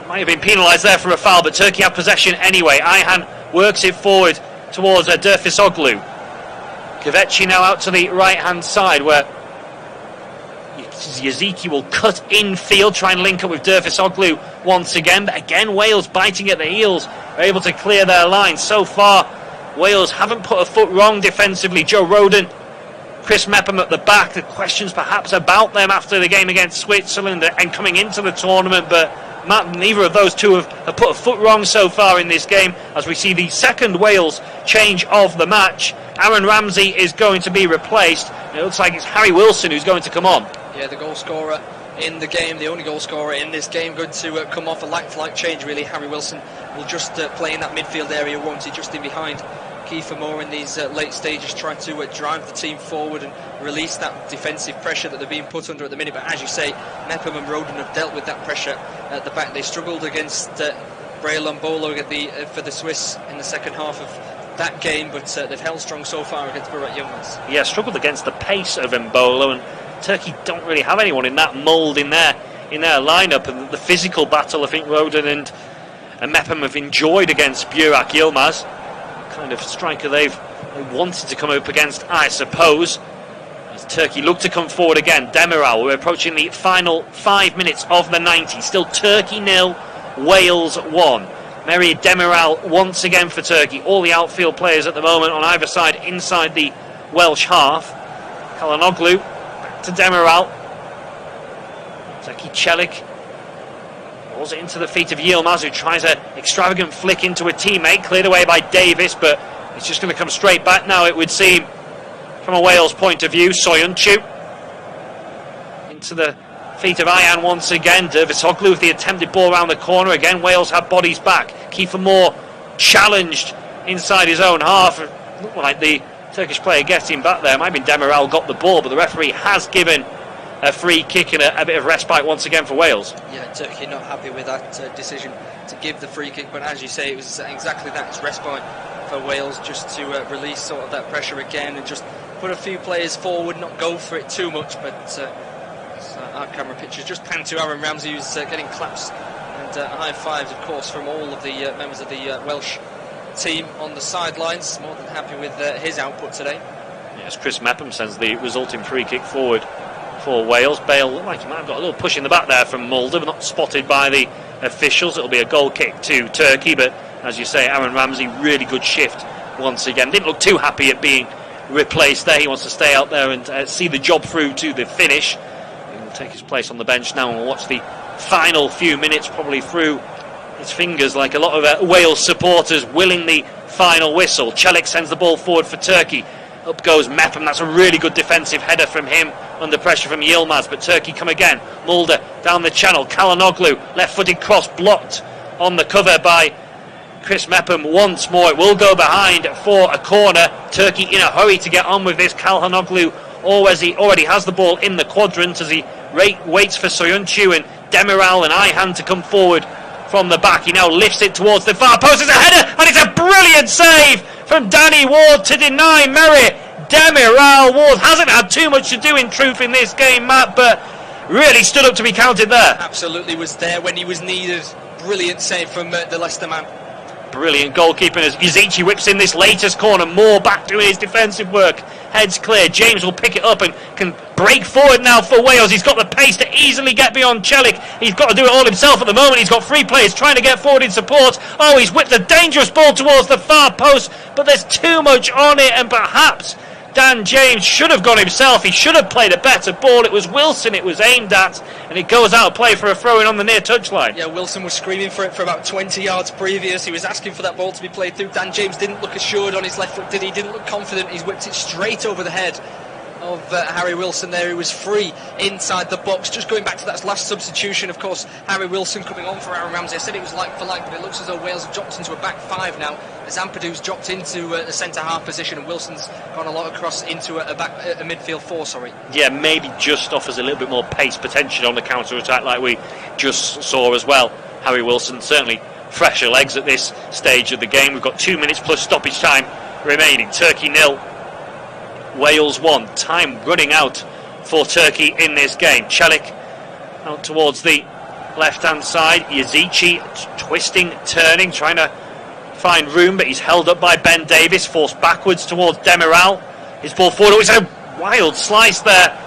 might have been penalised there for a foul, but Turkey have possession anyway. Ayhan works it forward towards Dervisoglu. Kvetchi now out to the right-hand side where Yaziki will cut infield, try and link up with Dervisoglu once again, but again Wales biting at the heels, are able to clear their line. So far Wales haven't put a foot wrong defensively. Joe Roden, Chris Mepham at the back, the questions perhaps about them after the game against Switzerland and coming into the tournament, but Matt, neither of those two have put a foot wrong so far in this game, as we see the second Wales change of the match. Aaron Ramsey is going to be replaced. It looks like it's Harry Wilson who's going to come on. Yeah, the goal scorer in the game, the only goal scorer in this game, going to come off a like-for-like change really. Harry Wilson will just play in that midfield area, won't he, just in behind Kiefer Moore in these late stages, trying to drive the team forward and release that defensive pressure that they're being put under at the minute. But as you say, Mepham and Roden have dealt with that pressure at the back. They struggled against Breel Mbolo for the Swiss in the second half of that game, but they've held strong so far against Burak Yilmaz. Yeah, struggled against the pace of Mbolo, and Turkey don't really have anyone in that mould in their lineup, and the physical battle I think Roden and Mepham have enjoyed against Burak Yilmaz. Kind of striker they wanted to come up against, I suppose. As Turkey look to come forward again. Demiral, we're approaching the final 5 minutes of the 90. Still Turkey 0, Wales 1. Mehri Demiral once again for Turkey. All the outfield players at the moment on either side inside the Welsh half. Çalhanoğlu back to Demiral. Zeki Çelik rolls it into the feet of Yilmaz, who tries an extravagant flick into a teammate, cleared away by Davis, but it's just going to come straight back now, it would seem, from a Wales point of view. Soyuncu into the feet of Ayhan once again. Dervisoglu with the attempted ball around the corner. Again, Wales have bodies back. Kiefer Moore challenged inside his own half. Looked like the Turkish player getting back there. Might have been Demiral got the ball, but the referee has given a free kick and a bit of respite once again for Wales. Yeah, Turkey not happy with that decision to give the free kick, but as you say, it was exactly that. It's respite for Wales just to release sort of that pressure again and just put a few players forward, not go for it too much. But our camera pictures just pan to Aaron Ramsey, who's getting claps and high fives, of course, from all of the members of the Welsh team on the sidelines. More than happy with his output today. Yes, Chris Mepham sends the resulting free kick forward for Wales. Bale looked like he might have got a little push in the back there from Mulder, but not spotted by the officials. It'll be a goal kick to Turkey, but as you say, Aaron Ramsey, really good shift once again. Didn't look too happy at being replaced there. He wants to stay out there and see the job through to the finish. He will take his place on the bench now and we'll watch the final few minutes, probably through his fingers like a lot of Wales supporters willing the final whistle. Çelik sends the ball forward for Turkey. Up goes Mepham. That's a really good defensive header from him under pressure from Yilmaz, but Turkey come again. Mulder down the channel. Çalhanoğlu, left-footed cross blocked on the cover by Chris Mepham once more. It will go behind for a corner. Turkey in a hurry to get on with this. Çalhanoğlu already has the ball in the quadrant as he waits for Soyuncu and Demiral and Ayhan to come forward from the back. He now lifts it towards the far post. It's a header and it's a brilliant save from Danny Ward to deny Mehri Demiral. Ward hasn't had too much to do in truth in this game, Matt, but really stood up to be counted there. Absolutely was there when he was needed. Brilliant save from the Leicester man. Brilliant goalkeeping as Yazici whips in this latest corner. Moore back doing his defensive work. Heads clear. James will pick it up and can break forward now for Wales. He's got the pace to easily get beyond Çelik. He's got to do it all himself at the moment. He's got three players trying to get forward in support. Oh, he's whipped a dangerous ball towards the far post, but there's too much on it, and perhaps Dan James should have gone himself. He should have played a better ball. It was Wilson it was aimed at, and it goes out of play for a throw-in on the near touchline. Yeah, Wilson was screaming for it for about 20 yards previous. He was asking for that ball to be played through. Dan James didn't look assured on his left foot, did he? Didn't look confident. He's whipped it straight over the head of Harry Wilson there. He was free inside the box. Just going back to that last substitution, of course, Harry Wilson coming on for Aaron Ramsey. I said it was like for like, but it looks as though Wales have dropped into a back five now, as Ampadu's dropped into the centre-half position, and Wilson's gone a lot across into a midfield four, sorry. Yeah, maybe just offers a little bit more pace potential on the counter-attack like we just saw as well. Harry Wilson certainly fresher legs at this stage of the game. We've got 2 minutes plus stoppage time remaining. Turkey 0, Wales 1. Time running out for Turkey in this game. Celik out towards the left-hand side. Yazici twisting, turning, trying to find room, but he's held up by Ben Davies, forced backwards towards Demiral. His ball forward. Oh, it's a wild slice there.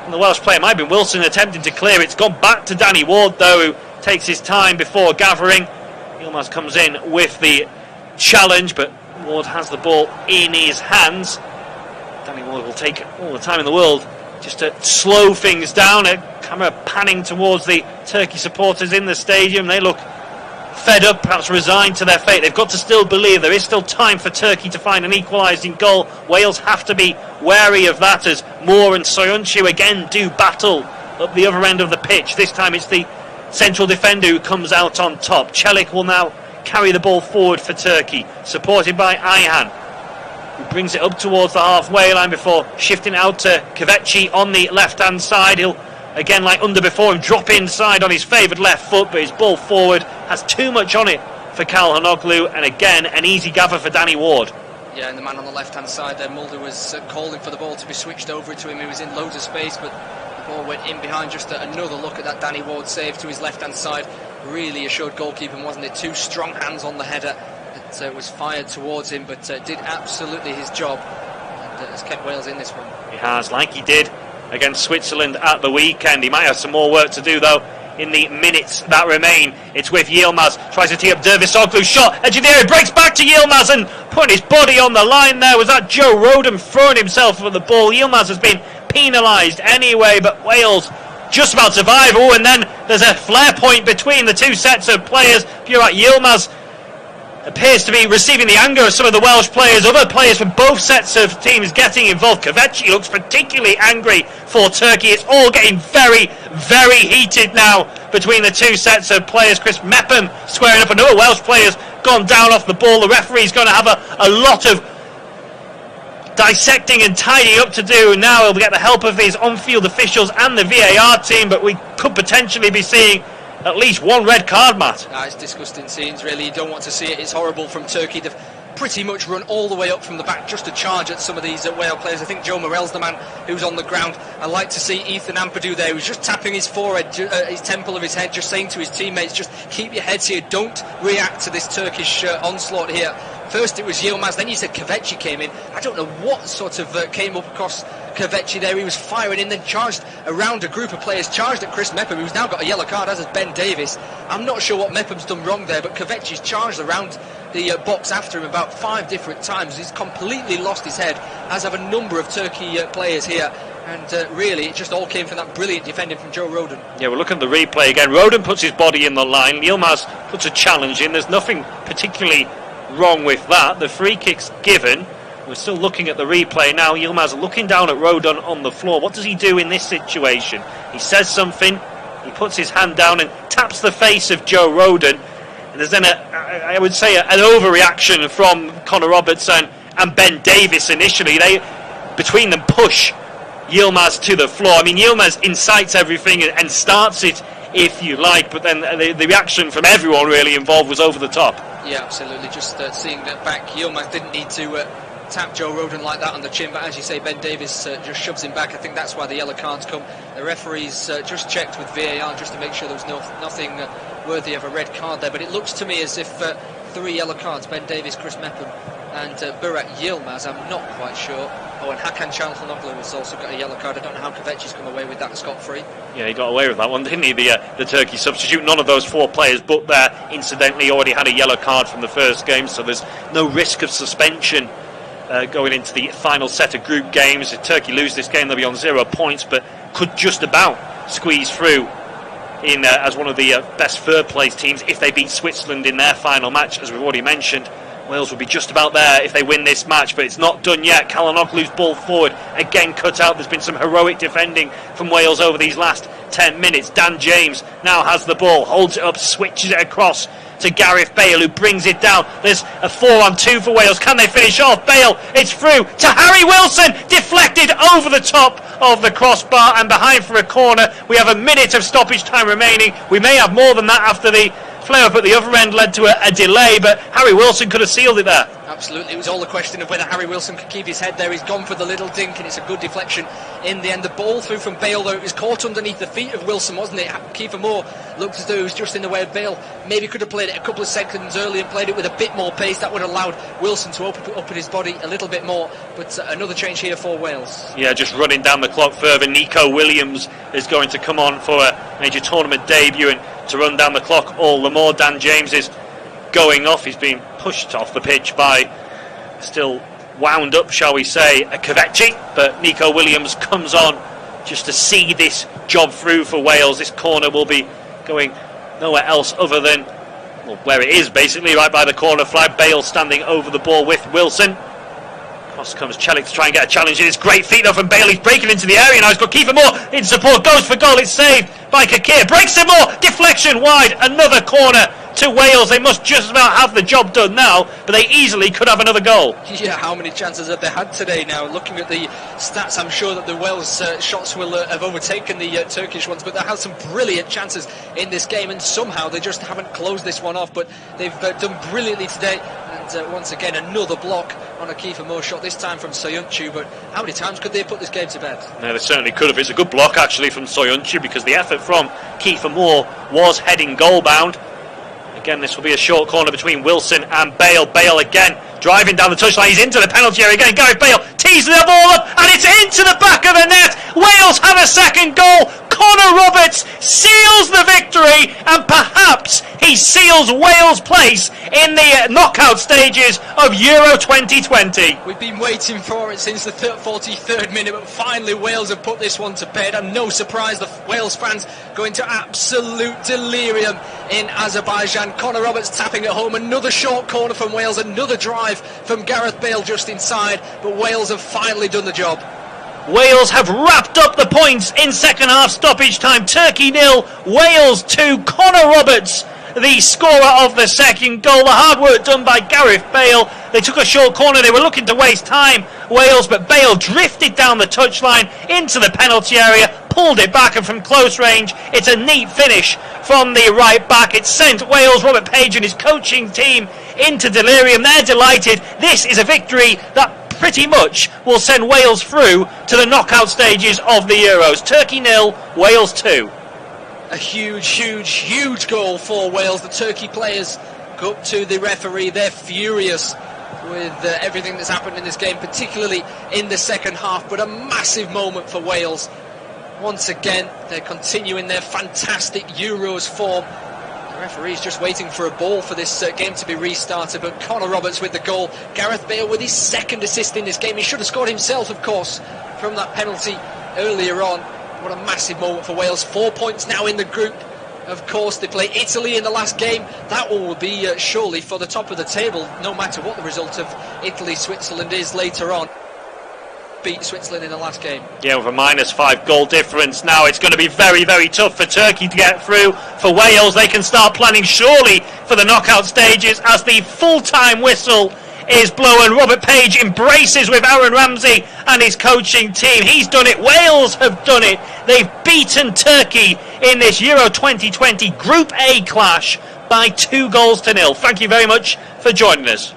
And the Welsh player might have been Wilson attempting to clear it. It's gone back to Danny Ward, though, who takes his time before gathering. Yilmaz comes in with the challenge, but Ward has the ball in his hands. Danny Ward will take all the time in the world just to slow things down. A camera panning towards the Turkey supporters in the stadium. They look fed up, perhaps resigned to their fate. They've got to still believe there is still time for Turkey to find an equalising goal. Wales have to be wary of that as Moore and Soyuncu again do battle up the other end of the pitch. This time it's the central defender who comes out on top. Celik will now carry the ball forward for Turkey, supported by Ayhan, who brings it up towards the halfway line before shifting out to Kvetchi on the left-hand side. He'll, again like under before him, drop inside on his favoured left foot, but his ball forward has too much on it for Calhanoglu, and again an easy gather for Danny Ward. Yeah, and the man on the left-hand side there, Mulder, was calling for the ball to be switched over to him. He was in loads of space, but the ball went in behind. Just another look at that Danny Ward save to his left-hand side. Really assured goalkeeping, wasn't it? Two strong hands on the header. It was fired towards him, but did absolutely his job, and has kept Wales in this one. He has, like he did against Switzerland at the weekend. He might have some more work to do, though, in the minutes that remain. It's with Yilmaz, tries to tee up Dervisoglu, shot, Ejideri breaks back to Yilmaz and putting his body on the line there. Was that Joe Rodon throwing himself at the ball? Yilmaz has been penalised anyway, but Wales just about survive. Oh, and then there's a flare point between the two sets of players. Burak Yilmaz appears to be receiving the anger of some of the Welsh players. Other players from both sets of teams getting involved. Kvetchi looks particularly angry for Turkey. It's all getting very, very heated now between the two sets of players. Chris Mepham squaring up. Another Welsh player's gone down off the ball. The referee's going to have a lot of dissecting and tidying up to do. Now he'll get the help of his on-field officials and the VAR team, but we could potentially be seeing at least one red card, Matt. It's disgusting scenes, really. You don't want to see it. It's horrible from Turkey. They've pretty much run all the way up from the back just to charge at some of these Wales players. I think Joe Morell's the man who's on the ground. I like to see Ethan Ampadu there, who's just tapping his forehead, his temple of his head, just saying to his teammates, just keep your heads here, don't react to this Turkish onslaught here. First it was Yilmaz, then you said Kvetchi came in. I don't know what sort of came up across Kvetchi there. He was firing in, then charged around a group of players, charged at Chris Mepham, who's now got a yellow card, as has Ben Davies. I'm not sure what Mepham's done wrong there, but Kvetchi's charged around the box after him about 5 different times. He's completely lost his head, as have a number of Turkey players here. And really, it just all came from that brilliant defending from Joe Rodon. Yeah, we're looking at the replay again. Rodon puts his body in the line. Yilmaz puts a challenge in. There's nothing particularly wrong with that. The free kick's given. We're still looking at the replay now. Yilmaz looking down at Rodon on the floor. What does he do in this situation? He says something. He puts his hand down and taps the face of Joe Rodon. And there's then I would say an overreaction from Connor Robertson and Ben Davies initially. They, between them, push Yilmaz to the floor. I mean, Yilmaz incites everything and starts it, if you like, but then the reaction from everyone really involved was over the top. Yeah, absolutely. Just seeing that back, Yilmaz didn't need to tap Joe Rodon like that on the chin, but as you say, Ben Davies just shoves him back. I think that's why the yellow cards come. The referees just checked with VAR just to make sure there was nothing worthy of a red card there, but it looks to me as if 3 yellow cards, Ben Davies, Chris Mepham and Burak Yilmaz, I'm not quite sure. Oh, and Hakan Çalhanoğlu has also got a yellow card. I don't know how Kvetchi's come away with that scot-free. Yeah, he got away with that one, didn't he? The Turkey substitute. None of those 4 players but there incidentally already had a yellow card from the first game, so there's no risk of suspension going into the final set of group games. If Turkey lose this game, they'll be on 0 points, but could just about squeeze through in as one of the best third-place teams if they beat Switzerland in their final match, as we've already mentioned. Wales will be just about there if they win this match, but it's not done yet. Calhanoglu's ball forward, again cut out. There's been some heroic defending from Wales over these last 10 minutes. Dan James now has the ball, holds it up, switches it across to Gareth Bale, who brings it down. There's a 4-on-2 for Wales. Can they finish off? Bale, it's through to Harry Wilson, deflected over the top of the crossbar and behind for a corner. We have a minute of stoppage time remaining. We may have more than that after the flare-up at the other end led to a delay, but Harry Wilson could have sealed it there. Absolutely, it was all a question of whether Harry Wilson could keep his head there. He's gone for the little dink, and it's a good deflection in the end. The ball through from Bale, though, it was caught underneath the feet of Wilson, wasn't it? Kiefer Moore looked as though he was just in the way of Bale. Maybe could have played it a couple of seconds early and played it with a bit more pace. That would have allowed Wilson to open his body a little bit more. But another change here for Wales. Yeah, just running down the clock further. Nico Williams is going to come on for a major tournament debut and to run down the clock all the more. Dan James is going off. He's being pushed off the pitch by, still wound up, shall we say, a Kvechi, but Nico Williams comes on just to see this job through for Wales. This corner will be going nowhere else other than, well, where it is basically, right by the corner flag. Bale standing over the ball with Wilson. Across comes Celik to try and get a challenge. It's great feet though from Bale. He's breaking into the area now. He's got Kiefer Moore in support, goes for goal. It's saved by Kakir. Breaks some more, deflection wide. Another corner to Wales. They must just about have the job done now, but they easily could have another goal. Yeah, how many chances have they had today now? Looking at the stats, I'm sure that the Wales shots will have overtaken the Turkish ones, but they had some brilliant chances in this game, and somehow they just haven't closed this one off, but they've done brilliantly today. And once again, another block on a Kiefer Moore shot, this time from Soyuncu. But how many times could they put this game to bed? No, they certainly could have. It's a good block actually from Soyuncu, because the effort from Kiefer Moore was heading goal bound. Again, this will be a short corner between Wilson and Bale. Bale again driving down the touchline. He's into the penalty area again. Gareth Bale teasing the ball up, and it's into the back of the net. Wales have a second goal. Connor Roberts seals the victory, and perhaps he seals Wales' place in the knockout stages of Euro 2020. We've been waiting for it since the 43rd minute, but finally Wales have put this one to bed, and no surprise, the Wales fans go into absolute delirium in Azerbaijan. Connor Roberts tapping it home, another short corner from Wales, another drive from Gareth Bale just inside, but Wales have finally done the job. Wales have wrapped up the points in second half stoppage time. Turkey 0, Wales 2. Connor Roberts, the scorer of the second goal. The hard work done by Gareth Bale. They took a short corner. They were looking to waste time, Wales, but Bale drifted down the touchline into the penalty area, pulled it back, and from close range, it's a neat finish from the right back. It sent Wales, Robert Page and his coaching team into delirium. They're delighted. This is a victory that pretty much will send Wales through to the knockout stages of the Euros. Turkey 0, Wales 2. A huge goal for Wales. The Turkey players go up to the referee. They're furious with everything that's happened in this game, particularly in the second half, but a massive moment for Wales. Once again, they're continuing their fantastic Euros form. The referee's just waiting for a ball for this game to be restarted, but Connor Roberts with the goal. Gareth Bale with his second assist in this game. He should have scored himself, of course, from that penalty earlier on. What a massive moment for Wales. 4 points now in the group. Of course, they play Italy in the last game. That will be surely for the top of the table, no matter what the result of Italy-Switzerland is later on. Beat Switzerland in the last game. Yeah, with a -5 goal difference now, it's going to be very, very tough for Turkey to get through. For Wales, they can start planning surely for the knockout stages as the full-time whistle is blown. Robert Page embraces with Aaron Ramsey and his coaching team. He's done it. Wales have done it. They've beaten Turkey in this Euro 2020 Group A clash by 2-0. Thank you very much for joining us.